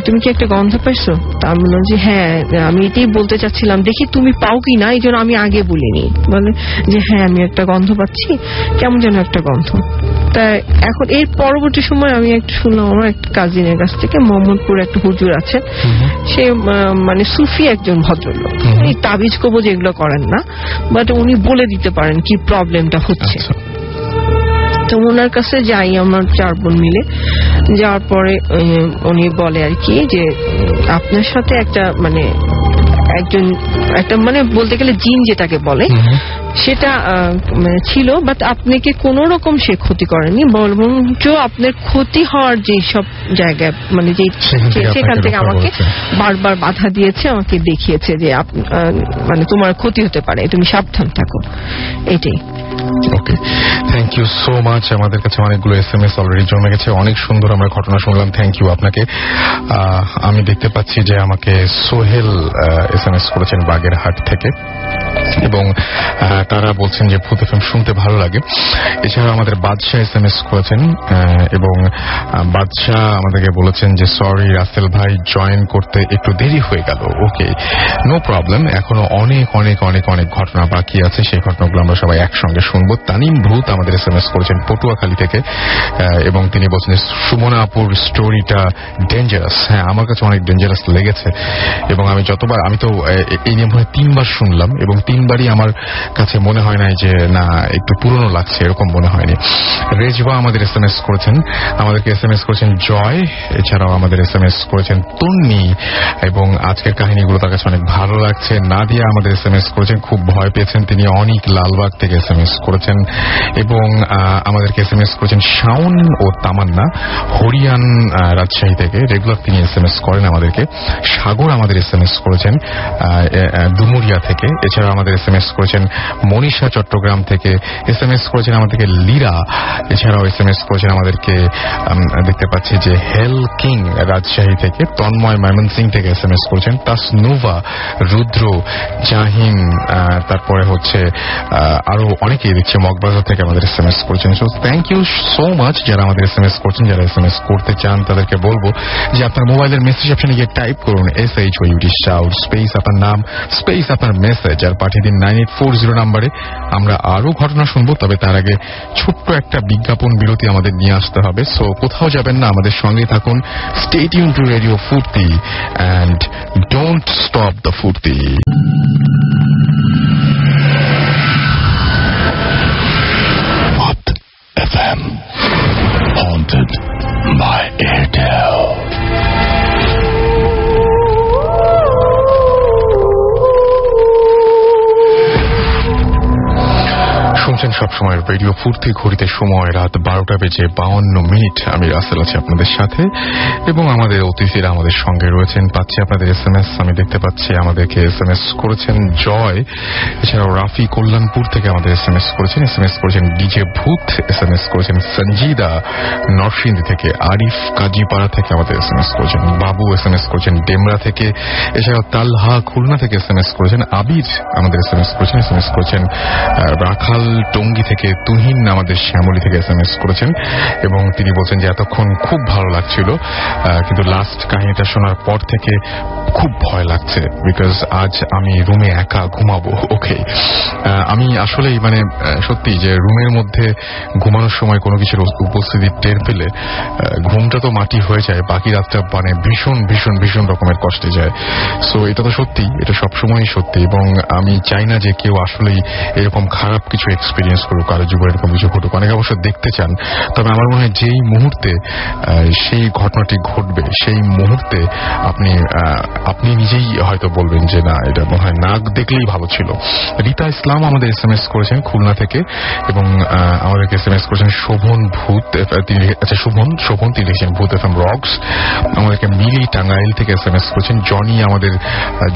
তুমি কি একটা গন্ধ পাইছো? তা আমি বললাম যে হ্যাঁ, আমি এটাই বলতে চাচ্ছিলাম, দেখি তুমি পাও কি না, এই জন্য আমি আগে বলিনি। বলে যে হ্যাঁ আমি একটা গন্ধ পাচ্ছি, কেমন যেন একটা গন্ধ। তা এখন এর পরবর্তী সময় আমি একটু শুনলাম আমার একটা কাজিনের কাছ থেকে, মোহাম্মদপুর একটা হুজুর আছেন, সে মানে সুফি একজন ভদ্রলোক, এই তাবিজ কবজ এগুলো করেন না, বাট উনি বলে দিতে পারেন কি প্রবলেমটা হচ্ছে। তো ওনার কাছে যাই আমার 4 বোন মিলে, যাওয়ার পরে উনি বলে আর কি যে আপনার সাথে একটা মানে একটা মানে বলতে গেলে জিন যেটাকে বলে সেটা মানে ছিল, বাট আপনাকে কোন রকম সে ক্ষতি করেনি, বরঞ্চ আপনার ক্ষতি হওয়ার যে সব জায়গায় মানে যে সেখান থেকে আমাকে বারবার বাধা দিয়েছে, আমাকে দেখিয়েছে যে মানে তোমার ক্ষতি হতে পারে, তুমি সাবধান থাকো, এটাই। ওকে, থ্যাংক ইউ সো মাচ। আমাদের কাছে অনেকগুলো SMS অলরেডি জমে গেছে, অনেক সুন্দর আমরা ঘটনা শুনলাম, থ্যাংক ইউ আপনাকে। আমি দেখতে পাচ্ছি যে আমাকে সোহেল SMS করেছেন বাগেরহাট থেকে, এবং তারা বলছেন যে ভূত এফএম শুনতে ভালো লাগে। এছাড়া আমাদের বাদশাহ SMS করেছেন, এবং বাদশাহ আমাদেরকে বলেছেন যে সরি রাসেল ভাই, জয়েন করতে একটু দেরি হয়ে গেল। ওকে, নো প্রবলেম, এখনো অনেক অনেক অনেক অনেক ঘটনা বাকি আছে, সেই ঘটনাগুলো আমরা সবাই একসঙ্গে শুনবো। তানিম ভূত আমাদের SMS করেছেন পটুয়াখালী থেকে, এবং তিনি বলছেন যে সুমনা আপুর স্টোরিটা ডেঞ্জারাস। হ্যাঁ, আমার কাছে অনেক ডেঞ্জারাস লেগেছে, এবং আমি যতবার, আমি তো এই নিয়ে মনে হয় 3 বার শুনলাম, এবং 3 বারই আমার কাছে মনে হয় নাই যে না একটু পুরনো লাগছে, এরকম মনে হয়নি। রেজবা আমাদের SMS করেছেন, আমাদেরকে SMS করেছেন জয়, এছাড়াও আমাদের SMS করেছেন তন্নি, এবং আজকের কাহিনীগুলো তার কাছে অনেক ভালো লাগছে। নাদিয়া আমাদের SMS করেছেন, খুব ভয় পেয়েছেন তিনি, অনেক লালবাগ থেকে SMS করেছেন, এবং আমাদেরকে SMS করেছেন শাওন ও তামান্না হরিয়ান রাজশাহী থেকে, রেগুলার তিনি SMS করেন আমাদেরকে। সাগর আমাদের SMS করেছেন ডুমুরিয়া থেকে, এছাড়া আমাদের SMS করেছেন মনীষা চট্টগ্রাম থেকে, SMS করেছেন আমাদেরকে লীরা, এছাড়াও SMS করেছেন আমাদেরকে দেখতে পাচ্ছি যে হেল কিং রাজশাহী থেকে, তন্ময় ময়মনসিং থেকে SMS করেছেন, তাসনুভা, রুদ্র, জাহিন, তারপরে হচ্ছে আরো অনেকেই দেখছে মগবাজার থেকে আমাদের SMS করেছেন। So thank you so much যারা আমাদের SMS করছেন। যারা SMS করতে চান তাদেরকে বলবো যে আপনার মোবাইলের মেসেজ অপশনে গিয়ে টাইপ করুন SHOUT শাউট, স্পেস আপনার নাম, স্পেস আপনার মেসেজ, আর পাঠিয়ে দিন 9840 নম্বরে। আমরা আরো ঘটনা শুনবো, তবে তার আগে ছোট্ট একটা বিজ্ঞাপন বিরতি আমাদের নিয়ে আসতে হবে। সো কোথাও যাবেন না, আমাদের সঙ্গে থাকুন। স্টে টিউন টু রেডিও ফুর্তি অ্যান্ড ডোন্ট স্টপ দ্য ফুর্তি। FM haunted by Airtel. শুনছেন সবসময় রেডিও ফুর্তি, ঘড়িতে সময় রাত 12টা বেজে 52 আমি রাসেল আছি আপনাদের সাথে, এবং আমাদের অতিথিরা আমাদের সঙ্গে রয়েছেন। পাচ্ছি আপনাদের SMS, আমি দেখতে পাচ্ছি আমাদেরকে SMS করেছেন জয়, এছাড়াও রাফি কল্যাণপুর থেকে আমাদের SMS করেছেন ডিজে ভূত, SMS করেছেন সঞ্জিদা নরসিংদী থেকে, আরিফ কাজীপাড়া থেকে আমাদের SMS করেছেন, বাবু SMS করেছেন ডেমরা থেকে, এছাড়াও তালহা খুলনা থেকে SMS করেছেন, আবির আমাদের SMS করেছেন রাখাল টঙ্গী থেকে, তুহিন আমাদের শ্যামলী থেকে SMS করেছেন, এবং তিনি বলছেন যে এতক্ষণ খুব ভালো লাগছিল, কিন্তু লাস্ট কাহিনীটা শোনার পর থেকে খুব ভয় লাগছে, বিকজ আজ আমি রুমে একা ঘুমাবো। ওকে, আমি আসলেই মানে সত্যি যে রুমের মধ্যে ঘুমানোর সময় কোনো কিছুর উপস্থিতি টের পেলে ঘুমটা তো মাটি হয়ে যায়, বাকি রাতটা মানে ভীষণ ভীষণ ভীষণ রকমের কষ্টে যায়। সো এটা তো সত্যি, এটা সবসময়ই সত্যি, এবং আমি চাই না যে কেউ আসলেই এরকম খারাপ কিছু এক্সপিরিয়েন্স করুক, কারো জীবনে এরকম কিছু ঘটুক। অনেকে অবশ্য দেখতে চান, তবে আমার মনে হয় যেই মুহূর্তে সেই ঘটনাটি ঘটবে সেই মুহূর্তে আপনি নিজেই হয়তো বলবেন যে না, এটা মনে হয় না দেখলেই ভালো ছিল। রীতা ইসলাম আমাদের SMS করেছেন খুলনা থেকে, এবং আমাদেরকে SMS করেছেন শোভন ভূত, শোভন তিনি লিখেছেন ভূত FM রক্স। আমাদেরকে মিলি টাঙ্গাইল থেকে SMS করেছেন,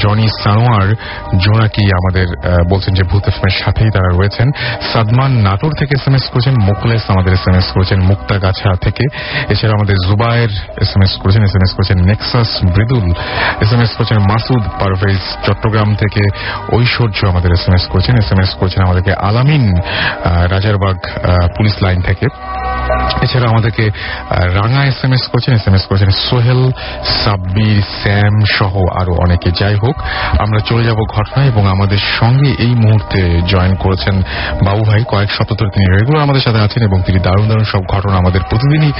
জনি সানোয়ার জোনাকি আমাদের বলছেন যে ভূত FM এর সাথেই তারা রয়েছেন। সাদমান নাটোর থেকে SMS করেছেন, মুকলেস আমাদের SMS করেছেন মুক্তাগাছা থেকে, এছাড়া আমাদের জুবায়ের SMS করেছেন নেক্সাস মৃদুল, SMS করেছেন মাসুদ পারভেজ চট্টগ্রাম থেকে, ঐশ্বর্য আমাদের SMS করেছেন আমাদেরকে আলামিন রাজারবাগ পুলিশ লাইন থেকে, এছাড়া আমাদেরকে রাঙা SMS করেছেন সোহেল, সাব্বির, স্যাম সহ আরো অনেকে। যাই হোক, আমরা চলে যাব ঘটনায়, এবং আমাদের সঙ্গে এই মুহূর্তে জয়েন করেছেন বাবু ভাই। কয়েক সপ্তাহ ধরে তিনি রেগুলার আমাদের সাথে আছেন, এবং তিনি দারুণ দারুণ সব ঘটনা আমাদের প্রতিদিনই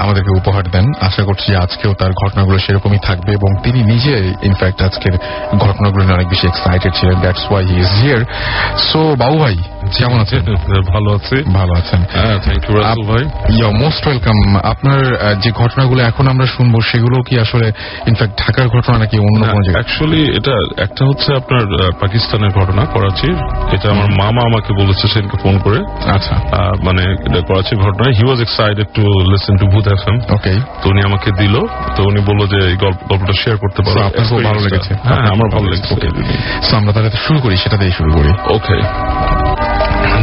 আমাদেরকে উপহার দেন। আশা করছি যে আজকেও তার ঘটনাগুলো সেরকমই থাকবে, এবং তিনি নিজে ইনফ্যাক্ট আজকের ঘটনাগুলো নিয়ে অনেক বেশি এক্সাইটেড ছিলেন। That's why he is here. So বাবু ভাই কেমন আছেন? ভালো আছেন। থ্যাংক ইউ রাসেল ভাই। Most welcome. আপনার যে ঘটনাগুলো এখন আমরা শুনবো সেগুলো কি আসলে ইনফ্যাক্ট ঢাকার ঘটনা নাকি অন্য কোনো জায়গায়? অ্যাকচুয়ালি এটা একটা হচ্ছে আপনার পাকিস্তানের ঘটনা, করাচির। এটা আমার মামা আমাকে বলেছে সেদিনকে ফোন করে। আচ্ছা, মানে এটা করাচির ঘটনা। He was excited to listen to Bhoot FM। Okay, তো উনি আমাকে দিল, তো উনি বললো যে এই গল্পটা শেয়ার করতে পারো। আপনার খুব ভালো লেগেছে? হ্যাঁ, আমার ভালো লেগেছে। আমরা তাহলে শুরু করি, সেটা দিয়ে শুরু করি। ওকে,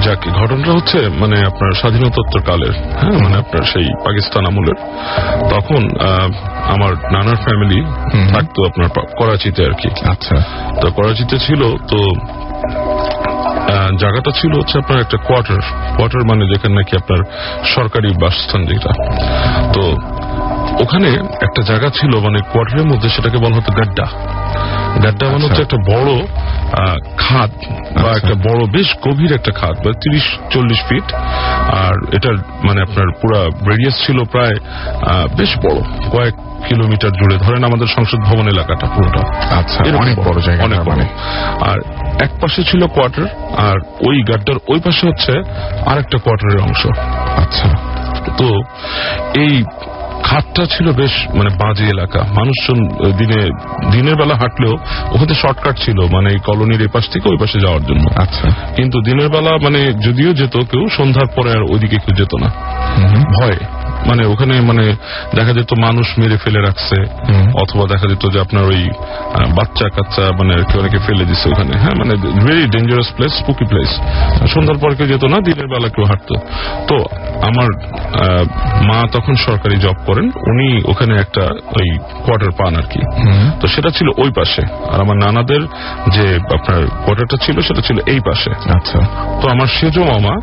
যাক, ঘটনাটা হচ্ছে মানে আপনার স্বাধীনতোত্তর কালের, হ্যাঁ, মানে আপনার সেই পাকিস্তান আমলের। তখন আমার নানার ফ্যামিলি থাকতো আপনার করাচিতে আর কি। আচ্ছা, তো করাচিতে ছিল, তো জায়গাটা ছিল হচ্ছে আপনার একটা কোয়ার্টার মানে যেখানে নাকি আপনার সরকারি বাসস্থান যেটা। তো ওখানে একটা জায়গা ছিল মানে কোয়ার্টারের মধ্যে, সেটাকে বলা হতো গাড্ডা মানে হচ্ছে একটা বড় খাদ, বা একটা বড় বেশ গভীর একটা খাদ, বা 30-40 ফিট। আর এটার মানে আপনার পুরা রেডিয়াস ছিল প্রায় বেশ বড়, কয়েক কিলোমিটার জুড়ে। ধরেন আমাদের সংসদ ভবন এলাকাটা পুরোটা। আচ্ছা, অনেক বড় জায়গা, অনেক বড়। আর এক পাশে ছিল কোয়ার্টার, আর ওই গাড্ডার ওই পাশে হচ্ছে আর একটা কোয়ার্টারের অংশ। আচ্ছা, তো এই খাতটা ছিল বেশ মানে বাজে এলাকা। মানুষজন দিনের বেলা হাঁটলেও ওখানে শর্টকাট ছিল, মানে এই কলোনির এই পাশ থেকে ওই পাশে যাওয়ার জন্য। আচ্ছা, কিন্তু দিনের বেলা মানে যদিও যেত কেউ, সন্ধ্যার পরে আর ওইদিকে কেউ যেত না, ভয়। মানে ওখানে মানে দেখা যেত মানুষ মেরে ফেলে রাখছে, অথবা দেখা যেত যে আপনার ওই বাচ্চা কাচ্চা মানে অনেকে ফেলে দিচ্ছে ওখানে। হ্যাঁ, মানে very dangerous place, spooky place. সন্ধ্যার পর কেউ যেত না, দিনের বেলা কেউ হাঁটতো। তো আমার মা তখন সরকারি জব করেন, উনি ওখানে একটা ওই কোয়ার্টার পান আর কি। তো সেটা ছিল ওই পাশে, আর আমার নানাদের যে আপনার কোয়ার্টারটা ছিল সেটা ছিল এই পাশে। আচ্ছা, তো আমার সেজো মামা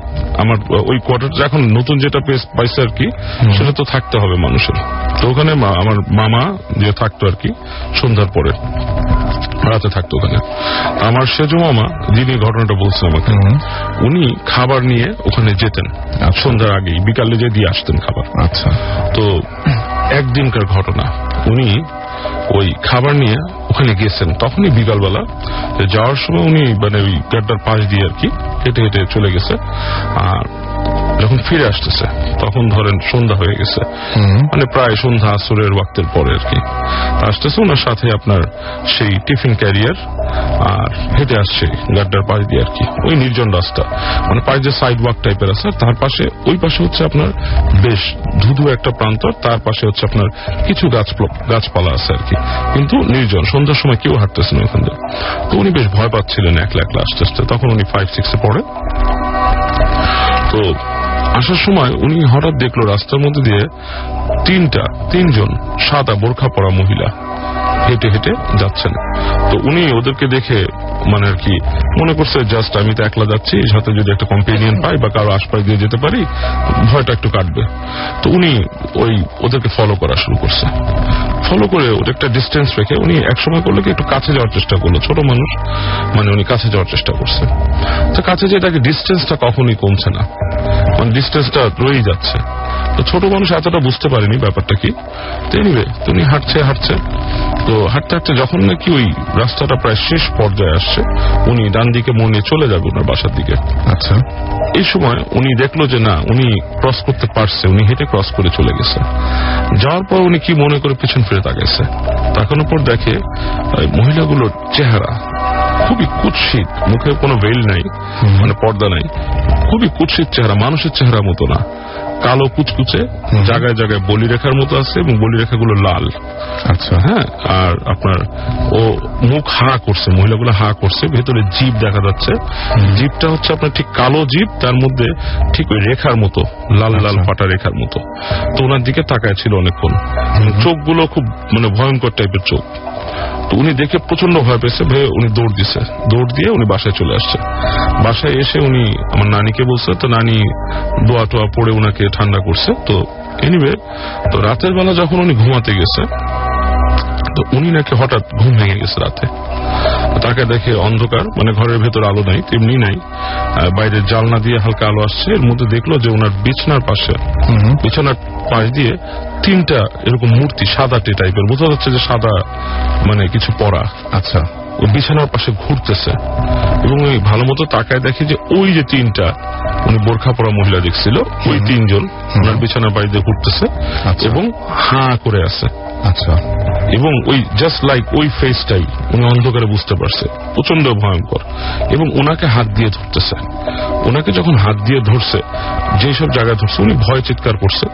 আমার ওই কোয়ার্টার এখন নতুন যেটা পাইছে আর কি, সেটা তো থাকতে হবে মানুষের। তো ওখানে আমার মামা যে থাকতো আর কি সন্ধ্যার পরে রাতে থাকতো ওখানে। আমার সেজো মামা যিনি ঘটনাটা বলছেন আমাকে, উনি খাবার নিয়ে ওখানে যেতেন সন্ধ্যার আগেই, বিকালে যে দিয়ে আসতেন খাবার। আচ্ছা। তো একদিনকার ঘটনা, উনি ওই খাবার নিয়ে ওখানে গেছেন, তখনই বিকালবেলা যাওয়ার সময় উনি মানে ওই গাড্ডার পাশ দিয়ে আর কি হেঁটে হেঁটে চলে গেছে। আর যখন ফিরে আসতেছে তখন ধরেন সন্ধ্যা হয়ে গেছে, মানে প্রায় সন্ধ্যা আসরের ওয়াক্তের পরে আর কি আসতেছে। ওনার সাথে আপনার সেই টিফিন ক্যারিয়ার আর হেঁটে আসছে গাড্ডার পাশ দিয়ে আর কি, ওই নির্জন রাস্তা, মানে পাশ দিয়ে সাইড ওয়াক টাইপের আছে। তার পাশে ওই পাশে হচ্ছে আপনার বেশ ধুধু একটা প্রান্তর, তার পাশে হচ্ছে আপনার কিছু গাছপালা আছে আর কি, কিন্তু নির্জন। সন্ধ্যার সময় কেউ হাঁটতেছে না ওখান দিয়ে। তো উনি বেশ ভয় পাচ্ছিলেন একলা একলা আসতে আসতে। তখন উনি 5-6 পড়ে। তো আসার সময় উনি হঠাৎ দেখলো রাস্তার মধ্যে দিয়ে তিনজন সাদা বোরখা পরা মহিলা হেঁটে হেঁটে যাচ্ছেন। তো উনি ওদেরকে দেখে মানে আর কি মনে করছে জাস্ট আমি তো একলা যাচ্ছি, সাথে যদি একটা কম্পেনিয়ন পাই বা কারো আশপাশ দিয়ে যেতে পারি ভয়টা একটু কাটবে। তো উনি ওদেরকে ফলো করা শুরু করছে। ফলো করে ওদের একটা ডিস্টেন্স রেখে উনি একসময় করলো কি একটু কাছে যাওয়ার চেষ্টা করলো, ছোট মানুষ মানে উনি কাছে যাওয়ার চেষ্টা করছে। তো কাছে যেয়ে তাকে ডিস্টেন্সটা কখনই কমছে না, মানে ডিস্টেন্সটা রয়েই যাচ্ছে। তো ছোট মানুষ এতটা বুঝতে পারেনি ব্যাপারটা কি। তো এনিওয়ে উনি হাঁটছে। তো হাঁটতে হাঁটতে যখন নাকি ওই রাস্তাটা প্রায় শেষ পর্যায়ে আসছে, উনি ডান দিকে মোড় নিয়ে চলে যাবে ওনার বাসার দিকে। আচ্ছা। এই সময় উনি দেখলো যে না, উনি ক্রস করতে পারছে, উনি হেঁটে ক্রস করে চলে গেছে। যাওয়ার পর উনি কি মনে করে পিছন ফিরে তাকাইছে, তাকানোর পর দেখে মহিলাগুলোর চেহারা খুবই কুৎসিত, মুখে কোনো ভেল নাই, মানে পর্দা নাই, খুবই কুৎসিত চেহারা, মানুষের চেহারা মতো না, কালো কুচকুচে, জায়গায় জায়গায় বলিরেখার মতো আছে এবং বলিরেখাগুলো লাল। আচ্ছা। হ্যাঁ, আর আপনার ও মুখ হা করছে, মহিলাগুলো হা করছে, ভেতরে জিভ দেখা যাচ্ছে। জিভটা হচ্ছে আপনার ঠিক কালো জিভ, তার মধ্যে ঠিক ওই রেখার মতো লাল লাল পাটা রেখার মতো। তো ওনার দিকে তাকায় ছিল অনেকক্ষণ, চোখগুলো খুব মানে ভয়ঙ্কর টাইপের চোখ। তো উনি দেখে প্রচন্ড ভয় পেয়েছে, উনি দৌড় দিয়ে উনি বাসায় চলে আসছে। বাসায় এসে উনি আমার নানিকে বলছে, তো নানি দোয়া টোয়া পড়ে উনাকে ঠান্ডা করছে। তো এনিওয়ে তো রাতের বেলা যখন উনি ঘুমাতে গেছে, তো উনি নাকি হঠাৎ ঘুম ভেঙে গেছে রাতে। তাকে দেখে অন্ধকার, মানে ঘরের ভেতর আলো নাই, তেমনি নাই, বাইরে জানলা দিয়ে হালকা আলো আসছে। এর মধ্যে দেখলো যে ওনার বিছানার পাশ দিয়ে 3টা এরকম মূর্তি, সাদাটে টাইপের, বোঝা যাচ্ছে যে সাদা মানে কিছু পরা। আচ্ছা। ওই বিছানার পাশে ঘুরতেছে এবং ওই ভালো মতো তাকায় দেখে যে ওই যে 3টা উনি বোরখা পরা মহিলা দেখছিল, ওই 3জন ওনার বিছানার পাশ দিয়ে ঘুরতেছে এবং হা করে আছে। আচ্ছা। এবং ওই জাস্ট লাইক ওই ফেসটাই উনি অন্ধকারে বুঝতে পারছে, প্রচন্ড ভয়ঙ্কর। এবং ওনাকে হাত দিয়ে ধরতেছে। ওনাকে যখন হাত দিয়ে ধরছে, যেসব জায়গায় ধরছে, উনি ভয় চিৎকার করছে।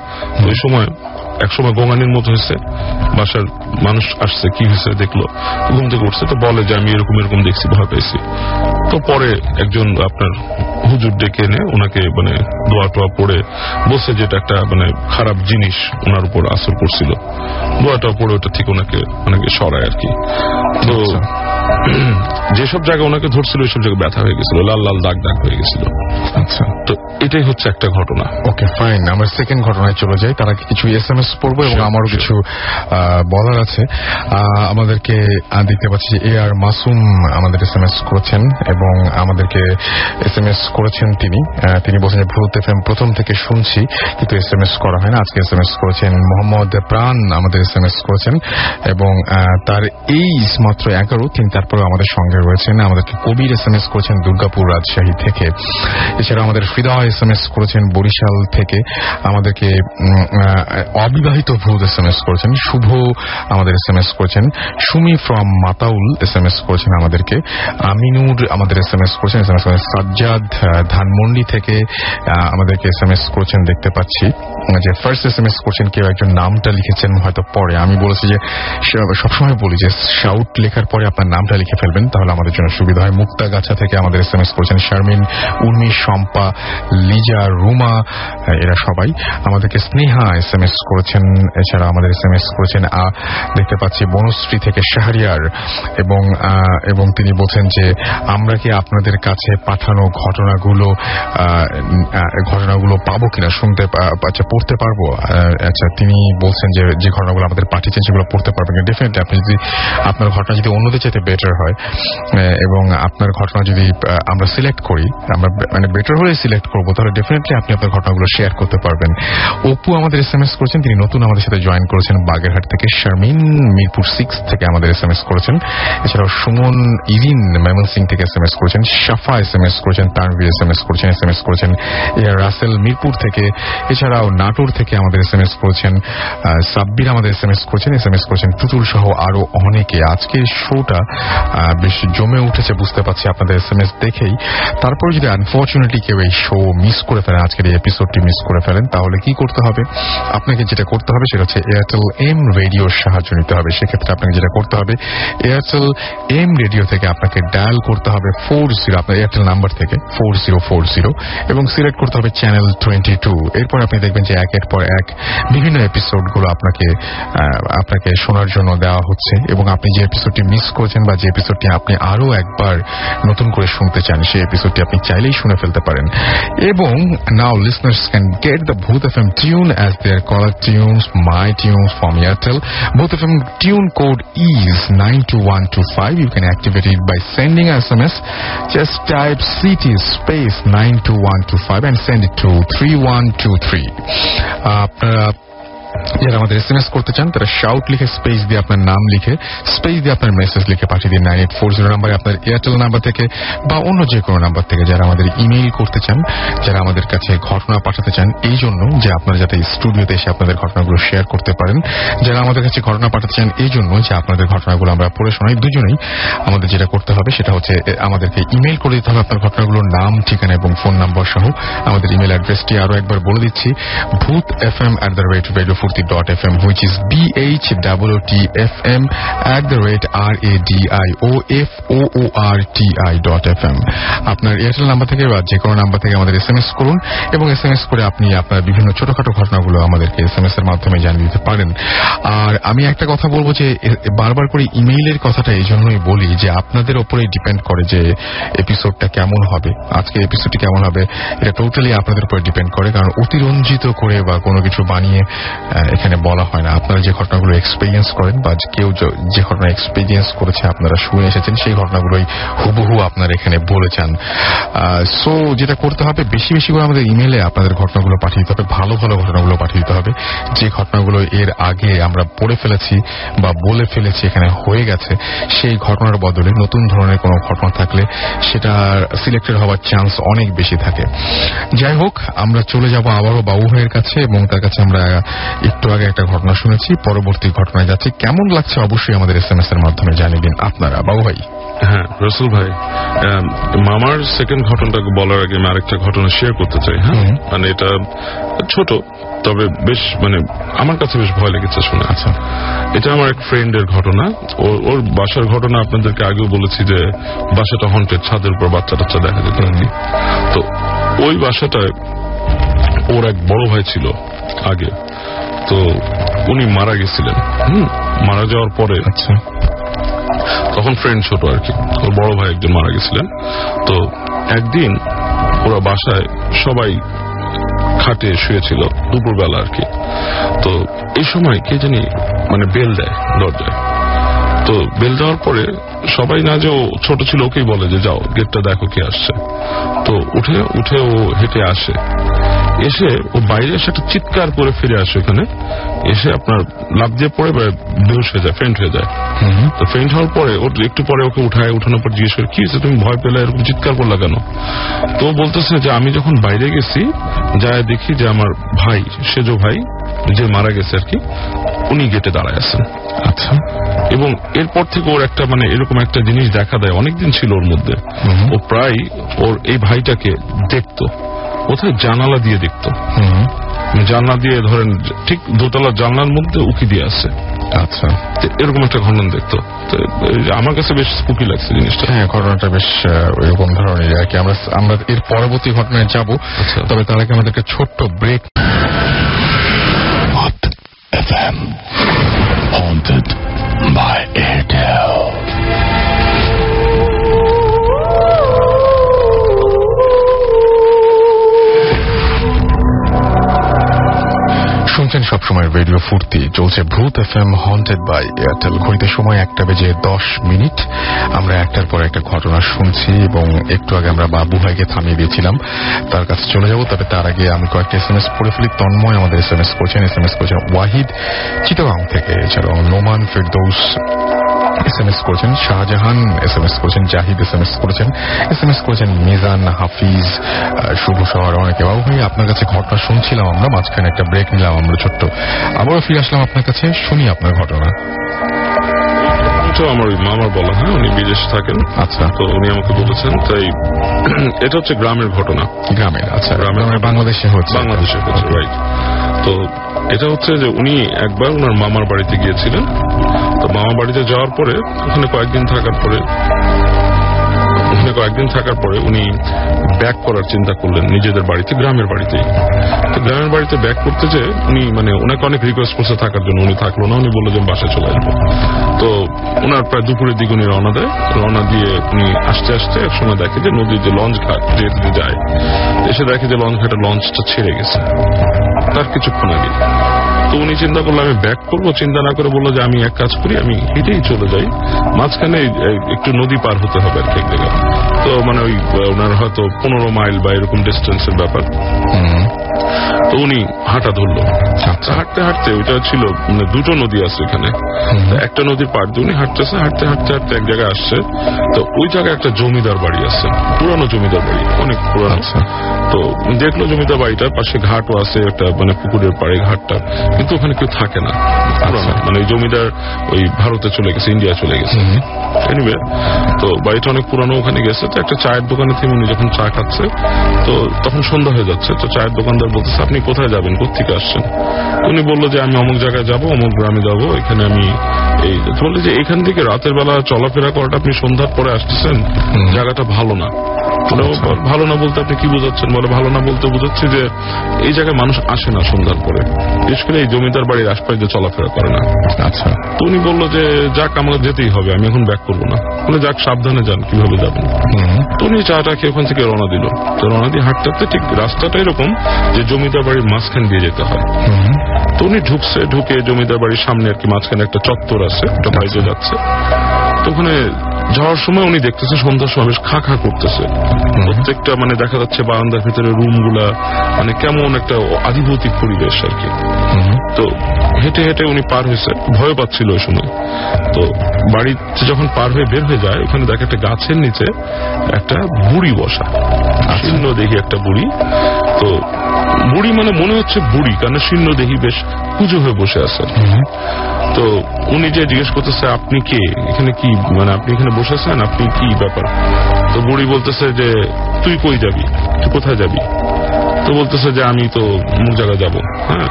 ওই সময় একসময় গোঙানির মতো হয়েছে, বাসার মানুষ আসছে, কি হয়েছে দেখলো, ঘুম থেকে উঠছে, তো বলে যে আমি এরকম এরকম দেখছি, ভয় পেয়েছি। তো পরে একজন আপনার হুজুর ডেকে এনে ওনাকে মানে দোয়া টোয়া পড়ে বলছে যে এটা একটা মানে খারাপ জিনিস ওনার উপর আসর করছিল। দোয়াটা পড়ে ওটা ঠিক ওনাকে সরায় আর কি। তো যেসব জায়গায় ওনাকে ধরছিল ওইসব জায়গায় ব্যথা হয়ে গেছিল, লাল লাল দাগ দাগ হয়ে গেছিল। আচ্ছা। তো এটাই হচ্ছে একটা ঘটনা। ওকে, ফাইন। আমরা সেকেন্ড ঘটনায় চলে যাই। তার আগে কিছু SMS পড়বো এবং আমারও কিছু বলার আছে। আমাদেরকে দেখতে পাচ্ছি যে AR মাসুম আমাদের SMS করেছেন এবং আমাদেরকে SMS করেছেন তিনি বলছেন যে ভূত FM প্রথম থেকে শুনছি, কিন্তু SMS করা হয় না। আজকে SMS করেছেন মোহাম্মদ প্রাণ, আমাদের SMS করেছেন এবং তার এইজ মাত্র 11। তিনি তারপরে আমাদের সঙ্গে রয়েছেন। আমাদেরকে কবির SMS করেছেন দুর্গাপুর রাজশাহী থেকে। এছাড়া আমাদের হৃদয় SMS করেছেন বরিশাল থেকে। আমাদেরকে অবিবাহিত ভূত SMS করেছেন শুভ, আমাদের SMS করেছেন সুমি ফ্রম মাতাউল SMS করেছেন আমাদেরকে। আমিনুর আমাদের SMS করেছেন, SMS করেছেন সাজ্জাদ ধানমন্ডি থেকে আমাদেরকে SMS করেছেন। দেখতে পাচ্ছি যে ফার্স্ট SMS করছেন কেউ একজন, নামটা লিখেছেন হয়তো পরে। আমি বলেছি যে সবসময় বলি যে শাউট লেখার পরে আপনার নামটা লিখে ফেলবেন, তাহলে আমাদের জন্য সুবিধা হয়। মুক্তাগাছা থেকে আমাদের SMS করেছেন শারমিন, উর্মি, শম্পা, লিজা, রুমা, এরা সবাই আমাদেরকে স্নেহা SMS করেছেন। এছাড়া আমাদের SMS করেছেন দেখতে পাচ্ছি বনশ্রী থেকে শাহরিয়ার, এবং তিনি বলছেন যে আমরা কি আপনাদের কাছে পাঠানো ঘটনাগুলো পাবো কিনা, পড়তে পারবো। আচ্ছা, তিনি বলছেন যে ঘটনাগুলো আমাদের পাঠিয়েছেন সেগুলো পড়তে পারবেন। ডেফিনেটলি আপনি যদি আপনার ঘটনা যদি অন্যদের চাইতে বেটার হয় এবং আপনার ঘটনা যদি আমরা সিলেক্ট করি, আমরা মানে বেটার হলে সিলেক্ট করবো, তাহলে ডেফিনেটলি আপনি আপনার ঘটনাগুলো শেয়ার করতে পারবেন। অপু আমাদের SMS করেছেন, তিনি নতুন আমাদের সাথে জয়েন করেছেন বাগেরহাট থেকে। শারমিন মিরপুর 6 থেকে আমাদের SMS করেছেন। এছাড়াও সুমন ইরিন ময়মনসিংহ থেকে SMS করেছেন। শাফা SMS করেছেন, তানভীর SMS করেছেন রাসেল মিরপুর থেকে। এছাড়াও নাটোর থেকে আমাদের SMS করেছেন সাব্বির, আমাদের SMS করেছেন তুতুল সহ আরো অনেকে। আজকের শোটা বেশ জমে উঠেছে বুঝতে পারছি আপনাদের SMS দেখেই। তারপরে যদি আনফরচুনেটলি কেউ এই শো মিস করে ফেলেন, আজকের এই এপিসোডটি মিস করে ফেলেন, তাহলে কি করতে হবে? আপনাকে যেটা করতে হবে সেটা হচ্ছে এয়ারটেল এম রেডিওর সাহায্য নিতে হবে। সেক্ষেত্রে আপনাকে যেটা করতে হবে, এয়ারটেল এম রেডিও থেকে আপনাকে ডায়াল করতে হবে 40, আপনার এয়ারটেল নাম্বার থেকে 4040, এবং সিলেক্ট করতে হবে চ্যানেল 22। এরপর আপনি দেখবেন যে একের পর এক বিভিন্ন এপিসোডগুলো আপনাকে শোনার জন্য দেওয়া হচ্ছে, এবং আপনি যে এপিসোডটি মিস করেছেন বা যে এপিসোডটি আপনি আরো একবার নতুন করে শুনতে চান, সেই এপিসোডটি আপনি চাইলেই শুনে ফেলতে পারেন। এবং নাও listeners can get the Bhoot FM tune as their caller tunes, my tunes from Airtel. Bhoot FM tune code is 92125. You can activate it by sending SMS. Just type CT space 92125 and send it to 3123. যারা আমাদের SMS করতে চান তারা shout লিখে space দিয়ে আপনার নাম লিখে স্পেস দিয়ে আপনার মেসেজ লিখে পাঠিয়ে দিন 9840 নাম্বারে, আপনার এয়ারটেল নাম্বার থেকে বা অন্য যে কোনো নাম্বার থেকে। যারা আমাদের ইমেইল করতে চান, যারা আমাদের কাছে ঘটনা পাঠাতে চান এই জন্য যে আপনারা যাতে স্টুডিওতে এসে আপনাদের ঘটনাগুলো শেয়ার করতে পারেন, যারা আমাদের কাছে ঘটনা পাঠাতে চান এই জন্য যে আপনাদের ঘটনাগুলো আমরা পড়ে শোনাই, দুজনেই আমাদের যেটা করতে হবে সেটা হচ্ছে আমাদেরকে ইমেইল করে দিতে হবে আপনার ঘটনাগুলোর নাম, ঠিকানা এবং ফোন নাম্বার সহ। আমাদের ইমেইল অ্যাড্রেসটি আরো একবার বলে দিচ্ছি, bhootfm@radiofurti.fm, which is BHOOTFM@radioforti.fm। আপনার এয়ারটেল নাম্বার থেকে বা যে কোনো নাম্বার থেকে আমাদের SMS করুন, এবং SMS করে আপনি আপনার বিভিন্ন ছোটখাটো ঘটনাগুলো আমাদেরকে SMS এর মাধ্যমে জানিয়ে দিতে পারেন। আর আমি একটা কথা বলবো যে বারবার করে ইমেইলের কথাটা এই জন্যই বলি যে আপনাদের ওপরেই ডিপেন্ড করে যে এপিসোডটা কেমন হবে, আজকে এপিসোডটি কেমন হবে, এটা টোটালি আপনাদের উপরে ডিপেন্ড করে। কারণ অতিরঞ্জিত করে বা কোনো কিছু বানিয়ে এখানে বলা হয় না। আপনারা যে ঘটনাগুলো এক্সপেরিয়েন্স করেন বা কেউ যে ঘটনা এক্সপেরিয়েন্স করেছে আপনারা শুনে এসেছেন, সেই ঘটনাগুলোই হুবহু আপনারা এখানে বলেছেন। সো যেটা করতে হবে, বেশি বেশি করে আমাদের ইমেইলে আপনাদের ঘটনাগুলো পাঠিয়ে দিতে হবে, ভালো ভালো ঘটনাগুলো পাঠিয়ে দিতে হবে। যে ঘটনাগুলো এর আগে আমরা পড়ে ফেলেছি বা বলে ফেলেছি, এখানে হয়ে গেছে, সেই ঘটনার বদলে নতুন ধরনের কোনো ঘটনা থাকলে সেটা সিলেক্টেড হওয়ার চান্স অনেক বেশি থাকে। যাই হোক, আমরা চলে যাব আবারও বাবু ভাইয়ের কাছে, এবং তার কাছে আমরা একটু আগে একটা ঘটনা শুনেছি, পরবর্তী ঘটনায় যাচ্ছি। কেমন লাগছে অবশ্যই আমাদের SMS এর মাধ্যমে জানিয়ে দিন আপনারা। বাবু ভাই। হ্যাঁ রসুল ভাই, মামার সেকেন্ড ঘটনাটাকে বলার আগে আমি আরেকটা ঘটনা শেয়ার করতে চাই। হ্যাঁ, মানে এটা ছোট, তবে বেশ মানে আমার কাছে বেশ ভয় লেগেছে শুনে। আচ্ছা, এটা আমার এক ফ্রেন্ডের ঘটনা। ওর বাসার ঘটনা আপনাদেরকে আগেও বলেছি যে বাসাটা হন্টেড, ছাদের উপর বাচ্চা টাচ্চা দেখা যেত। তো ওই বাসাটায় ওর এক বড় ভাই ছিল আগে, তো উনি মারা গেছিলেন। মারা যাওয়ার পরে আচ্ছা, তখন ফ্রেন্ড ছোট আর কি, ওর বড় ভাই একজন মারা গেছিলেন। তো একদিন ওরা বাসায় সবাই খাটে শুয়েছিল দুপুরবেলা আর কি। তো এই সময় কে জানি মানে বেল দেয় দরজায়। তো বেল দেওয়ার পরে সবাই, না যে ও ছোট ছিল, ওকেই বলে যে যাও গেটটা দেখো কে আসছে। তো উঠে ও হেঁটে আসে, এসে ও বাইরে এসে একটা চিৎকার করে ফিরে আসে। ওখানে এসে আপনার লাফ দিয়ে পড়ে বেহুশ হয়ে যায়, ফেন্ট হয়ে যায়। তো ফেন্ট হওয়ার পরে ওর একটু পরে ওকে উঠানোর পর জিজ্ঞেস করে, কি হয়েছে, তুমি ভয় পেলে, এরকম চিৎকার করলা কেন? তো বলতেছে যে আমি যখন বাইরে গেছি, যা দেখি যে আমার ভাই, সেজ ভাই যে মারা গেছে আর কি, উনি গেটে দাঁড়ায় আছেন। আচ্ছা, এবং এরপর থেকে ওর একটা মানে এরকম একটা জিনিস দেখা দেয়, অনেকদিন ছিল ওর মধ্যে। ও প্রায় ওর এই ভাইটাকে দেখতো, কোথায় জানালা দিয়ে দেখতো, জানলা দিয়ে ধরেন ঠিক দোতলার জানলার মধ্যে উকি দিয়ে আছে। আচ্ছা, এরকম একটা ঘটনা দেখতো। তো আমার কাছে বেশ স্পুকি লাগছে জিনিসটা। হ্যাঁ, ঘটনাটা বেশ এরকম ধরনের আর কি। আমরা এর পরবর্তী ঘটনায় যাব, তবে তার আগে আমাদেরকে ছোট্ট break. FM haunted by Airtel. শুনছেন সবসময় রেডিও ফুর্তি, চলছে ভূত FM হন্টেড বাই এয়ারটেল। ঘড়িতে সময় 1:10। আমরা একটার পর একটা ঘটনা শুনছি এবং একটু আগে আমরা বাবু ভাইকে থামিয়ে দিয়েছিলাম, তার কাছে চলে যাব। তবে তার আগে আমি কয়েকটা SMS পড়ে ফেলি। তন্ময় আমাদের SMS করছেন ওয়াহিদ চিটাগাং থেকে, এছাড়াও নোমান ফেরদৌস SMS করেছেন, শাহজাহান SMS করেছেন, জাহিদ SMS করেছেন মিজান, হাফিজ, শুভ শহর, অনেকে। বাবু ভাই, আপনার কাছে ঘটনা শুনছিলাম আমরা, মাঝখানে একটা ব্রেক নিলাম আমরা ছোট্ট, আবারও ফিরে আসলাম আপনার কাছে। শুনি আপনার ঘটনা। আমার মামার বলা, হ্যাঁ, উনি বিদেশে থাকেন। আচ্ছা, তো উনি আমাকে বলেছেন, তাই এটা হচ্ছে গ্রামের ঘটনা। গ্রামের? আচ্ছা, বাংলাদেশে হচ্ছে, রাইট। তো এটা হচ্ছে যে উনি একবার ওনার মামার বাড়িতে গিয়েছিলেন। তো মামার বাড়িতে যাওয়ার পরে ওখানে কয়েকদিন থাকার পরে উনি ব্যাক করার চিন্তা করলেন নিজেদের বাড়িতে, গ্রামের বাড়িতেই। তো গ্রামের বাড়িতে ব্যাক করতে যে উনি ওনাকে অনেক রিকোয়েস্ট করছে থাকার জন্য, উনি থাকলো না। উনি বললো যে বাসায় চলে আসবো। তো ওনার প্রায় দুপুরের দিকে উনি রওনা দিয়ে উনি আসতে এক সময় দেখে যে নদীর যে লঞ্চ ঘাট যেতে যায়, এসে দেখে যে লঞ্চ ঘাটের লঞ্চটা ছেড়ে গেছে তার কিছুক্ষণ আগে। তো উনি চিন্তা করলো আমি ব্যাক করবো, চিন্তা না করে বললো যে আমি এক কাজ করি, আমি হেঁটেই চলে যাই, মাঝখানে একটু নদী পার হতে হবে আর কি এক জায়গায়। তো ওই ওনার হয়তো 15 মাইল বা এরকম ডিস্টেন্সের ব্যাপার। তো উনি হাঁটা ধরলো। হাঁটতে ওইটা ছিল দুটো নদী আছে এখানে, একটা নদীর পাড় দিয়ে উনি হাঁটতে এক জায়গায় আসছে। তো ওই জায়গায় একটা জমিদার বাড়ি আছে, পুরানো জমিদার বাড়ি, অনেক পুরানো। তো দেখলো জমিদার বাড়িটার পাশে ঘাটও আছে, একটা পুকুরের পাড়ে ঘাটটা, কিন্তু ওখানে কেউ থাকে না, পুরানো। ওই জমিদার ওই ভারতে চলে গেছে, ইন্ডিয়া চলে গেছে। এনিওয়ে, তো বাড়িটা অনেক পুরানো, ওখানে গেছে। তো একটা চায়ের দোকানে থেকে উনি যখন চা খাচ্ছে, তো তখন সন্ধ্যা হয়ে যাচ্ছে। তো চায়ের দোকানদার বলতেছে আপনি কোথায় যাবেন, কোথেকে আসছেন? উনি বললো যে আমি অমুক জায়গায় যাবো, অমুক গ্রামে যাবো, এখানে আমি এই বললে যে এখান থেকে রাতের বেলা চলাফেরা করাটা, আপনি সন্ধ্যার পরে আসতেছেন, জায়গাটা ভালো না। ভালো না বলতে আপনি কি বোঝাচ্ছেন? বলে ভালো না বলতে বোঝাচ্ছি যে এই জায়গায় মানুষ আসে না সন্ধ্যার পরে, বিশেষ করে এই জমিদার বাড়ির আশপাশে যে চলাফেরা করে না। আচ্ছা। তো উনি বললো যে যাক, আমাকে যেতেই হবে, আমি এখন ব্যাক করবো না। বলে যাক, সাবধানে যান, কিভাবে যাবেন? তো উনি চাটা খেয়ে ওখান থেকে রওনা দিল। তো রওনা দিয়ে হাঁটতে ঠিক রাস্তাটা এরকম যে জমিদার বাড়ির মাঝখান দিয়ে যেতে হয়। তো উনি ঢুকে জমিদার বাড়ির সামনে আর কি মাঝখানে একটা চত্বর আছে, একটা বাইরে যাচ্ছে। তো ওখানে যাওয়ার সময় উনি দেখতেছে সন্ধ্যার সময় বেশ খা করতেছে প্রত্যেকটা, দেখা যাচ্ছে বারান্দার ভিতরে রুম গুলা, কেমন একটা আধিভৌতিক পরিবেশ আর কি। তো হেঁটে উনি পার হয়েছে, ভয় পাচ্ছিল ওই সময়। তো বাড়িতে যখন পার হয়ে বের হয়ে যায়, ওখানে দেখে একটা গাছের নিচে একটা বুড়ি বসা, শীর্ণ দেহি একটা বুড়ি। তো বুড়ি মনে হচ্ছে বুড়ি, কারণ শীর্ণ দেহি, বেশ পুজো হয়ে বসে আছে। তো উনি যে জিজ্ঞেস করতেছে আপনি কে, এখানে কি আপনি এখানে বসে আছেন, আপনি কি ব্যাপার? তো বুড়ি বলতেছে যে তুই কই যাবি, তুই কোথায় যাবি? তো বলতেছে যে আমি তো অমুক জায়গায় যাবো। হ্যাঁ।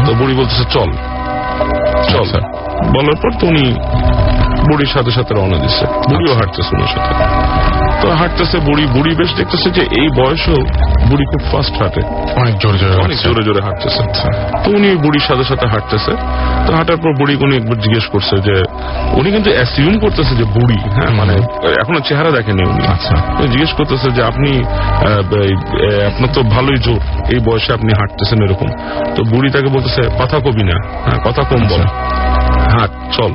তো বুড়ি বলতেছে চল। বলার পর তো উনি বুড়ির সাথে সাথে রওনা দিচ্ছে, বুড়িও হাঁটতেছে ওনার সাথে। তো হাঁটতেছে বুড়ি বেশ দেখতেছে যে এই বয়সেও বুড়ি খুব ফাস্ট হাঁটে, অনেক জোরে হাঁটতেছে। তো উনি বুড়ির সাথে সাথে হাঁটতেছে। তো হাঁটার পর বুড়ি উনি একবার জিজ্ঞেস করছে যে, উনি কিন্তু অ্যাসিউম করতেছে যে বুড়ি, হ্যাঁ, এখনো চেহারা দেখেনি উনি। জিজ্ঞেস করতেছে যে আপনি, আপনার তো ভালোই জোর, এই বয়সে আপনি হাঁটতেছেন এরকম। তো বুড়ি তাকে বলতেছে কথা কবি না, হ্যাঁ, কথা কম বল, হাঁট, চল।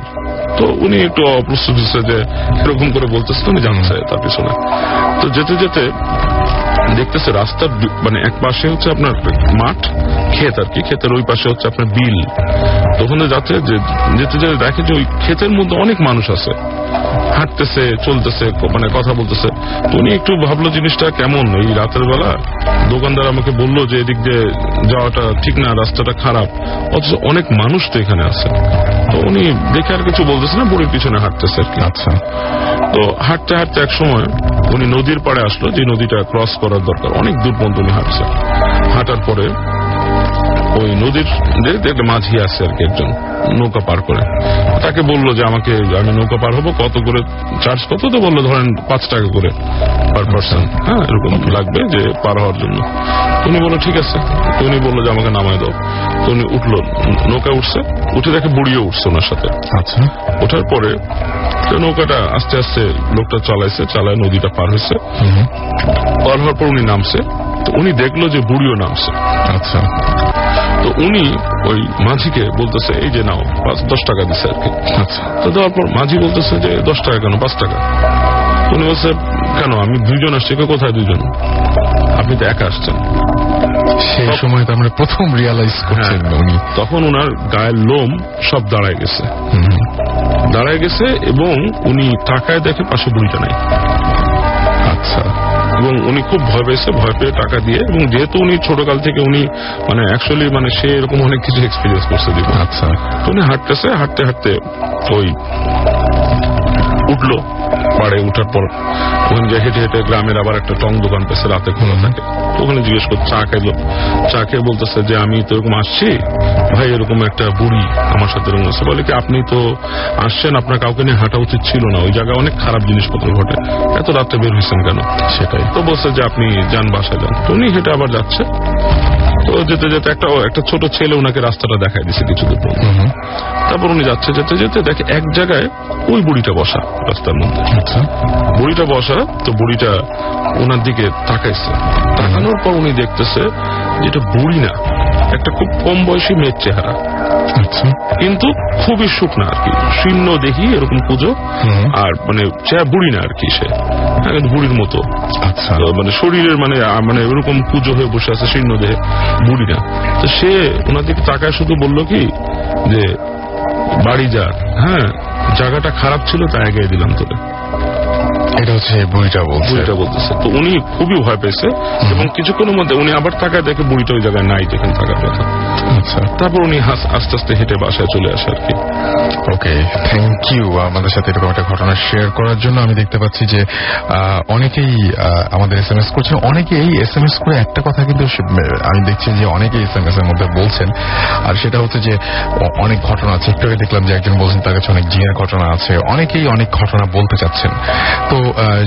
তো উনি একটু অপ্রস্তুত হচ্ছে যে এরকম করে বলতেছে, উনি জানছে তার পিছনে। তো যেতে যেতে দেখতেছে রাস্তার এক পাশে হচ্ছে আপনার মাঠ, ক্ষেত আর কি, ক্ষেতের ওই পাশে হচ্ছে আপনার বিল। তো ওখানে যেতে যেতে দেখে যে ওই ক্ষেতের মধ্যে অনেক মানুষ আছে, হাঁটতেছে, চলতেছে, কথা বলতেছে। তো উনি একটু ভাবলো জিনিসটা কেমন, এই রাতের বেলা দোকানদার আমাকে বললো যে এদিক দিয়ে যাওয়াটা ঠিক না, রাস্তাটা খারাপ, অথচ অনেক মানুষ তো এখানে আছে। তো উনি দেখে আর কিছু বলতেছে না, বুড়ির পিছনে হাঁটতেছে আর কি। আচ্ছা। তো হাঁটতে এক সময় উনি নদীর পাড়ে আসলো, যে নদীটা ক্রস করার দরকার, অনেক দূর পর্যন্ত উনি হাঁটছে। হাঁটার পরে ওই নদীর একটা মাঝি আছে আর কি, একজন নৌকা পার করে। তাকে বললো যে আমি নৌকা পার হবো, কত করে চার্জ কত? তো বললো ধরেন 5 টাকা করে পার পার্সন, হ্যাঁ এরকম লাগবে যে পার হওয়ার জন্য। উনি বললো ঠিক আছে। তো উনি বললো যে আমাকে নামায় দাও। তো উনি উঠলো, নৌকা উঠছে, উঠে দেখে বুড়িও উঠছে ওনার সাথে। আচ্ছা, ওঠার পরে নৌকাটা আস্তে আস্তে লোকটা চালায় নদীটা পার হয়েছে। পার হওয়ার পর উনি নামছে, তো উনি দেখলো যে বুড়িও নামছে। আচ্ছা, তো উনি ওই মাঝিকে বলতেছে এই যে নাও, 10 টাকা দিচ্ছে আর কি। আচ্ছা, তো দেওয়ার পর মাঝি বলতেছে যে 10 টাকা কেন, 5 টাকা। উনি বলছে কেন, আমি 2 জন আসছি। কোথায় 2 জন? আপনি তো একা আসছেন। সেই সময় তো আমরা প্রথম রিয়ালাইজ করছেন উনি। তখন ওনার গায়ের লোম সব দাঁড়ায় গেছে এবং উনি তাকায় দেখে পাশে বুড়িটা নাই। আচ্ছা, এবং উনি খুব ভয় পেয়েছে, ভয় পেয়ে টাকা দিয়ে, এবং যেহেতু উনি ছোটকাল থেকে উনি মানে অ্যাকচুয়ালি মানে সে এরকম অনেক কিছু এক্সপিরিয়েন্স করছে দিব। আচ্ছা, উনি হাঁটতে ওই উঠলো পাড়ে। উঠার পর ওখানে যে হেঁটে গ্রামের আবার একটা টং দোকান পেয়েছে, রাতে খোলা থাকে। ওখানে জিজ্ঞেস করছে, চা খেয়ে বলতেছে যে আমি তো এরকম আসছি ভাই, এরকম একটা বুড়ি আমার সাথে এরকম আছে। বলে কি আপনি তো আসছেন, আপনার কাউকে নিয়ে হাঁটা উচিত ছিল না, ওই জায়গায় অনেক খারাপ জিনিসপত্র ঘটে, এত রাত্রে বের হয়েছেন কেন? সেটাই তো বলছে যে আপনি যান, বাসায় যান। তো উনি হেঁটে আবার যাচ্ছে। তো যেতে একটা ছোট ছেলে ওনাকে রাস্তাটা দেখায় দিছে কিছু দূর। তারপর উনি যেতে দেখে এক জায়গায় ওই বুড়িটা বসা রাস্তার মধ্যে। বুড়িটা বসা, তো বুড়িটা ওনার দিকে তাকাইছে। তাকানোর পর উনি দেখতেছে যেটা বুড়ি না, একটা খুব কম বয়সী মেয়ের চেহারা, কিন্তু খুবই শুকনা আর কি, শীর্ণ দেখি এরকম পুজো, আর মানে বুড়ি না আর কি, সে বুড়ির মতো। আচ্ছা, মানে শরীরের মানে এরকম পুজো হয়ে বসে আছে, শীর্ণ দেহে, বুড়ি না। তো সে ওনার দিকে তাকায় শুধু বললো কি যে বাড়ি যা, হ্যাঁ জায়গাটা খারাপ ছিল তাই এগিয়ে দিলাম তোকে। এটা হচ্ছে বুড়িটা বলতেছে। তো উনি খুবই ভয় পেয়েছে এবং কিছুক্ষণের মধ্যে উনি আবার তাকায় দেখে বুড়িটা ওই জায়গায় নাই যেখানে থাকার কথা। আচ্ছা, তারপর উনি আস্তে আস্তে হেঁটে বাসায় চলে আসে আর কি। ওকে, থ্যাংক ইউ আমাদের সাথে এরকম একটা ঘটনা শেয়ার করার জন্য। আমি দেখতে পাচ্ছি যে অনেকেই আমাদের SMS করছেন, অনেকেই SMS করে একটা কথা কিন্তু আমি দেখছি যে অনেকেই SMS এর মধ্যে বলছেন, আর সেটা হচ্ছে যে অনেক ঘটনা আছে। একটু আগে দেখলাম যে একজন বলছেন তার কাছে অনেক জিনের ঘটনা আছে, অনেকেই অনেক ঘটনা বলতে চাচ্ছেন। তো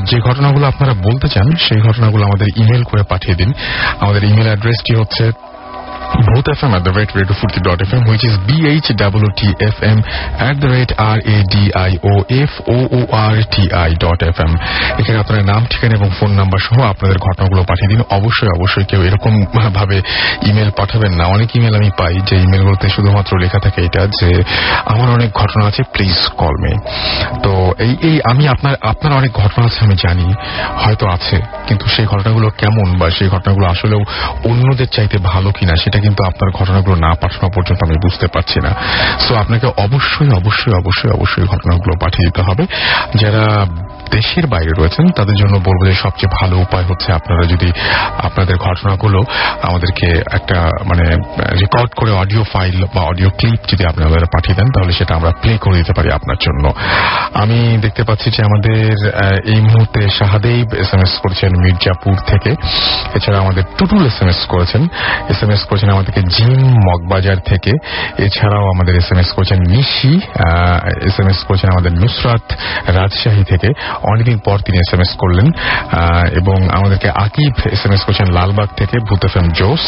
যে ঘটনাগুলো আপনারা বলতে চান সেই ঘটনাগুলো আমাদের ইমেল করে পাঠিয়ে দিন। আমাদের ইমেল অ্যাড্রেসটি হচ্ছে bhutfm@radio40.fm, which is bhutfm@radioforti.fm। এখানে আপনার নাম, ঠিকানা এবং ফোন নাম্বার সহ আপনাদের ঘটনাগুলো পাঠিয়ে দিন। অবশ্যই কেউ এরকম ভাবে ইমেল পাঠাবেন না। অনেক ইমেল আমি পাই যে ইমেলগুলোতে শুধুমাত্র লেখা থাকে এটা যে আমার অনেক ঘটনা আছে, প্লিজ কল মি। তো এই আমি আপনার অনেক ঘটনা আছে আমি জানি, হয়তো আছে, কিন্তু সেই ঘটনাগুলো কেমন বা সেই ঘটনাগুলো আসলেও অন্যদের চাইতে ভালো কিনা সেটা কিন্তু আপনার ঘটনাগুলো না পাঠানো পর্যন্ত আমি বুঝতে পারছি না। সো আপনাকে অবশ্যই ঘটনাগুলো পাঠিয়ে দিতে হবে। যারা দেশের বাইরে রয়েছেন তাদের জন্য বলবো যে সবচেয়ে ভালো উপায় হচ্ছে আপনারা যদি আপনাদের ঘটনাগুলো আমাদেরকে একটা মানে রেকর্ড করে অডিও ফাইল বা অডিও ক্লিপ যদি আপনারা পাঠিয়ে দেন, তাহলে সেটা আমরা প্লে করে দিতে পারি আপনার জন্য। আমি দেখতে পাচ্ছি যে আমাদের এই মুহূর্তে শাহাদেব SMS করেছেন মির্জাপুর থেকে। এছাড়া আমাদের টুটুল SMS করেছেন আমাদেরকে জিম মগবাজার থেকে। এছাড়াও আমাদের SMS করেছেন নিশি, SMS করেছেন আমাদের নুসরাত রাজশাহী থেকে। অনেকদিন পর তিনি SMS করলেন। এবং আমাদেরকে আকিব SMS করেছেন লালবাগ থেকে, ভূত FM জোস।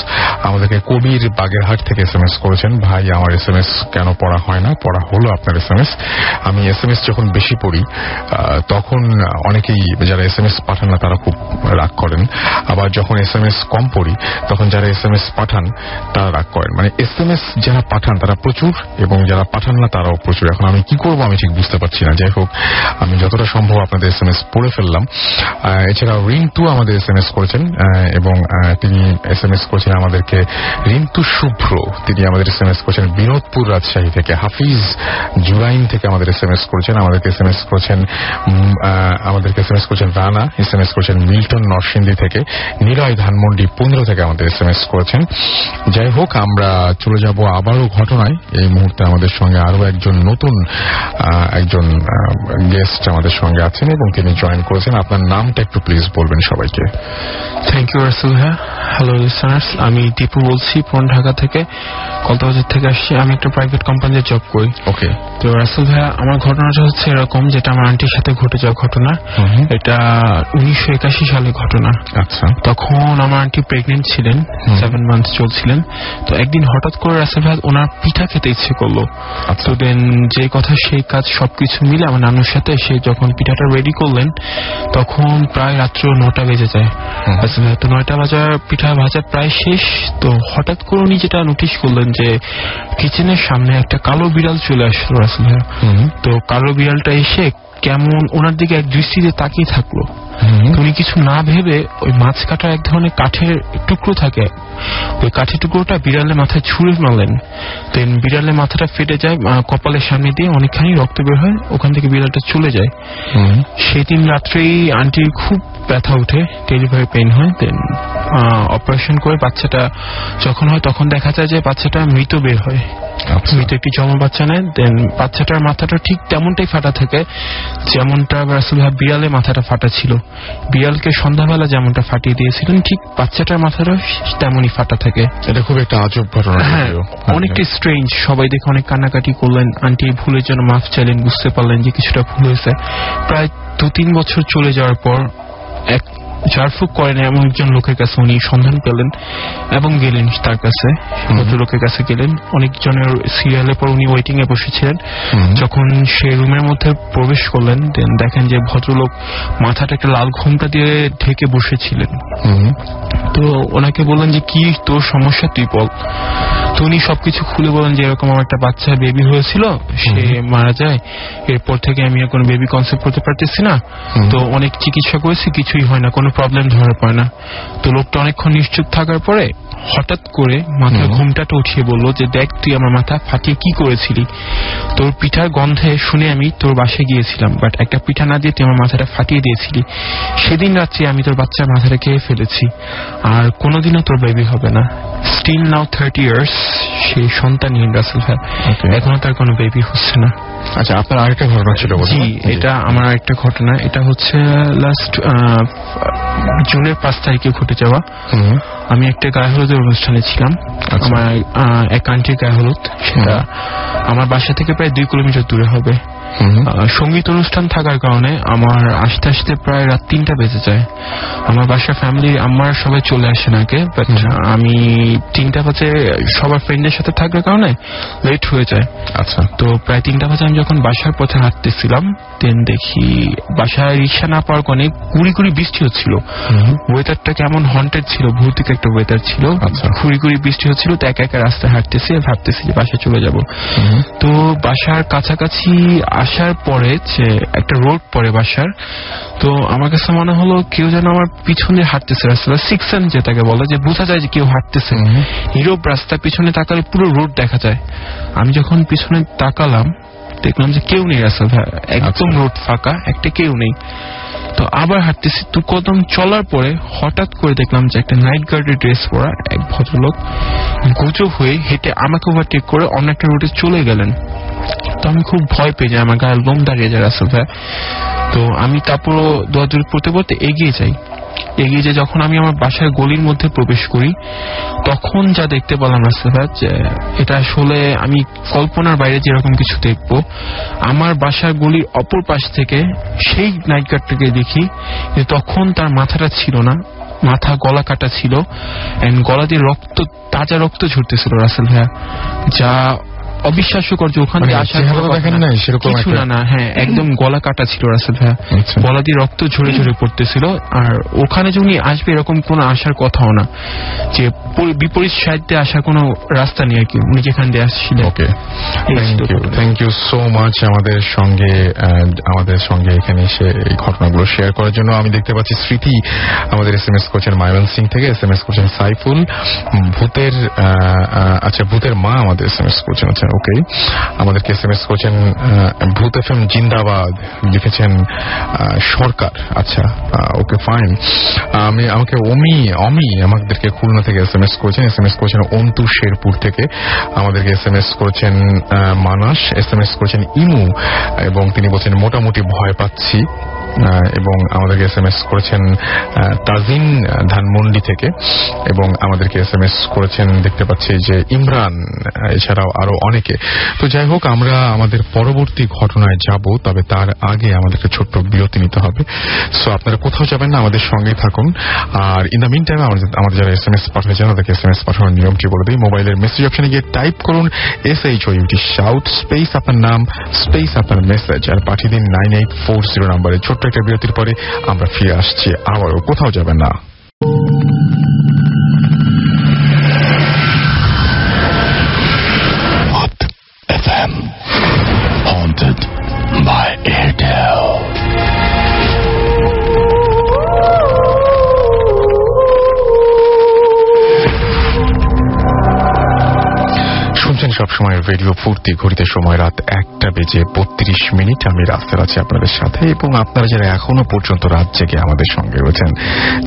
আমাদেরকে কবির বাগেরহাট থেকে SMS করেছেন, ভাই আমার SMS কেন পড়া হয় না? পড়া হলো আপনার SMS। আমি SMS যখন বেশি পড়ি তখন অনেকেই যারা SMS পাঠান না তারা খুব রাগ করেন, আবার যখন SMS কম পড়ি তখন যারা SMS পাঠান তারা রাগ করেন। মানে SMS যারা পাঠান তারা প্রচুর এবং যারা পাঠান না তারাও প্রচুর। এখন আমি কি করবো আমি ঠিক বুঝতে পারছি না। যাই হোক, আমি যতটা সম্ভব আপনাদের SMS পড়ে ফেললাম। এছাড়াও রিন্টু আমাদের SMS করেছেন এবং তিনি SMS করেছেন আমাদেরকে রিন্টু শুভ্র, তিনি আমাদের SMS করেছেন বিনোদপুর রাজশাহী থেকে। হাফিজ জুরাইন থেকে আমাদের SMS করেছেন। আমাদেরকে SMS করেছেন রানা, SMS করেছেন মিল্টন নরসিংদী থেকে। নিলয় ধানমন্ডি 15 থেকে আমাদের SMS করেছেন। যাই হোক, আমরা চলে যাব আবারও ঘটনায়। এই মুহূর্তে আমাদের সঙ্গে আরো একজন নতুন একজন গেস্ট আমাদের সঙ্গে আছেন এবং তিনি জয়েন করেছেন। আপনার নামটা একটু প্লিজ বলবেন সবাইকে। থ্যাংক ইউ রাসেল ভাইয়া। হ্যালো লিসনার্স, আমি দীপু বলছি, পুরান ঢাকা থেকে, কলতাবাজার থেকে আসছি। আমি একটা প্রাইভেট কোম্পানিতে জব করি। ওকে। তো রাসেল ভাইয়া, আমার ঘটনাটা হচ্ছে এরকম, যেটা আমার আন্টির সাথে ঘটে যাওয়া ঘটনা। এটা 1981 সালে ঘটনা। আচ্ছা। তখন আমার আন্টি প্রেগনেন্ট ছিলেন, 7 মান্থ চলছিলেন। তো একদিন হঠাৎ করে রাসেল ভাই ওনার পিঠা খেতে ইচ্ছে করলো। তো দেন যে কথা সেই কাজ সবকিছু মিলে আমার নানুর সাথে সে যখন পিঠাটা রেডি করলেন তখন প্রায় রাত্র 9টা বেজে যায়। তো 9টা বাজার পিঠা ভাজা প্রায় শেষ। তো হঠাৎ করে উনি যেটা নোটিস করলেন যে কিচেনের সামনে একটা কালো বিড়াল চলে আসলো রাসেল ভাই। তো কালো বিড়ালটা এসে কেমন ওনার দিকে এক দৃষ্টিতে তাকিয়ে থাকলো। উনি কিছু না ভেবে ওই মাছ কাটার এক ধরনের কাঠের টুকরো থাকে, ওই কাঠের টুকরোটা বিড়ালের মাথায় ছুঁড়ে মারলেন। দেন বিড়ালের মাথাটা ফেটে যায়, কপালের সামনে দিয়ে অনেকখানি রক্ত বের হয়, ওখান থেকে বিড়ালটা চলে যায়। সেদিন রাত্রেই আন্টির খুব ব্যথা উঠে, ডেলিভারি পেইন হয়। দেন অপারেশন করে বাচ্চাটা যখন হয় তখন দেখা যায় যে বাচ্চাটা মৃত বের হয়। মৃত একটি জন্ম বাচ্চা নেয়। দেন বাচ্চাটার মাথাটা ঠিক তেমনটাই ফাটা থাকে যেমনটা রাসেল ভাই বিড়ালের মাথাটা ফাটা ছিল। বিড়ালকে সন্ধ্যাবেলা যেমনটা ফাটিয়ে দিয়েছিলেন ঠিক বাচ্চাটার মাথাটা তেমনই ফাটা থাকে। এটা খুব একটা আজব ঘটনা। হ্যাঁ, অনেকটা স্ট্রেঞ্জ। সবাই দেখে অনেক কান্নাকাটি করলেন। আন্টি ভুলের জন্য মাফ চাইলেন, বুঝতে পারলেন যে কিছুটা ভুল হয়েছে। প্রায় 2-3 বছর চলে যাওয়ার পর এক ঝাড়ফুঁক করেন এমন একজন লোকের কাছে উনি সন্ধান পেলেন এবং গেলেন তার কাছে। ভদ্রলোকের কাছে গেলেন, অনেকজনের সিরিয়ালের পর উনি ওয়েটিং এ বসেছিলেন। যখন সে রুমের মধ্যে প্রবেশ করলেন দেন দেখেন যে ভদ্রলোক মাথাটা একটা লাল ঘোমটা দিয়ে ঢেকে বসেছিলেন। তো ওনাকে বললেন যে কি তোর সমস্যা তুই বল। তো উনি সবকিছু খুলে বলেন যে এরকম আমার একটা বাচ্চা বেবি হয়েছিল, সে মারা যায়, এরপর থেকে আমি এখন বেবি কনসেপ্ট করতে পারতেছি না। তো অনেক চিকিৎসা করেছি, কিছুই হয় না, কোনো প্রবলেম ধরা পড়ে না। তো লোকটা অনেকক্ষণ নিশ্চুপ থাকার পরে হঠাৎ করে মাথার ঘুমটাটা উঠিয়ে বললো যে দেখ তুই আমার মাথা ফাটিয়ে কি করেছিলি। তোর পিঠার গন্ধে শুনে আমি তোর বাসায় গিয়েছিলাম, বাট একটা পিঠা না দিয়ে তুই আমার মাথাটা ফাটিয়ে দিয়েছিলি। সেদিন রাত্রে আমি তোর বাচ্চার মাথাটা খেয়ে ফেলেছি, আর কোনোদিনও তোর বেবি হবে না। স্টিল নাও 30 ইয়ার্স সেই সন্তানহীন রাসেল ভাই, এখনো তার কোনো বেবি হচ্ছে না। আচ্ছা, আপনার আরেকটা ঘটনা ছিল? জি, এটা আমার আরেকটা ঘটনা। এটা হচ্ছে লাস্ট জুনের 5 তারিখে ঘটে যাওয়া। আমি একটা গায়ে হলুদের অনুষ্ঠানে ছিলাম। আমার এক আন্টির গায়ে হলুদ, সেটা আমার বাসা থেকে প্রায় 2 কিলোমিটার দূরে হবে। সঙ্গীত অনুষ্ঠান থাকার কারণে আমার আসতে আসতে প্রায় রাত 3টা বেজে যায়। আমার বাসার ফ্যামিলি আমার সবাই চলে আসেন আগে, বাট আমি 3টা বাজে সবার ফ্রেন্ডের সাথে থাকার কারণে লেট হয়ে যায়। আচ্ছা। তো প্রায় 3টা বাজে আমি যখন বাসার পথে হাঁটতেছিলাম দেন দেখি বাসায় রিক্সা না পাওয়ার কারণে গুড়ি গুড়ি বৃষ্টি হচ্ছিল। ওয়েদারটা কেমন হন্টেড ছিল, ভৌতিক একটা ওয়েদার ছিল। গুড়ি গুড়ি বৃষ্টি হচ্ছিল। তো একা একা রাস্তায় হাঁটতেছি, ভাবতেছি যে বাসায় চলে যাব। তো বাসার কাছাকাছি আসার পরে যে একটা রোড পরে বাসার, তো আমার কাছে মনে হলো কেউ যেন আমার পিছনে হাঁটতেছে। রাস্তা সিক্স সেন্স যেটাকে বলে, যে বোঝা যায় যে কেউ হাঁটতেছে। নীরব রাস্তা, পিছনে তাকালে পুরো রোড দেখা যায়। আমি যখন পিছনে তাকালাম দেখলাম যে কেউ নেই রাস্তা, একদম রোড ফাঁকা, একটা কেউ নেই। তো আবার হাঁটতেছি, 2 কদম চলার পরে হঠাৎ করে দেখলাম যে একটা নাইট গার্ডের ড্রেস পরা এক ভদ্রলোক গুজব হয়ে হেঁটে আমাকে ওভারটেক করে অন্য একটা রোডে চলে গেলেন। তো আমি খুব ভয় পেয়ে যাই, আমার গায়ে লোম দাঁড়িয়ে যায় রাসেল ভাই। তো আমি তারপরও দৌড়াদৌড়ি পড়তে পড়তে এগিয়ে যাই। যখন আমি আমার বাসার গলির মধ্যে প্রবেশ করি তখন যা দেখতে পেলাম রাসেল ভাই, যে এটা আসলে আমি কল্পনার বাইরে যেরকম কিছু দেখবো। আমার বাসার গলির অপর পাশ থেকে সেই নাইট গার্ডটাকে দেখি যে তখন তার মাথাটা ছিল না, মাথা গলা কাটা ছিল, এন্ড গলা দিয়ে রক্ত, তাজা রক্ত ঝরতেছিল রাসেল ভাইয়া, যা অবিশ্বাস্যকর যে ওখান থেকে আসার কিছু না। হ্যাঁ, একদম গলা কাটা ছিল রাসেল ভাইয়া, গলা দিয়ে রক্ত ঝরে ঝরে পড়তেছিল। আর ওখানে যে উনি আসবে এরকম কোনো আসার কথাও না, যে বিপরীত সাইডে আসার কোনো রাস্তা নেই আর কি, উনি যেখান দিয়ে আসছিলেন। ওকে, থ্যাংক ইউ সো মাচ আমাদের সঙ্গে এখানে এসে এই ঘটনাগুলো শেয়ার করার জন্য। আমি দেখতে পাচ্ছি স্মৃতি আমাদের SMS করছেন মাইমন সিং থেকে, SMS করছেন সাইফুল। ভূতের মা আমাদের SMS করছেন। আচ্ছা, ওকে, আমাদেরকে SMS করছেন ভূত FM জিন্দাবাদ, লিখেছেন সরকার। আচ্ছা, ওকে, ফাইন। আমাকে আমাদেরকে খুলনা থেকে SMS করেছেন অন্তু শেরপুর থেকে, আমাদেরকে SMS করেছেন মানাস, SMS করেছেন ইমু, এবং তিনি বলছেন মোটামুটি ভয় পাচ্ছি। এবং আমাদেরকে SMS করেছেন তাজিন ধানমন্ডি থেকে, এবং আমাদেরকে SMS করেছেন দেখতে পাচ্ছি যে ইমরান, এছাড়াও আরো অনেকে। তো যাই হোক, আমরা আমাদের পরবর্তী ঘটনায় যাব, তবে তার আগে আমাদেরকে ছোট্ট বিরতি নিতে হবে। সো আপনারা কোথাও যাবেন না, আমাদের সঙ্গেই থাকুন। আর ইন দ্য মিন টাইম আমাদের যারা SMS পাঠিয়েছেন তাদেরকে SMS পাঠানোর নিয়মটি বলে দিই। মোবাইলের মেসেজ অপশনে গিয়ে টাইপ করুন SHOUT শাউট স্পেস আপনার নাম স্পেস আপনার মেসেজ, আর পাঠিয়ে দিন 9840 নম্বরে। ছোট্ট একটা বিরতির পরে আমরা ফিরে আসছি আবারও, কোথাও যাবেন না। FM haunted by Airtel. শুনছেন সবসময় রেডিও ফুর্তি, ঘড়িতে সময় রাত 1:32 আমি রাস্তায় আছি আপনাদের সাথে, এবং আপনারা যারা এখনো পর্যন্ত রাত জেগে আমাদের সঙ্গে রয়েছেন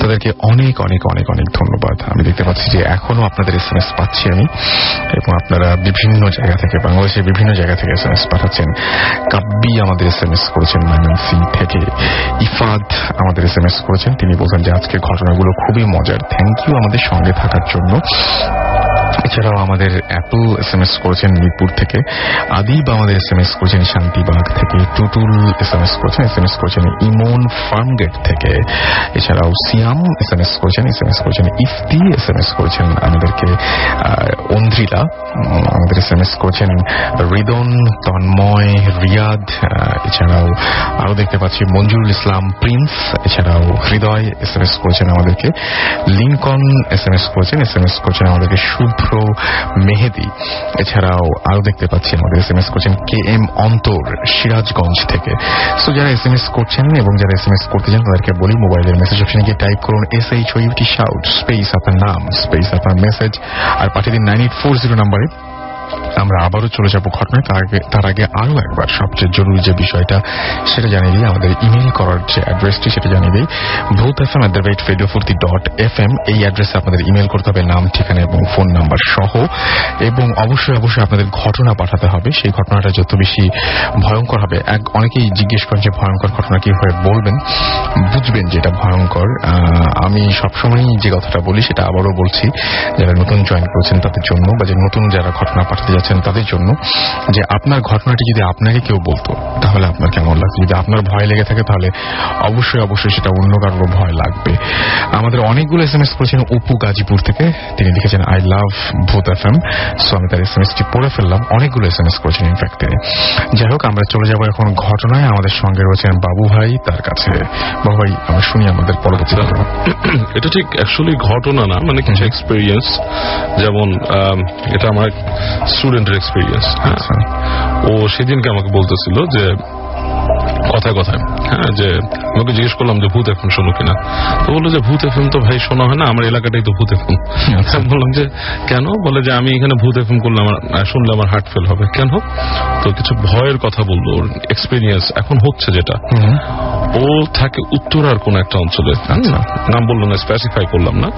তাদেরকে অনেক অনেক অনেক অনেক ধন্যবাদ। আমি দেখতে পাচ্ছি যে এখনো আপনাদের SMS পাচ্ছি আমি, এবং আপনারা বিভিন্ন জায়গা থেকে, বাংলাদেশের বিভিন্ন জায়গা থেকে SMS পাঠাচ্ছেন। কাব্বি আমাদের SMS করেছেন ময়মনসিংহ থেকে, ইফাদ আমাদের SMS করেছেন, তিনি বলছেন যে আজকের ঘটনাগুলো খুবই মজার, থ্যাংক ইউ আমাদের সঙ্গে থাকার জন্য। এছাড়াও আমাদের অ্যাপল SMS করেছেন মিরপুর থেকে, আদিব আমাদের SMS করেছেন শান্তিবাগ থেকে, টুটুল SMS করেছেন ইমন ফার্মগেট থেকে, এছাড়াও সিয়াম SMS করেছেন ইফতি SMS করেছেন আমাদেরকে অন্দ্রিলা, আমাদের SMS করেছেন রিদন, তন্ময়, রিয়াদ, এছাড়াও আরো দেখতে পাচ্ছি মঞ্জুরুল ইসলাম প্রিন্স, এছাড়াও হৃদয় SMS করেছেন আমাদেরকে, লিনকন SMS করেছেন আমাদেরকে শুভ্র মেহেদি, এছাড়াও আরো দেখতে পাচ্ছি আমাদের SMS করছেন KM অন্তর সিরাজগঞ্জ থেকে। সো যারা SMS করছেন এবং যারা SMS করতে চান তাদেরকে বলি, মোবাইলের মেসেজ অপশনে গিয়ে টাইপ করুন SHOUT শাউট স্পেস আপনার নাম স্পেস আপনার মেসেজ, আর পাঠিয়ে দিন 9840 নম্বরে। আমরা আবারও চলে যাব ঘটনায়। তার আগে আরো একবার সবচেয়ে জরুরি যে বিষয়টা সেটা জানিয়ে দিই, আমাদের ইমেল করার যে অ্যাড্রেসটি সেটা জানিয়ে দিই, bhutfm@radiofurti.fm। এই অ্যাড্রেসে আপনাদের ইমেল করতে হবে নাম, ঠিকানা এবং ফোন নাম্বার সহ, এবং অবশ্যই আপনাদের ঘটনা পাঠাতে হবে। সেই ঘটনাটা যত বেশি ভয়ঙ্কর হবে, অনেকেই জিজ্ঞেস করেন যে ভয়ঙ্কর ঘটনা কিভাবে বলবেন, বুঝবেন যেটা ভয়ঙ্কর। আমি সবসময় যে কথাটা বলি সেটা আবারও বলছি, যারা নতুন জয়েন করেছেন তাদের জন্য, বা যে নতুন যারা ঘটনা পাঠাতে যাচ্ছেন তাদের জন্য, যে আপনার ঘটনাটি যদি আপনাকে কেউ বলতো তাহলে আপনার কেমন লাগবে। যদি আপনার ভয় লেগে থাকে তাহলে অবশ্যই সেটা অন্য কারোর ভয় লাগবে। আমাদের অনেকগুলো SMS করেছেন অপু গাজীপুর থেকে, তিনি লিখেছেন আই লাভ ভূত FM। সো আমি তার SMSটি পড়ে ফেললাম, অনেকগুলো SMS করেছেন ইনফ্যাক্ট তিনি। যাই হোক, আমরা চলে যাব এখন ঘটনায়। আমাদের সঙ্গে রয়েছেন বাবু ভাই, তার কাছে। বাবু ভাই, আমরা শুনি আমাদের পরবর্তী ঘটনা। এটা ঠিক অ্যাকচুয়ালি ঘটনা না, মানে কিছু এক্সপেরিয়েন্স। যেমন এটা আমার স্টুডেন্টের এক্সপেরিয়েন্স। ও সেদিনকে আমাকে বলতেছিল যে কথায় কথায়, হ্যাঁ, যে আমাকে জিজ্ঞেস করলাম যে ভূত FM শোনো কিনা। তো বললো যে ভূত FM তো ভাই শোনা হয় না, আমার এলাকাটাই তো ভূত FM। বললাম যে কেন? বলে যে আমি এখানে ভূত FM করলে শুনলে আমার হার্ট ফেল হবে। কেন? তো কিছু ভয়ের কথা বললো, ওর এক্সপেরিয়েন্স এখন হচ্ছে যেটা। ও থাকে উত্তরার কোন একটা অঞ্চলে, নাম বললো না, স্পেসিফাই করলাম না।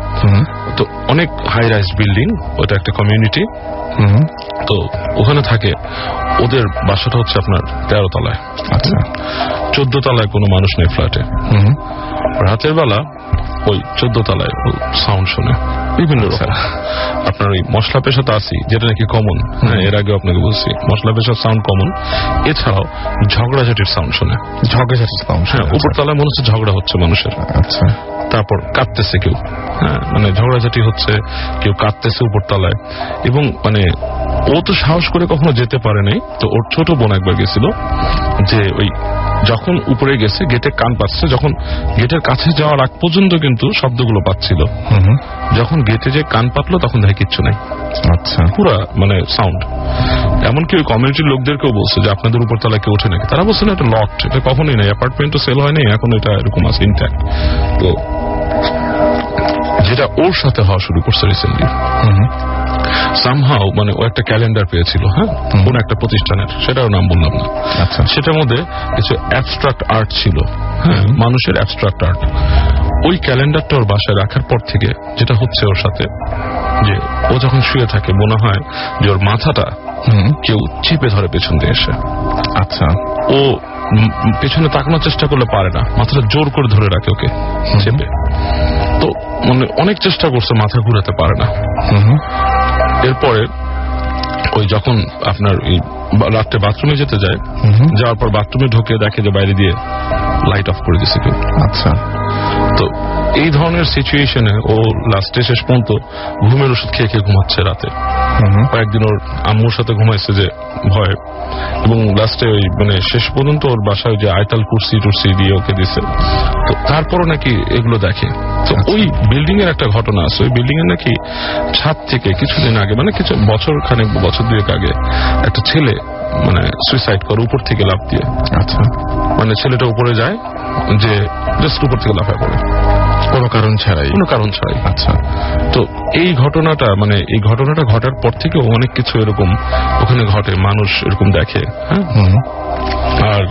তো অনেক হাই রাইজ বিল্ডিং, ওটা একটা কমিউনিটি। তো ওখানে থাকে, ওদের বাসাটা হচ্ছে আপনার 13 তলায়, 14 তলায় কোনো মানুষ নেই ফ্ল্যাটে। রাতের বেলা ওই 14 তলায় সাউন্ড শোনে বিভিন্ন রকম। আপনার ওই মশলা পেশা তো আছি, যেটা নাকি কমন, হ্যাঁ, এর আগে আপনাকে বলছি মশলা পেশার সাউন্ড কমন। এছাড়াও ঝগড়াঝাটির সাউন্ড শোনে, ঝগড়াঝাটির সাউন্ড। হ্যাঁ, উপর তলায় মনে হচ্ছে ঝগড়া হচ্ছে মানুষের। আচ্ছা, তারপর কাঁদতেছে কেউ, হ্যাঁ, মানে ঝগড়াঝাটি হচ্ছে, কেউ কাঁদতেছে উপর তলায়। এবং মানে ও তো সাহস করে কখনো যেতে পারে নাই। তো ওর ছোট বোন একবার গেছিল, যে ওই যখন উপরে গেছে গেটে কান পাচ্ছে, যখন গেটের কাছে যাওয়ার আগ পর্যন্ত কিন্তু শব্দগুলো পাচ্ছিল। যখন গেটে যে কান পাতলো তখন দেখে কিচ্ছু নাই। আচ্ছা, পুরা মানে সাউন্ড। এমনকি ওই কমিউনিটির লোকদেরকেও বলছে যে আপনাদের উপর তলায় কেউ ওঠে নাকি। তারা বলছে না, এটা লকড, এটা কখনোই নাই, অ্যাপার্টমেন্টও সেল হয়নি, এখন এটা এরকম আছে ইনট্যাক্ট। তো যেটা ওর সাথে হওয়া শুরু করছে রিসেন্টলি, সামহাও মানে ও একটা ক্যালেন্ডার পেয়েছিল, হ্যাঁ, কোন একটা প্রতিষ্ঠানের, সেটাও নাম বললাম না। আচ্ছা, সেটার মধ্যে কিছু অ্যাবস্ট্রাক্ট আর্ট ছিল, হ্যাঁ, মানুষের অ্যাবস্ট্রাক্ট আর্ট। ওই ক্যালেন্ডারটা ওর বাসায় রাখার পর থেকে যেটা হচ্ছে ওর সাথে, যে ও যখন শুয়ে থাকে মনে হয় যে ওর মাথাটা কেউ চেপে ধরে পেছন দিয়ে এসে। আচ্ছা, ও পেছনে তাকানোর চেষ্টা করলে পারে না, মাথাটা জোর করে ধরে রাখে ওকে চেপে। তো মানে অনেক চেষ্টা করছে, মাথা ঘুরাতে পারে না। এরপরে ওই যখন আপনার রাত্রে বাথরুমে যেতে যায়, যাওয়ার পর বাথরুমে ঢুকে দেখে যে বাইরে দিয়ে লাইট অফ করে দিছে কেউ। আচ্ছা, তো এই ধরনের সিচুয়েশনে ও লাস্টে শেষ পর্যন্ত ঘুমের ওষুধ খেয়ে খেয়ে ঘুমাচ্ছে রাতে। কয়েকদিন ওর আম্মুর সাথে ঘুমাইছে যে ভয়, এবং লাস্টে ওই মানে শেষ পর্যন্ত ওর বাসায় যে আয়তাল কুরসি টুরসি দিয়ে ওকে দিছে। তো তারপরও নাকি এগুলো দেখে। তো ওই বিল্ডিং এর একটা ঘটনা আছে, ওই বিল্ডিং এর নাকি ছাদ থেকে কিছুদিন আগে, মানে কিছু বছর দুয়েক আগে একটা ছেলে মানে সুইসাইড করে উপর থেকে লাফ দিয়ে। আচ্ছা, মানে ছেলেটা উপরে যায় যে জাস্ট উপর থেকে লাফায় পড়ে কোনো কারণ ছাড়াই। আচ্ছা, তো এই ঘটনাটা মানে এই ঘটনাটা ঘটার পর থেকেও অনেক কিছু এরকম ওখানে ঘটে, মানুষ এরকম দেখে। হ্যাঁ, আর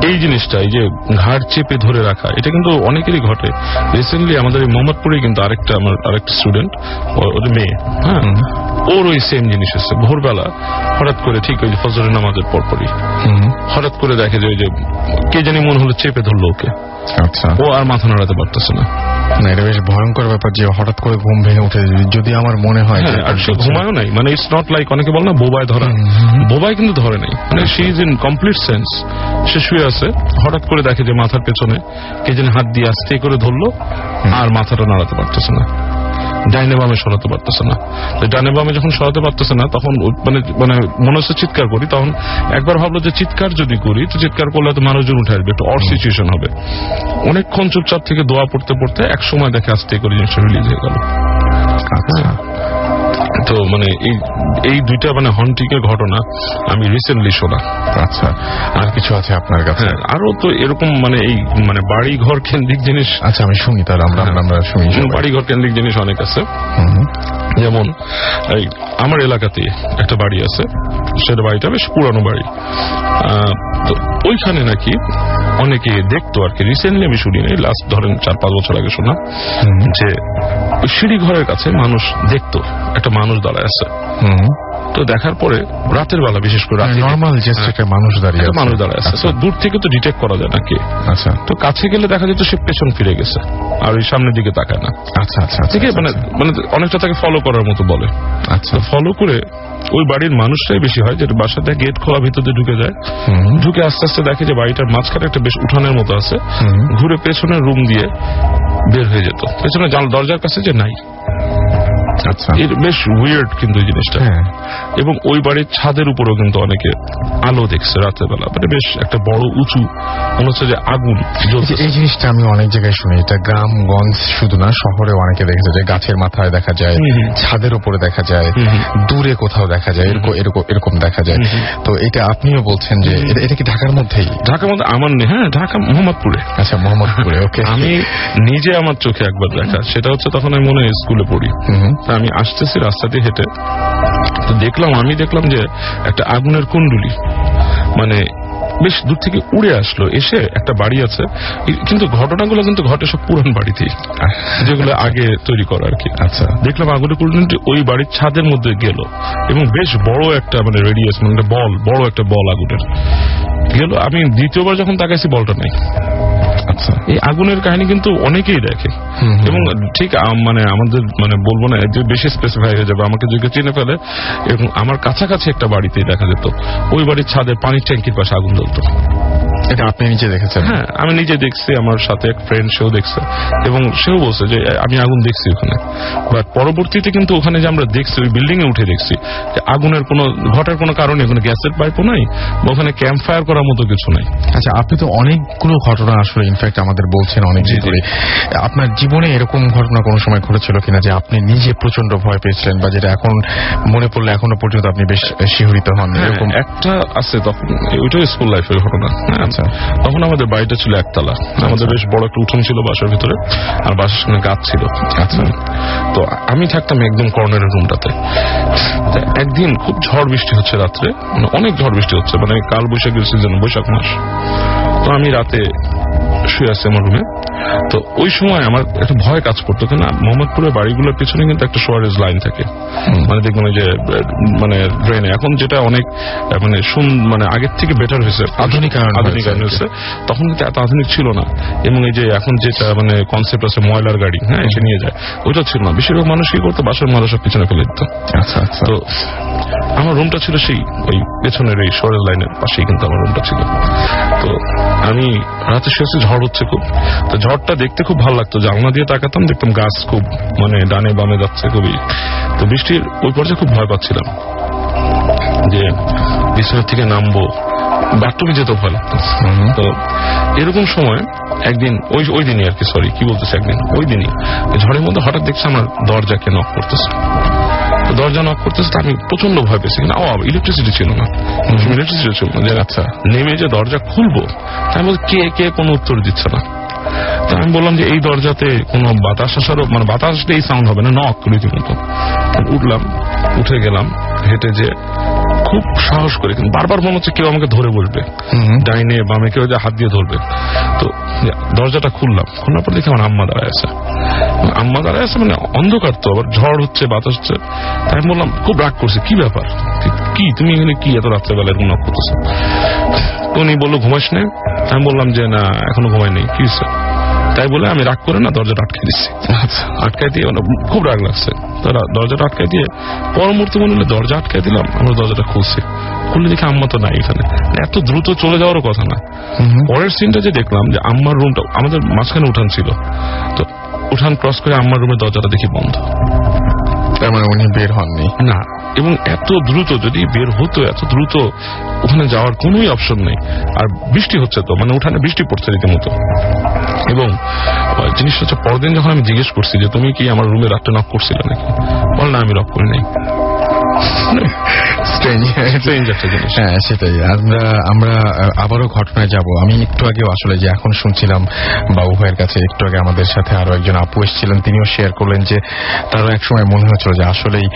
এই জিনিসটা, এই যে ঘাড় চেপে ধরে রাখা, এটা কিন্তু অনেকেরই ঘটে। রিসেন্টলি আমাদের এই মোহাম্মদপুরে কিন্তু আমার আরেকটা স্টুডেন্ট, ওদের মেয়ে, হ্যাঁ, ওর ওই সেম জিনিস হচ্ছে। ভোরবেলা হঠাৎ করে ঠিক ওই ফজরের নামাজের পরপরই হঠাৎ করে দেখে যে ওই যে কে জানি মনে হলো চেপে ধরলো ওকে। আচ্ছা, ও আর মাথা নাড়াতে পারতেছে না। এটা বেশ ভয়ঙ্কর ব্যাপার যে হঠাৎ করে ঘুম ভেঙে উঠে, যদি আমার মনে হয় আর সে ঘুমায়ও নাই। মানে ইটস নট লাইক অনেকে বল না বোবায় ধরা, বোবায় কিন্তু ধরে নাই, মানে she is in complete sense. সে শুয়ে আছে, হঠাৎ করে দেখে যে মাথার পেছনে কে যেন হাত দিয়ে আস্তে করে ধরলো, আর মাথাটা নাড়াতে পারতেছে না, ডাইনে বামে সরাতে পারতেছে না। ডাইনে বামে যখন সরাতে পারতেছে না, তখন মানে মানে মনে হচ্ছে চিৎকার করি। তখন একবার ভাবলো যে চিৎকার যদি করি, তো চিৎকার করলে তো মানুষজন উঠে আসবে, একটু অড সিচুয়েশন হবে। অনেকক্ষণ চুপচাপ থেকে দোয়া পড়তে পড়তে এক সময় দেখে আস্তে করে জিনিসটা রিলিজ হয়ে গেল। আচ্ছা, তো মানে এই দুইটা মানে হন্টিংয়ের ঘটনা আমি রিসেন্টলি শোনা। আচ্ছা, আর কিছু আছে আপনার কাছে? আরো তো এরকম মানে এই মানে বাড়ি ঘর কেন্দ্রিক জিনিস। আচ্ছা, আমি শুনি তাহলে, আমরা শুনি। বাড়ি ঘর কেন্দ্রিক জিনিস অনেক আছে। যেমন এই আমার এলাকাতে একটা বাড়ি আছে, সেটা বাড়িটা বেশ পুরানো বাড়ি। তো ওইখানে নাকি অনেকে দেখতো আর কি, রিসেন্টলি আমি শুনি নাই, লাস্ট ধরেন 4-5 বছর আগে শোনা যে ওই সিঁড়ি ঘরের কাছে মানুষ দেখতো একটা মানুষ দাঁড়ায় আছে। তো দেখার পরে রাতের বেলা, বিশেষ করে নর্মাল যে মানুষ দাঁড়ায় আছে, তো দূর থেকে তো ডিটেক্ট করা যায় নাকি। আচ্ছা, তো কাছে গেলে দেখা যেত সে পেছন ফিরে গেছে আর ওই সামনের দিকে তাকায় না। আচ্ছা আচ্ছা, ঠিক আছে, মানে অনেকটা তাকে ফলো করার মতো বলে। আচ্ছা, ফলো করে ওই বাড়ির মানুষটাই বেশি হয়, যেটা বাসাতে গেট খোলা, ভিতরে ঢুকে যায়, ঢুকে আস্তে আস্তে দেখে যে বাড়িটার মাঝখানে একটা বেশ উঠানের মতো আছে, ঘুরে পেছনের রুম দিয়ে বের হয়ে যেত, পেছনে দরজার কাছে যে নাই। আচ্ছা, বেশ উইয়ার্ড কিন্তু এই জিনিসটা। এবং ওই বাড়ির ছাদের উপরেও কিন্তু অনেকে আলো দেখছে রাতের বেলা, মানে বেশ একটা বড় উঁচু, মনে হচ্ছে যে আগুন জ্বলছে। এই জিনিসটা আমি অনেক জায়গায় শুনি, এটা গ্রামগঞ্জ শুধু না, শহরে অনেকে দেখেছে যে গাছের মাথায় দেখা যায়, ছাদের উপরে দেখা যায়, দূরে কোথাও দেখা যায়, এরকম দেখা যায়। তো এটা আপনিও বলছেন যে এটা কি ঢাকার মধ্যেই? ঢাকার মধ্যে আমার নেই। হ্যাঁ, ঢাকা মোহাম্মদপুরে। আচ্ছা, মোহাম্মদপুরে। ওকে, আমি নিজে আমার চোখে একবার দেখা, সেটা হচ্ছে তখন আমি মনে হয় স্কুলে পড়ি। আমি আসতেছি রাস্তা দিয়ে হেঁটে, তো আমি দেখলাম যে একটা আগুনের কুণ্ডুলি মানে বেশ দূর থেকে উড়ে আসলো, এসে একটা বাড়ি আছে, কিন্তু ঘটনাগুলো কিন্তু ঘটে সব পুরান বাড়িতেই, যেগুলো আগে তৈরি করা আর কি। আচ্ছা, দেখলাম আগুনের কুণ্ডুলিটি ওই বাড়ির ছাদের মধ্যে গেল, এবং বেশ বড় একটা মানে রেডিয়াস, মানে বড় একটা বল আগুনের গেল। আমি দ্বিতীয়বার যখন তাকাইছি, বলটা নাই। আচ্ছা, এই আগুনের কাহিনী কিন্তু অনেকেই দেখে, এবং ঠিক মানে আমাদের মানে বলবো না যে বেশি স্পেসিফাই হয়ে যাবে, আমাকে যদি চিনে ফেলে। এবং আমার কাছাকাছি একটা বাড়িতেই দেখা যেত, ওই বাড়ির ছাদের পানির ট্যাঙ্কির পাশে আগুন জ্বলতো। এটা আপনি নিজে দেখেছেন? হ্যাঁ, আমি নিজে দেখছি, আমার সাথে এক ফ্রেন্ড সেও দেখছে, এবং সেও বলছে যে আমি আগুন দেখছি ওখানে। বাট পরবর্তীতে কিন্তু ওখানে যে আমরা দেখছি, ওই বিল্ডিং এ উঠে দেখছি যে আগুনের ঘটার কোনো কারণে ওখানে গ্যাসের পাইপও নাই, বা ওখানে ক্যাম্প ফায়ার করার মতো কিছু নাই। আচ্ছা, আপনি তো অনেকগুলো ঘটনা আসলে ইনফ্যাক্ট আমাদের বলছেন অনেকদিন ধরে। আপনার জীবনে এরকম ঘটনা কোনো সময় ঘটেছিল কিনা যে আপনি নিজে প্রচন্ড ভয় পেয়েছিলেন, বা যেটা এখন মনে পড়লে এখনো পর্যন্ত আপনি বেশ শিহরিত হন? এরকম একটা আছে, তখন ওইটাও স্কুল লাইফের ঘটনা। আচ্ছা, তখন আমাদের বাড়িটা ছিল একতলা, আমাদের বেশ বড় একটা উঠোন ছিল বাসার ভিতরে, আর বাসার সামনে গাছ ছিল। আচ্ছা, তো আমি থাকতাম একদম কর্নারের রুমটাতে। একদিন খুব ঝড় বৃষ্টি হচ্ছে রাত্রে, মানে অনেক ঝড় বৃষ্টি হচ্ছে, মানে কাল বৈশাখের সিজন, বৈশাখ মাস। তো আমি রাতে শুয়ে আছি আমার রুমে, তো ওই সময় আমার একটা ভয় কাজ করতো, কেন মোহাম্মদপুরের বাড়িগুলোর পিছনে কিন্তু একটা সোয়ারেজ লাইন থাকে, মানে দেখবেন যে মানে ড্রেনে এখন যেটা অনেক মানে আগের থেকে বেটার হয়েছে, আধুনিকায়ন হয়েছে, তখন কিন্তু এত আধুনিক ছিল না। এবং এই যে এখন যেটা মানে কনসেপ্ট আছে ময়লার গাড়ি, হ্যাঁ, এসে নিয়ে যায়, ওইটা ছিল না। বেশিরভাগ মানুষ কি করতো, বাসার ময়লা সব পিছনে ফেলে দিত। তো আমার রুমটা ছিল সেই ওই পেছনের এই সোয়ারেজ লাইনের পাশেই কিন্তু আমার রুমটা ছিল। তো আমি রাতে শুয়েছি, ঝড় হচ্ছে খুব, তো ঝড়টা দেখতে খুব ভালো লাগতো। জানলা দিয়ে তাকাতাম, দেখতাম গাছ খুব মানে ডানে বামে যাচ্ছে খুবই। তো বৃষ্টির ওই পর্যায়ে খুব ভয় পাচ্ছিলাম যে বিছানা থেকে নামবো, বাথরুমে যেতে ভয় লাগতো। তো এরকম সময় একদিন ওই দিনই আর কি, সরি কি বলতেছে, একদিন ওই দিনই ঝড়ের মধ্যে হঠাৎ দেখছি আমার দরজাকে নক করতেছে। দরজা নক করতেছে, আমি প্রচন্ড ভয় পেয়েছি, কিন্তু ইলেকট্রিসিটি ছিল না, ইলেকট্রিসিটি ছিল না। আচ্ছা, নেমে যে দরজা খুলবো, আমি বলছি কে কোনো উত্তর দিচ্ছে না। তো আমি বললাম যে এই দরজাতে কোনো বাতাস আসারও, মানে বাতাস আসলে এই সাউন্ড হবে না, নক রীতিমতো। উঠলাম, উঠে গেলাম, হেঁটে যে খুব সাহস করে, কিন্তু বারবার মনে হচ্ছে কেউ আমাকে ধরে বসবে, ডাইনে বামে কেউ হাত দিয়ে ধরবে। তো দরজাটা খুললাম, খোলার পর দেখি আমার আম্মা দাঁড়ায় আছে। মানে অন্ধকার, তো আবার ঝড় হচ্ছে, বাতাস হচ্ছে। আমি বললাম, খুব রাগ করছে, কি ব্যাপার, কি তুমি এখানে কি এত রাত্রেবেলা এরকম নক করতেছো? উনি বললো, ঘুমাস না? আমি বললাম যে না, এখনো ঘুমাই নেই। কি হচ্ছে? তাই বলে আমি রাগ করে না দরজাটা আটকে দিচ্ছি। আটকাই দিয়ে খুব রাগ লাগছে, দরজাটা আটকাই দিয়ে পর মুহূর্তে মনে হলো দরজা আটকাই দিলাম, আমরা দরজাটা খুলছি, খুললে দেখি আম্মা তো নাই এখানে। এত দ্রুত চলে যাওয়ারও কথা না। পরের সিনটা যে দেখলাম যে আম্মার রুমটা, আমাদের মাঝখানে উঠান ছিল, তো উঠান ক্রস করে আম্মার রুমের দরজাটা দেখি বন্ধ। তার মানে উনি বের হননি না, এবং এত দ্রুত, যদি বের হতো এত দ্রুত ওখানে যাওয়ার কোনোই অপশন নেই। আর বৃষ্টি হচ্ছে, তো মানে উঠানে বৃষ্টি পড়ছে রীতিমতো। এবং জিনিসটা হচ্ছে, পরদিন যখন আমি জিজ্ঞেস করছি যে তুমি কি আমার রুমে রাত্রে নক করছিলে নাকি, বল না আমি নক করি নাই। হ্যাঁ, সেটাই। আমরা আবারও ঘটনায় যাব। আমি একটু আগেও আসলে যে এখন শুনছিলাম বাবু ভাইয়ের কাছে, একটু আগে আমাদের সাথে আরো একজন আপু এসেছিলেন, তিনিও শেয়ার করলেন যে তারও এক সময় মনে হচ্ছিল যে আসলেই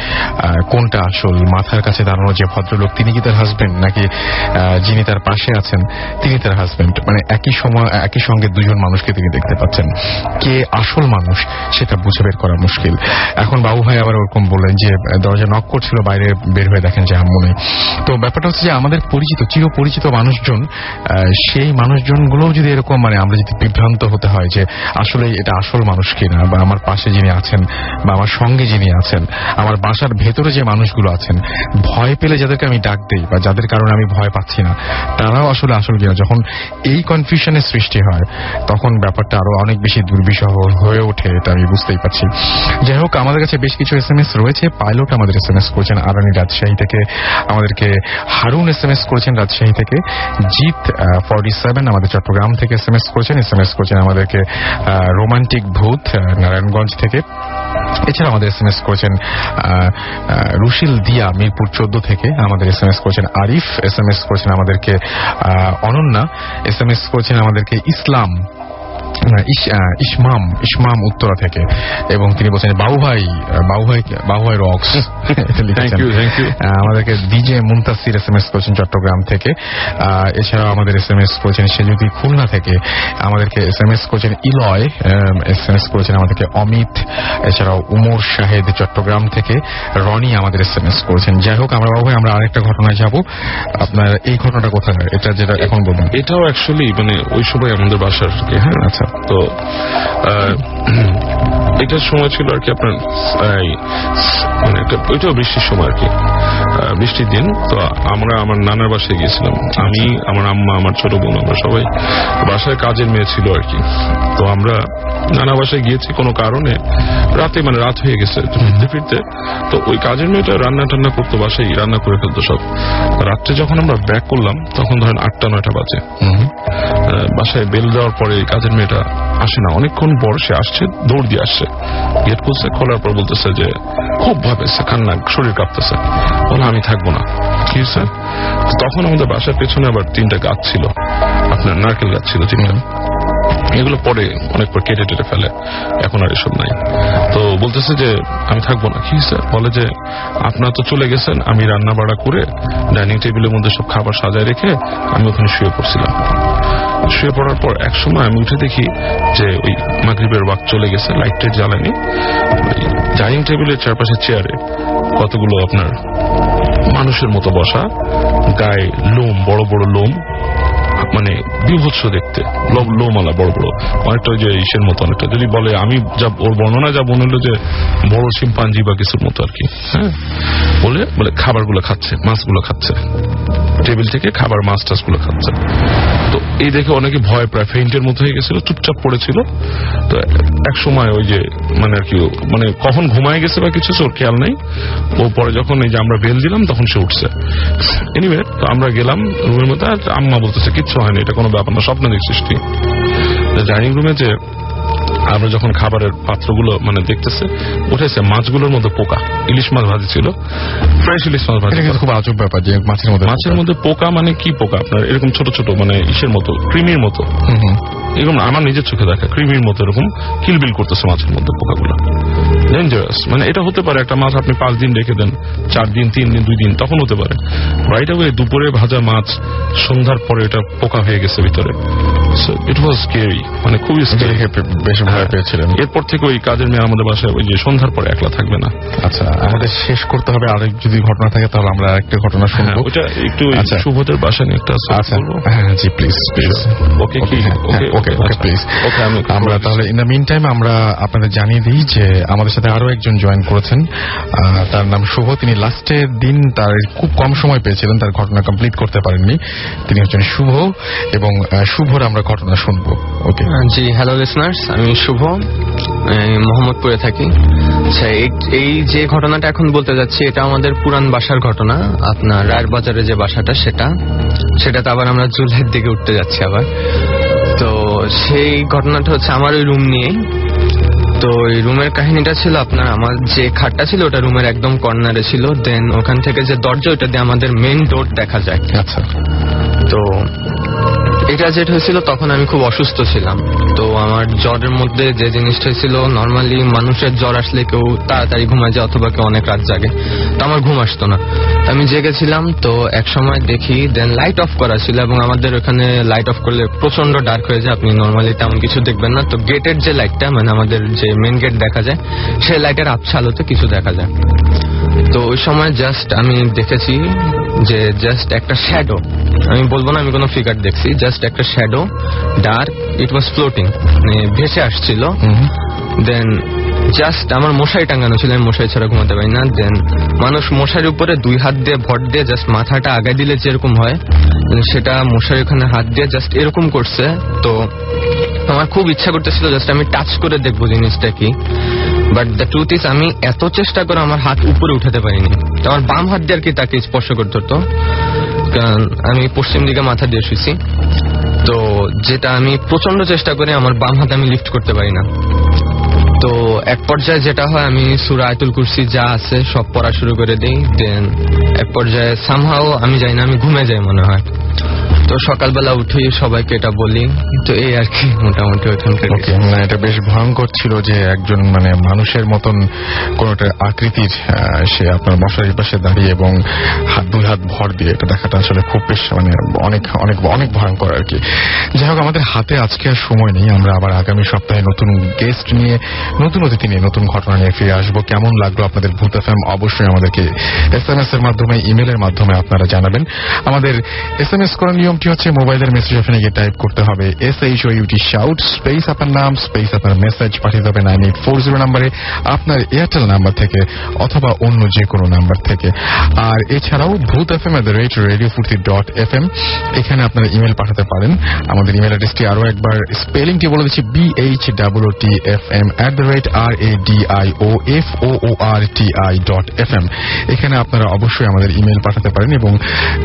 কোনটা আসল, মাথার কাছে দাঁড়ানো যে ভদ্রলোক তিনি কি তার হাজবেন্ড, নাকি যিনি তার পাশে আছেন তিনি তার হাজবেন্ড। মানে একই সঙ্গে দুজন মানুষকে তিনি দেখতে পাচ্ছেন, কে আসল মানুষ সেটা বুঝে বের করা মুশকিল। এখন বাবু ভাই আবার ওরকম বললেন যে দরজা নক করছিল, বাইরে বের হয়ে দেখেন যে আম্মু নেই। তো ব্যাপারটা হচ্ছে যে আমাদের পরিচিত, চিরপরিচিত মানুষজন, সেই মানুষজনগুলোও যদি এরকম, মানে আমরা যদি বিভ্রান্ত হতে হয় যে আসলে এটা আসল মানুষ কিনা, বা আমার পাশে যিনি আছেন বা আমার সঙ্গে যিনি আছেন, আমার বাসার ভেতরে যে মানুষগুলো আছেন, ভয় পেলে যাদেরকে আমি ডাক দেই বা যাদের কারণে আমি ভয় পাচ্ছি না, তারাও আসলে আসল কিনা, যখন এই কনফিউশনের সৃষ্টি হয় তখন ব্যাপারটা আরো অনেক বেশি দুর্বিষহ হয়ে ওঠে, এটা আমি বুঝতেই পারছি। যাই হোক, আমাদের কাছে বেশ কিছু SMS রয়েছে। পাইলট আমাদের SMS করেছেন আরানি রাজশাহী থেকে, আমাদেরকে হারুন SMS করেছেন রাজশাহী থেকে, জিৎ 47 আমাদের চট্টগ্রাম থেকে SMS করেছেন আমাদেরকে রোমান্টিক ভূত নারায়ণগঞ্জ থেকে। এছাড়া আমাদের SMS করেছেন রুশিল দিয়া মিরপুর 14 থেকে, আমাদের SMS করেছেন আরিফ, SMS করেছেন আমাদেরকে অনন্যা, SMS করেছেন আমাদেরকে ইসমাম উত্তরা থেকে, এবং তিনি বলছেন বাবু ভাই রক্স আমাদেরকে ডিজে মুনতাসির SMS করেছেন চট্টগ্রাম থেকে। এছাড়াও আমাদের SMS করেছেন সেজুতি খুলনা থেকে, আমাদেরকে SMS করেছেন ইলয়, SMS করেছেন আমাদেরকে অমিত, এছাড়াও উমর শাহেদ চট্টগ্রাম থেকে, রনি আমাদের SMS করেছেন। যাই হোক, আমরা বাবু ভাই আমরা আরেকটা ঘটনায় যাব। আপনার এই ঘটনাটা কোথায়, এটা যেটা এখন বলবেন? এটাও অ্যাকচুয়ালি মানে ওই সময় আমাদের বাসার, হ্যাঁ। আচ্ছা, তো এটার সময় ছিল আর কি আপনার মানে ওইটাও বৃষ্টির সময় আর কি, বৃষ্টির দিন। তো আমরা আমার নানার বাসায় গিয়েছিলাম, আমি, আমার আম্মা, আমার ছোট বোন, আমরা সবাই। বাসায় কাজের মেয়ে ছিল আর কি। তো আমরা নানা বাসায় গিয়েছি কোনো কারণে, রাতে মানে রাত হয়ে গেছে ফিরতে ফিরতে। তো ওই কাজের মেয়েটা রান্না টান্না করতো, বাসায় রান্না করে ফেলতো সব। রাত্রে যখন আমরা ব্যাক করলাম তখন ধরেন 8টা-9টা বাজে। বাসায় বেল দেওয়ার পরে কাজের মেয়েটা আসে না, অনেকক্ষণ পর সে আসছে, দৌড় দিয়ে আসছে, গেট খুলছে, খোলার পর বলতেছে যে খুব ভাবেছে, কান্না, শরীর কাঁপতেছে, বলে আমি থাকবো না। কি হয়েছে? তখন আমাদের বাসার পেছনে আবার 3টা গাছ ছিল, আপনার নারকেল গাছ ছিল 3টা। এগুলো পরে অনেক পর কেটে টেটে ফেলে, এখন আর এসব নাই। তো বলতেছে যে আমি থাকবো না। কি স্যার? বলে যে আপনারা তো চলে গেছেন, আমি রান্না বাড়া করে ডাইনিং টেবিলের মধ্যে সব খাবার সাজায় রেখে আমি ওখানে শুয়ে পড়ছিলাম। শুয়ে পড়ার পর এক সময় আমি উঠে দেখি যে ওই মাগরিবের ওয়াক্ত চলে গেছে, লাইট জ্বালানি, ডাইনিং টেবিলের চারপাশে চেয়ারে কতগুলো আপনার মানুষের মতো বসা, গায়ে লোম, বড় বড় লোম, মানে বিভৎস দেখতে, লোমালা বড় বড়, অনেকটা ওই যে ইসের মতো, অনেকটা যদি বলে, আমি যা ওর বর্ণনা যা মনে হলো যে বড় শিম্পাঞ্জি বা কিছুর মতো আর কি। হ্যাঁ, বলে খাবারগুলো খাচ্ছে, মাছগুলো খাচ্ছে, টেবিল থেকে খাবার মাছ টাছগুলো খাচ্ছে। তো এই দেখে অনেকে ভয় প্রায় ফেইন্টের মতো হয়ে গেছিল, চুপচাপ পড়েছিল। তো এক সময় ওই যে মানে আর কি, মানে কখন ঘুমায় গেছে বা কিছু ওর খেয়াল নেই। ও পরে যখন এই যে আমরা বেল দিলাম তখন সে উঠছে। এনিওয়ে, তো আমরা গেলাম রুমের মধ্যে, আর আম্মা বলতেছে কিচ্ছু হয়নি, এটা কোনো ব্যাপার না, স্বপ্ন দেখছিস তুই। ডাইনিং রুমে যে আমরা যখন খাবারের পাত্রগুলো মানে দেখতেছে, উঠেছে মাছগুলোর মধ্যে পোকা, ইলিশ মাছ ভাজি ছিল, ফ্রেশ ইলিশ মাছ ভাজি। খুব আজব ব্যাপার যে মাছের মধ্যে পোকা, মানে কি পোকা আপনার এরকম ছোট ছোট, মানে ইসের মতো, ক্রিমির মতো, এরকম আমার নিজের চোখে দেখা ক্রিমির মতো এরকম কিলবিল করতেছে মাছের মধ্যে পোকাগুলো। ডেঞ্জারাস, মানে এটা হতে পারে একটা মাছ আপনি 5 দিন রেখে দেন, 4 দিন, 3 দিন, 2 দিন, তখন হতে পারে। রাইট অ্যাওয়ে দুপুরে ভাজা মাছ, সন্ধ্যার পরে এটা পোকা হয়ে গেছে ভিতরে। ইট ওয়াজ স্কেরি, মানে খুবই স্কেরি, বেশ ভয় পেয়েছিলেন। এরপর থেকে ওই কাজের মেয়ে আমাদের বাসায় ওই যে সন্ধ্যার পরে একলা থাকবে না। আচ্ছা, আমাদের শেষ করতে হবে, আরেক যদি ঘটনা থাকে তাহলে আমরা আরেকটা ঘটনা শুনবো। ওটা একটু শুভদের বাসা নিয়ে একটা। আচ্ছা, হ্যাঁ জি, please please. Okay okay please. আমরা তাহলে ইন দ্য মিন টাইম আমরা আপনাদের জানিয়ে দিই যে আমাদের সাথে আরো একজন জয়েন করেছেন, তার নাম শুভ। তিনি লাস্টের দিন তার খুব কম সময় পেয়েছিলেন, তার ঘটনা কমপ্লিট করতে পারেননি। তিনি হচ্ছেন শুভ, এবং শুভর আমরা ঘটনা শুনবো। ওকে জি, হ্যালো লিসনার্স, আমি শুভ, মোহাম্মদপুরে থাকি। আচ্ছা, এই যে ঘটনাটা এখন বলতে যাচ্ছি, এটা আমাদের পুরান বাসার ঘটনা। আপনার রায়ের বাজারে যে বাসাটা, সেটাতে আবার আমরা জুলাইয়ের দিকে উঠতে যাচ্ছি আবার। তো সেই ঘটনাটা হচ্ছে আমার ওই রুম নিয়ে। তো এই রুমের কাহিনীটা ছিল আপনার, আমার যে খাটটা ছিল ওটা রুমের একদম কর্নারে ছিল। দেন ওখান থেকে যে দরজা, ওটা দিয়ে আমাদের মেইন ডোর দেখা যায়। আচ্ছা, তো এটা যেটা হয়েছিল, তখন আমি খুব অসুস্থ ছিলাম। তো আমার জ্বরের মধ্যে যে জিনিসটা ছিল, নর্মালি মানুষের জ্বর আসলে কেউ তাড়াতাড়ি ঘুমায় যায় অথবা কেউ অনেক রাত জাগে, তো আমার ঘুম আসতো না। আমি জেগেছিলাম, তো এক সময় দেখি দেন লাইট অফ করা ছিল, এবং আমাদের ওখানে লাইট অফ করলে প্রচন্ড ডার্ক হয়ে যায়, আপনি নর্মালি তেমন কিছু দেখবেন না। তো গেটের যে লাইটটা, মানে আমাদের যে মেন গেট দেখা যায়, সেই লাইটের আবছা আলোতে কিছু দেখা যায়। তো ওই সময় জাস্ট আমি দেখেছি যে জাস্ট একটা শ্যাডো, আমি বলবো না আমি কোনো ফিগার দেখছি, জাস্ট একটা শ্যাডো, ডার্ক, ইট ওয়াজ ফ্লোটিং, মানে ভেসে আসছিল। দেন জাস্ট আমার মশারি টাঙানো ছিল, আমি মশারি ছাড়া ঘুমাতে পারি না। দেন মানুষ মশারির উপরে 2 হাত দিয়ে ভর দিয়ে জাস্ট মাথাটা আগায় দিলে যেরকম হয়, সেটা মশারি ওখানে হাত দিয়ে জাস্ট এরকম করছে। তো আমার খুব ইচ্ছা করতেছিল জাস্ট আমি টাচ করে দেখবো জিনিসটা কি। বাট দ্য ট্রুথ ইজ, আমি এত চেষ্টা করে আমার হাত উপরে উঠাতে পারিনি। আমার বাম হাত দিয়ে আর কি তাকে স্পর্শ করতে হতো, কারণ আমি পশ্চিম দিকে মাথা দিয়ে শুয়েছি। তো যেটা আমি প্রচন্ড চেষ্টা করে আমার বাম হাত আমি লিফট করতে পারি না। তো এক পর্যায়ে যেটা হয়, আমি সূরা আয়াতুল কুরসি যা আছে সব পড়া শুরু করে দিই। দেন এক পর্যায়ে সামহাও আমি যাই না, আমি ঘুমে যাই মনে হয়। তো সকালবেলা উঠি, সবাইকে এটা বলি। তো এই আর কি মোটামুটি ওইখান থেকে। এটা বেশ ভয়ঙ্কর ছিল যে একজন মানে মানুষের মতন কোন একটা আকৃতির সে আপনার মশারির পাশে দাঁড়িয়ে এবং 2 হাত ভর দিয়ে এটা দেখাটা আসলে খুব বেশ মানে অনেক অনেক অনেক ভয়ঙ্কর আর কি। যাই হোক, আমাদের হাতে আজকে আর সময় নেই, আমরা আবার আগামী সপ্তাহে নতুন গেস্ট নিয়ে, নতুন অতিথি নিয়ে, নতুন ঘটনা নিয়ে ফিরে আসবো। কেমন লাগলো আপনাদের ভূত এফএম অবশ্যই আমাদেরকে SMS এর মাধ্যমে, ইমেলের মাধ্যমে আপনারা জানাবেন। আমাদের SMS করার নিয়মটি হচ্ছে, মোবাইলের মেসেজ অপশনে গিয়ে টাইপ করতে হবে SHOUT শাউট স্পেস আপনার নাম স্পেস আপনার মেসেজ পাঠিয়ে দেবে 9840 নম্বরে, আপনার এয়ারটেল নাম্বার থেকে অথবা অন্য যে কোনো নাম্বার থেকে। আর এছাড়াও bhuthfm@radiofurti.fm এখানে আপনারা ইমেল পাঠাতে পারেন। আমাদের ইমেল অ্যাড্রেসটি আরো একবার স্পেলিংটি বলে দিচ্ছি, BHOOTFM@radioforti.fm। এখানে আপনারা অবশ্যই আমাদের ইমেল পাঠাতে পারেন, এবং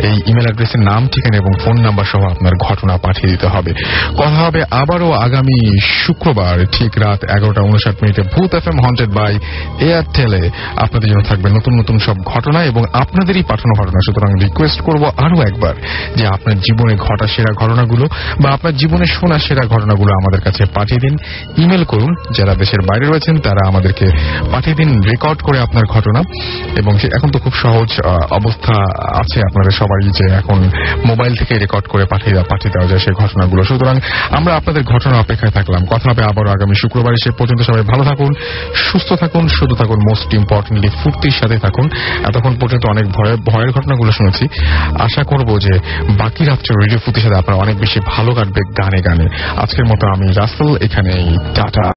এই ইমেল অ্যাড্রেসের নাম, ঠিকানা এবং ফোন নাম্বার সহ আপনার ঘটনা পাঠিয়ে দিতে হবে। কথা হবে আবারও আগামী শুক্রবার ঠিক রাত 11:59 ভূত এফএম হন্টেড বাই এয়ারটেলে। আপনাদের জন্য থাকবে নতুন নতুন সব ঘটনা এবং আপনাদেরই পাঠানো ঘটনা। সুতরাং রিকোয়েস্ট করব আরো একবার যে আপনার জীবনে ঘটা সেরা ঘটনাগুলো বা আপনার জীবনে শোনা সেরা ঘটনাগুলো আমাদের কাছে পাঠিয়ে দিন, ইমেল করুন। যারা দেশের বাইরে রয়েছেন তারা আমাদেরকে পাঠিয়ে দিন রেকর্ড করে আপনার ঘটনা। এবং এখন তো খুব সহজ, অবস্থা আছে আপনাদের সবারই যে এখন মোবাইল থেকে রেকর্ড করে পাঠিয়ে দেওয়া যায় সেই ঘটনাগুলো। সুতরাং আমরা আপনাদের ঘটনা অপেক্ষায় থাকলাম। কথা হবে আবারও আগামী শুক্রবার। সে পর্যন্ত সবাই ভালো থাকুন, সুস্থ থাকুন, শুধু থাকুন, মোস্ট ইম্পর্টেন্টলি ফুর্তির সাথে থাকুন। এতক্ষণ পর্যন্ত অনেক ভয়ের ঘটনাগুলো শুনেছি। আশা করব যে বাকি রাত্রে রেডিও ফুর্তির সাথে আপনারা অনেক বেশি ভালো কাটবে গানে গানে। আজকের মতো আমি রাসেল, এখানেই টাটা।